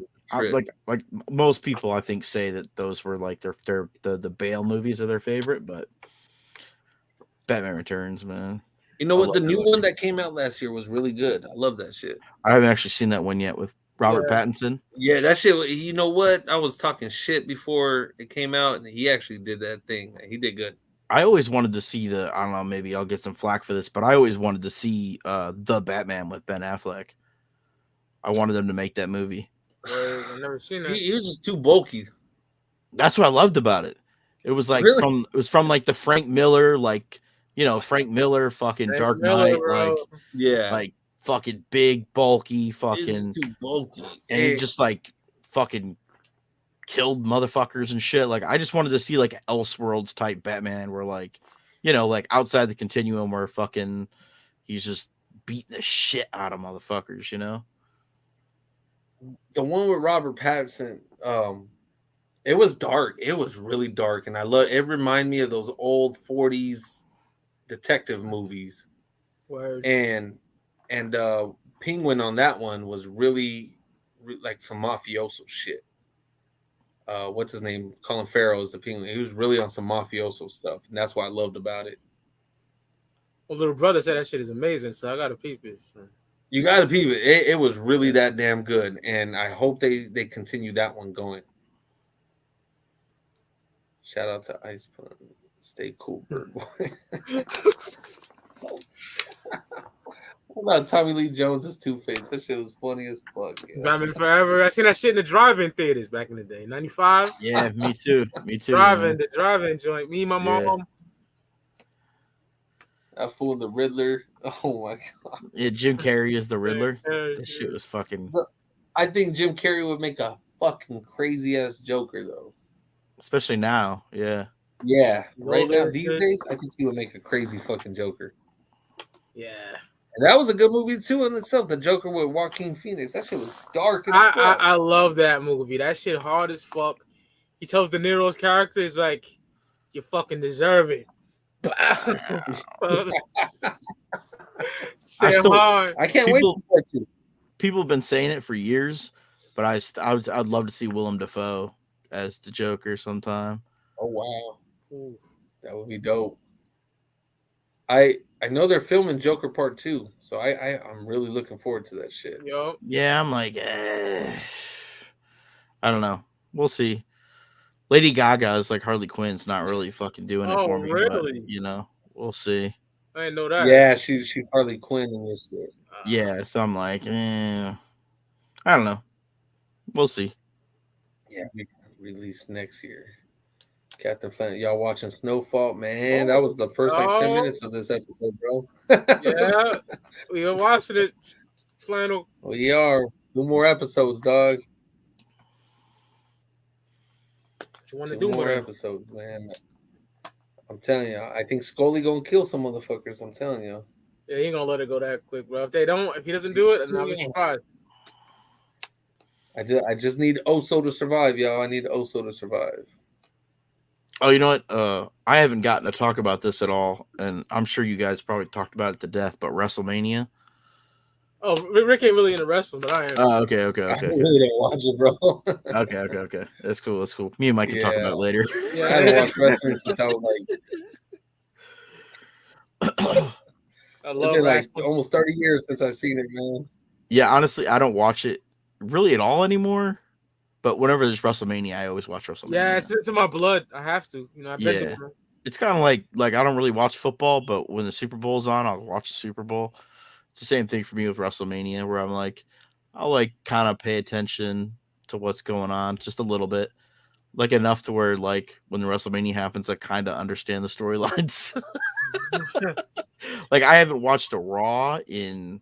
[SPEAKER 3] like most people, I think say that those were like the Bale movies are their favorite, but Batman Returns, man.
[SPEAKER 2] You know what? The new one that came out last year was really good. I love that shit.
[SPEAKER 3] I haven't actually seen that one yet with Robert Pattinson.
[SPEAKER 2] Yeah, that shit. You know what? I was talking shit before it came out, and he actually did that thing. He did good.
[SPEAKER 3] I always wanted to see I don't know, maybe I'll get some flack for this, but I always wanted to see the Batman with Ben Affleck. I wanted them to make that movie.
[SPEAKER 1] I've never seen that.
[SPEAKER 2] He was just too bulky.
[SPEAKER 3] That's what I loved about it. It was like from like the Frank Miller, like Frank Miller, fucking Frank Dark Knight, like fucking big, bulky, fucking
[SPEAKER 2] too bulky,
[SPEAKER 3] and he just like fucking killed motherfuckers and shit. Like I just wanted to see like Elseworlds type Batman, where like like outside the continuum, where fucking he's just beating the shit out of motherfuckers,
[SPEAKER 2] The one with Robert Pattinson, it was dark. It was really dark, and I love. It reminded me of those old '40s detective movies.
[SPEAKER 1] Word.
[SPEAKER 2] And Penguin on that one was really like some mafioso shit. What's his name? Colin Farrell is the Penguin. He was really on some mafioso stuff, and that's what I loved about it.
[SPEAKER 1] My little brother said that shit is amazing, so I gotta peep it. So.
[SPEAKER 2] You got to peep it. It was really that damn good, and I hope they continue that one going. Shout out to Ice Pun. Stay cool, bird boy. What about Tommy Lee Jones' Two-Face? That shit was funny as fuck. Yeah.
[SPEAKER 1] Batman Forever. I seen that shit in the drive-in theaters back in the day. 95.
[SPEAKER 3] Yeah, me too. Me too.
[SPEAKER 1] The drive-in joint. Me and my mom.
[SPEAKER 2] I fooled the Riddler. Oh my god.
[SPEAKER 3] Yeah, Jim Carrey is the Riddler. This shit was fucking.
[SPEAKER 2] I think Jim Carrey would make a fucking crazy ass Joker though.
[SPEAKER 3] Especially now, yeah.
[SPEAKER 2] Yeah, right now these days, I think he would make a crazy fucking Joker.
[SPEAKER 1] Yeah.
[SPEAKER 2] And that was a good movie too in itself. The Joker with Joaquin Phoenix. That shit was dark as fuck.
[SPEAKER 1] I love that movie. That shit hard as fuck. He tells De Niro's character, "Is like, you fucking deserve it."
[SPEAKER 2] I can't wait for part 2.
[SPEAKER 3] People have been saying it for years, but I'd love to see Willem Dafoe as the Joker sometime.
[SPEAKER 2] Oh wow, that would be dope. I know they're filming Joker Part 2, so I'm really looking forward to that shit.
[SPEAKER 1] Yo.
[SPEAKER 3] Yeah, I'm like, I don't know. We'll see. Lady Gaga is like Harley Quinn's not really fucking doing it for me.
[SPEAKER 1] Really?
[SPEAKER 3] But, we'll see.
[SPEAKER 1] I didn't know that.
[SPEAKER 2] Yeah, she's Harley Quinn in this shit.
[SPEAKER 3] Yeah, so I'm like, I don't know. We'll see.
[SPEAKER 2] Yeah, released next year. Captain Planet, y'all watching Snowfall? Man, that was the first 10 minutes of this episode, bro.
[SPEAKER 1] Yeah, we are watching it. Flannel.
[SPEAKER 2] We are. 2 more episodes, dog.
[SPEAKER 1] You want to do
[SPEAKER 2] more episodes, man. I'm telling you, I think Scully gonna kill some motherfuckers. I'm telling you.
[SPEAKER 1] Yeah, he ain't gonna let it go that quick, bro. If he doesn't do it, I'm not surprised.
[SPEAKER 2] I just need Oso to survive, y'all. I need Oso to survive.
[SPEAKER 3] Oh, you know what? I haven't gotten to talk about this at all, and I'm sure you guys probably talked about it to death. But WrestleMania.
[SPEAKER 1] Oh, Rick ain't really into wrestling, but I am.
[SPEAKER 3] Oh, okay.
[SPEAKER 2] I really don't watch it, bro.
[SPEAKER 3] Okay. That's cool. Me and Mike can talk about it later.
[SPEAKER 2] Yeah, I haven't watched wrestling since I was like.
[SPEAKER 1] I love
[SPEAKER 2] it. Like almost 30 years since I've seen it, man.
[SPEAKER 3] Yeah, honestly, I don't watch it really at all anymore. But whenever there's WrestleMania, I always watch WrestleMania.
[SPEAKER 1] Yeah, it's in my blood. I have to.
[SPEAKER 3] It's kind of like I don't really watch football, but when the Super Bowl's on, I'll watch the Super Bowl. It's the same thing for me with WrestleMania, where I'm like, I'll like kind of pay attention to what's going on just a little bit, like enough to where like when the WrestleMania happens, I kind of understand the storylines. Like I haven't watched a Raw in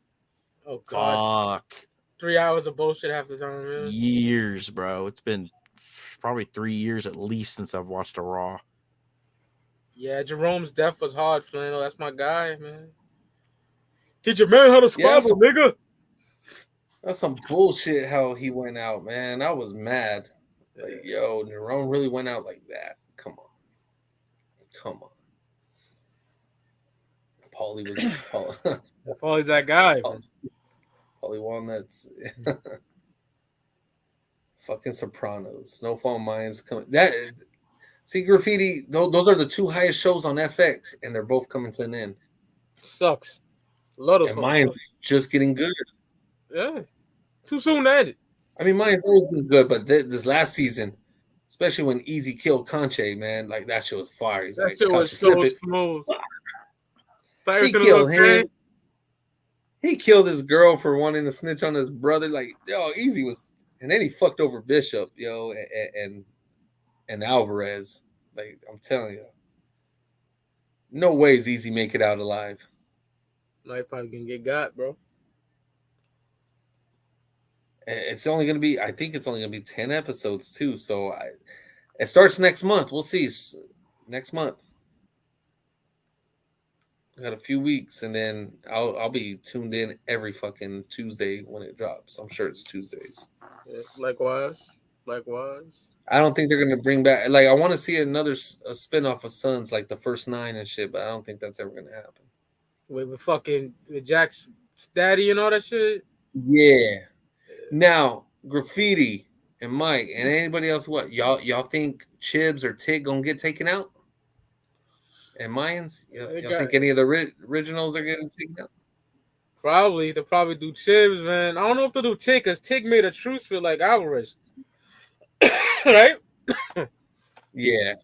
[SPEAKER 3] fuck
[SPEAKER 1] 3 hours of bullshit half the time, man.
[SPEAKER 3] Years, bro. It's been probably 3 years at least since I've watched a Raw.
[SPEAKER 1] Yeah, Jerome's death was hard, Flannel. That's my guy, man. Teach your man how to squabble, nigga.
[SPEAKER 2] That's some bullshit how he went out, man. I was mad. Like, yo, Jerome really went out like that. Come on.
[SPEAKER 1] Paulie's that guy.
[SPEAKER 2] Paulie Walnuts. Fucking Sopranos. Snowfall Mines coming. See, Graffiti, those are the 2 highest shows on FX, and they're both coming to an end.
[SPEAKER 1] Sucks. A lot of
[SPEAKER 2] and mine's just getting good.
[SPEAKER 1] Yeah. Too soon to end it.
[SPEAKER 2] I mean, mine's always been good, but this last season, especially when Easy killed Conche, man, like that shit was fire. He's
[SPEAKER 1] that shit was so smooth.
[SPEAKER 2] He killed him. He killed his girl for wanting to snitch on his brother. Like, yo, Easy was, and then he fucked over Bishop, yo, and Alvarez. Like, I'm telling you, no ways Easy make it out alive.
[SPEAKER 1] Might probably gonna get got, bro.
[SPEAKER 2] It's only gonna be, I think it's only gonna be 10 episodes too. So it starts next month. We'll see. Next month. I got a few weeks, and then I'll be tuned in every fucking Tuesday when it drops. I'm sure it's Tuesdays.
[SPEAKER 1] Yeah, likewise.
[SPEAKER 2] I don't think they're gonna bring back. Like, I want to see another a spinoff of Sons, like the first 9 and shit, but I don't think that's ever gonna happen.
[SPEAKER 1] With Jack's daddy and all that shit.
[SPEAKER 2] Yeah. Now, Graffiti and Mike and anybody else, what y'all think Chibs or Tig gonna get taken out? And Mayans, y'all think any of the originals are getting taken out?
[SPEAKER 1] Probably. They'll probably do Chibs, man. I don't know if they'll do Tig, because Tig made a truce with like Alvarez. Right?
[SPEAKER 2] Yeah.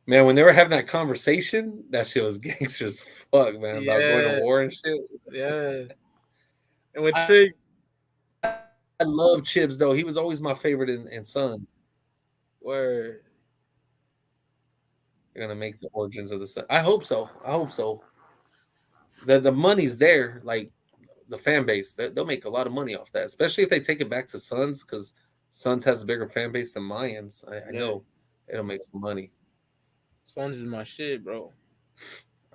[SPEAKER 2] Man, when they were having that conversation, that shit was gangsters fuck, man, about going to war and shit.
[SPEAKER 1] Yeah. And with Tig,
[SPEAKER 2] I love Chibs though. He was always my favorite in Sons.
[SPEAKER 1] Word.
[SPEAKER 2] They're gonna make the origins of the Sun. I hope so. The money's there, like the fan base. They'll make a lot of money off that, especially if they take it back to Sons, because Sons has a bigger fan base than Mayans. I know it'll make some money.
[SPEAKER 1] Sons is my shit, bro.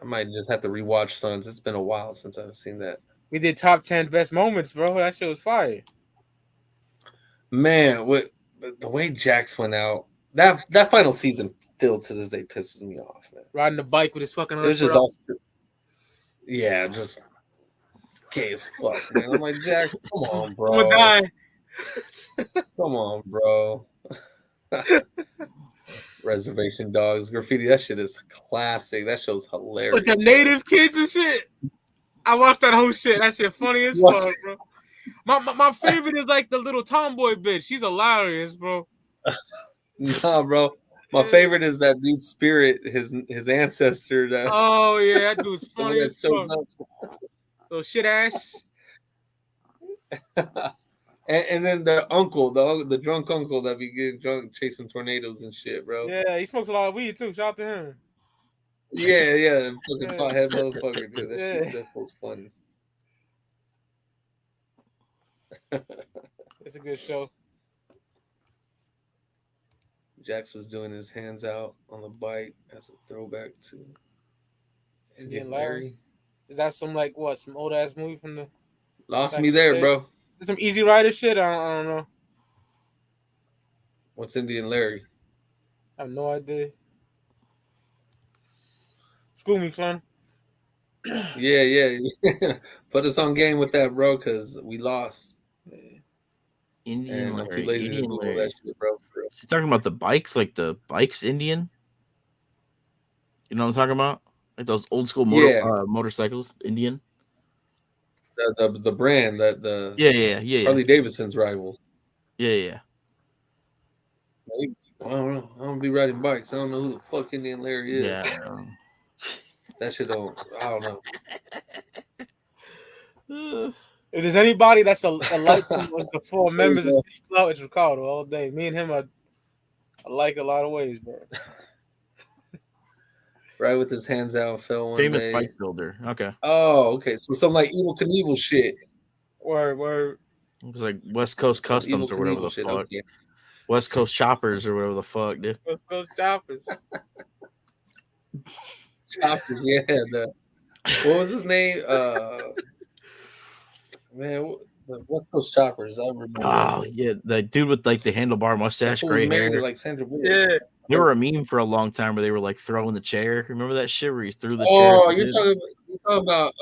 [SPEAKER 2] I might just have to rewatch Sons. It's been a while since I've seen that.
[SPEAKER 1] We did top 10 best moments, bro. That shit was fire.
[SPEAKER 2] Man, the way Jax went out, that final season still to this day pisses me off, man.
[SPEAKER 1] Riding the bike with his fucking.
[SPEAKER 2] It was just all, yeah, just it's gay as fuck, man. I'm like, Jax, come on, bro.
[SPEAKER 1] I'm gonna die.
[SPEAKER 2] Come on, bro. Reservation Dogs, Graffiti. That shit is classic. That show's hilarious.
[SPEAKER 1] With the native kids and shit. I watched that whole shit. That shit funny as fuck, bro. My favorite is like the little tomboy bitch. She's hilarious, bro.
[SPEAKER 2] Nah, bro. My favorite is that dude Spirit, his ancestor.
[SPEAKER 1] Oh yeah, that dude's funny as fuck. So shit ass.
[SPEAKER 2] And then the uncle, the drunk uncle that be getting drunk chasing tornadoes and shit, bro.
[SPEAKER 1] Yeah, he smokes a lot of weed too. Shout out to him.
[SPEAKER 2] Yeah, fucking pothead motherfucker, dude. That was funny.
[SPEAKER 1] It's a good show.
[SPEAKER 2] Jax was doing his hands out on the bike as a throwback to Indian Larry.
[SPEAKER 1] Is that some old ass movie from the?
[SPEAKER 2] Lost me there, bro.
[SPEAKER 1] Some Easy Rider shit. I don't know.
[SPEAKER 2] What's Indian Larry?
[SPEAKER 1] I have no idea. School me, son.
[SPEAKER 2] Yeah. Put us on game with that, bro, because we lost.
[SPEAKER 3] Indian Larry.
[SPEAKER 2] I'm too lazy to Google that shit, bro.
[SPEAKER 3] She's talking about the bikes, like the bikes Indian. You know what I'm talking about? Like those old school motorcycles, Indian.
[SPEAKER 2] The brand that the Harley Davidson's rivals.
[SPEAKER 3] Yeah.
[SPEAKER 2] I don't know. I don't be riding bikes. I don't know who the fuck Indian Larry is.
[SPEAKER 3] Yeah.
[SPEAKER 2] That shit don't. I don't
[SPEAKER 1] know. If there's anybody that's alike with the 4 members of Clout, it's Ricardo all day. Me and him are alike a lot of ways, bro.
[SPEAKER 2] Right with his hands out, fell one
[SPEAKER 3] famous
[SPEAKER 2] day.
[SPEAKER 3] bike builder. Okay.
[SPEAKER 2] Oh, okay. So some like Evil Knievel shit.
[SPEAKER 1] Word.
[SPEAKER 3] It was like West Coast Customs or whatever the fuck. Okay. West Coast Choppers or whatever the fuck, dude.
[SPEAKER 1] West Coast Choppers.
[SPEAKER 2] Choppers, yeah. What was his name? Man, the West Coast Choppers. I remember.
[SPEAKER 3] Oh yeah, the dude with like the handlebar mustache, gray hair.
[SPEAKER 2] To, like Sandra Bullock.
[SPEAKER 1] Yeah.
[SPEAKER 3] They were a meme for a long time where they were like throwing the chair. Remember that shit where he threw the chair?
[SPEAKER 2] Oh, you're talking about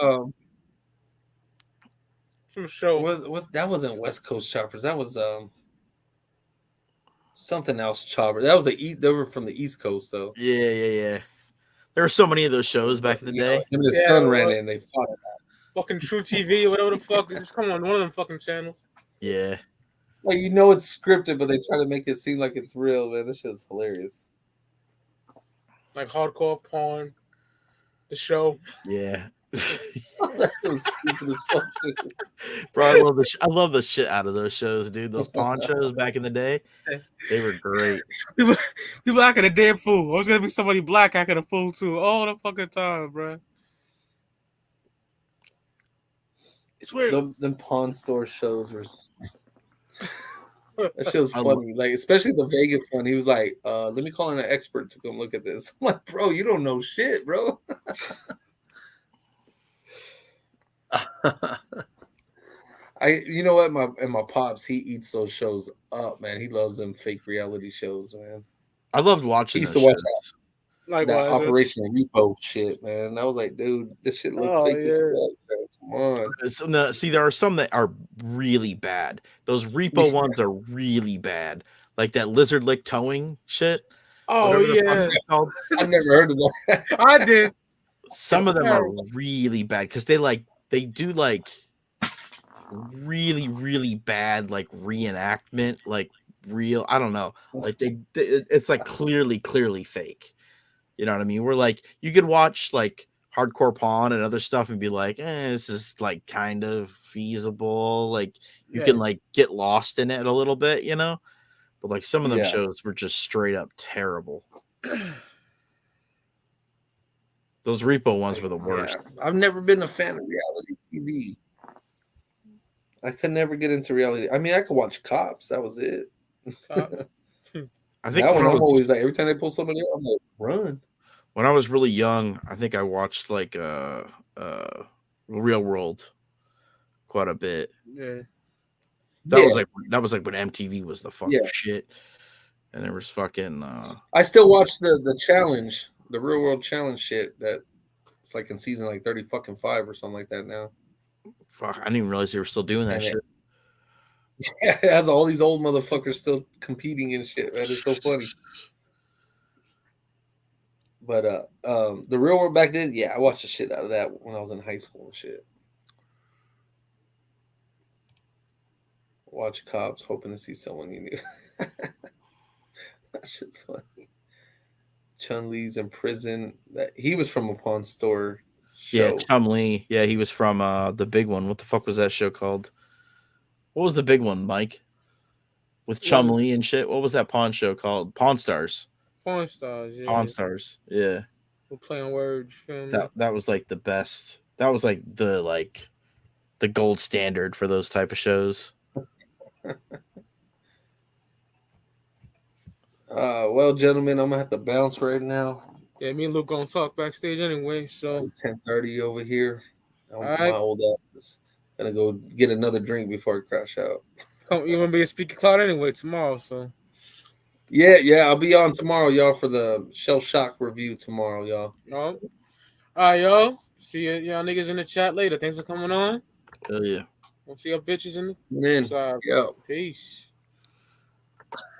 [SPEAKER 1] some show.
[SPEAKER 2] That wasn't West Coast Choppers. That was something else Chopper. That was they were from the East Coast though.
[SPEAKER 3] Yeah. There were so many of those shows back in the day.
[SPEAKER 2] Him and his son ran in, they fought.
[SPEAKER 1] Fucking True TV or whatever the fuck. Just come on, one of them fucking channels.
[SPEAKER 3] Yeah.
[SPEAKER 2] Like, you know it's scripted, but they try to make it seem like it's real, man. This shit's hilarious.
[SPEAKER 1] Like Hardcore Porn, the show.
[SPEAKER 3] Yeah.
[SPEAKER 2] That was stupid as fuck, too.
[SPEAKER 3] Bro, I love the shit out of those shows, dude. Those pawn shows back in the day, they were great.
[SPEAKER 1] People acting a damn fool. I was gonna be somebody black acting a fool too all the fucking time, bro. It's weird.
[SPEAKER 2] Them pawn store shows were. That shit was funny. Like, especially the Vegas one. He was like, let me call in an expert to come look at this. I'm like, bro, you don't know shit, bro. You know what, my pops, he eats those shows up, man. He loves them fake reality shows, man.
[SPEAKER 3] I loved watching
[SPEAKER 2] He used
[SPEAKER 3] those
[SPEAKER 2] to watch
[SPEAKER 3] shows.
[SPEAKER 2] that Operation Repo shit, man. I was like, dude, this shit looks fake as fuck, man. Come on.
[SPEAKER 3] See, there are some that are really bad. Those repo ones are really bad. Like that lizard lick towing shit.
[SPEAKER 1] Oh yeah.
[SPEAKER 2] I never heard of that.
[SPEAKER 1] I did.
[SPEAKER 3] Some of them are really bad because they do like really, really bad like reenactment, like real. I don't know. Like it's like clearly fake. You know what I mean? We're like, you could watch like Hardcore Pawn and other stuff and be like, this is like kind of feasible. Like you can like get lost in it a little bit, you know? But like some of them shows were just straight up terrible. Those repo ones were the worst.
[SPEAKER 2] Yeah. I've never been a fan of reality TV. I could never get into reality. I mean, I could watch Cops. That was it.
[SPEAKER 3] I think
[SPEAKER 2] that one I'm always like, every time they pull somebody up, I'm like, run.
[SPEAKER 3] When I was really young, I think I watched like Real World quite a bit.
[SPEAKER 1] Yeah.
[SPEAKER 3] That was like when MTV was the fucking shit. And there was fucking
[SPEAKER 2] I still watch the challenge, the Real World Challenge shit that it's like in season like 30 fucking 5 or something like that now.
[SPEAKER 3] Fuck, I didn't even realize they were still doing that shit.
[SPEAKER 2] It has all these old motherfuckers still competing and shit, man. It's so funny. But the Real World back then, I watched the shit out of that when I was in high school and shit. Watch Cops, hoping to see someone you knew. That shit's funny. Chun-Li's in prison. He was from a Pawn Store show.
[SPEAKER 3] Yeah, Chun-Li. Yeah, he was from the big one. What the fuck was that show called? What was the big one, Mike? With Chun-Li and shit. What was that Pawn show called? Pawn Stars.
[SPEAKER 1] Pawn Stars, yeah.
[SPEAKER 3] Pawn Stars, yeah.
[SPEAKER 1] We're playing words.
[SPEAKER 3] That was like the best. That was like the gold standard for those type of shows.
[SPEAKER 2] Well, gentlemen, I'm gonna have to bounce right now.
[SPEAKER 1] Yeah, me and Luke gonna talk backstage anyway. So
[SPEAKER 2] 10:30 over here.
[SPEAKER 1] Right.
[SPEAKER 2] My old ass gonna go get another drink before I crash out.
[SPEAKER 1] You're gonna be a speaker Clout anyway tomorrow, so
[SPEAKER 2] yeah, I'll be on tomorrow, y'all, for the Shell Shock review tomorrow, y'all.
[SPEAKER 1] All right, y'all. See y'all niggas in the chat later. Thanks for coming on.
[SPEAKER 3] Hell yeah.
[SPEAKER 1] We'll see y'all bitches in the side.
[SPEAKER 2] Yeah.
[SPEAKER 1] Peace.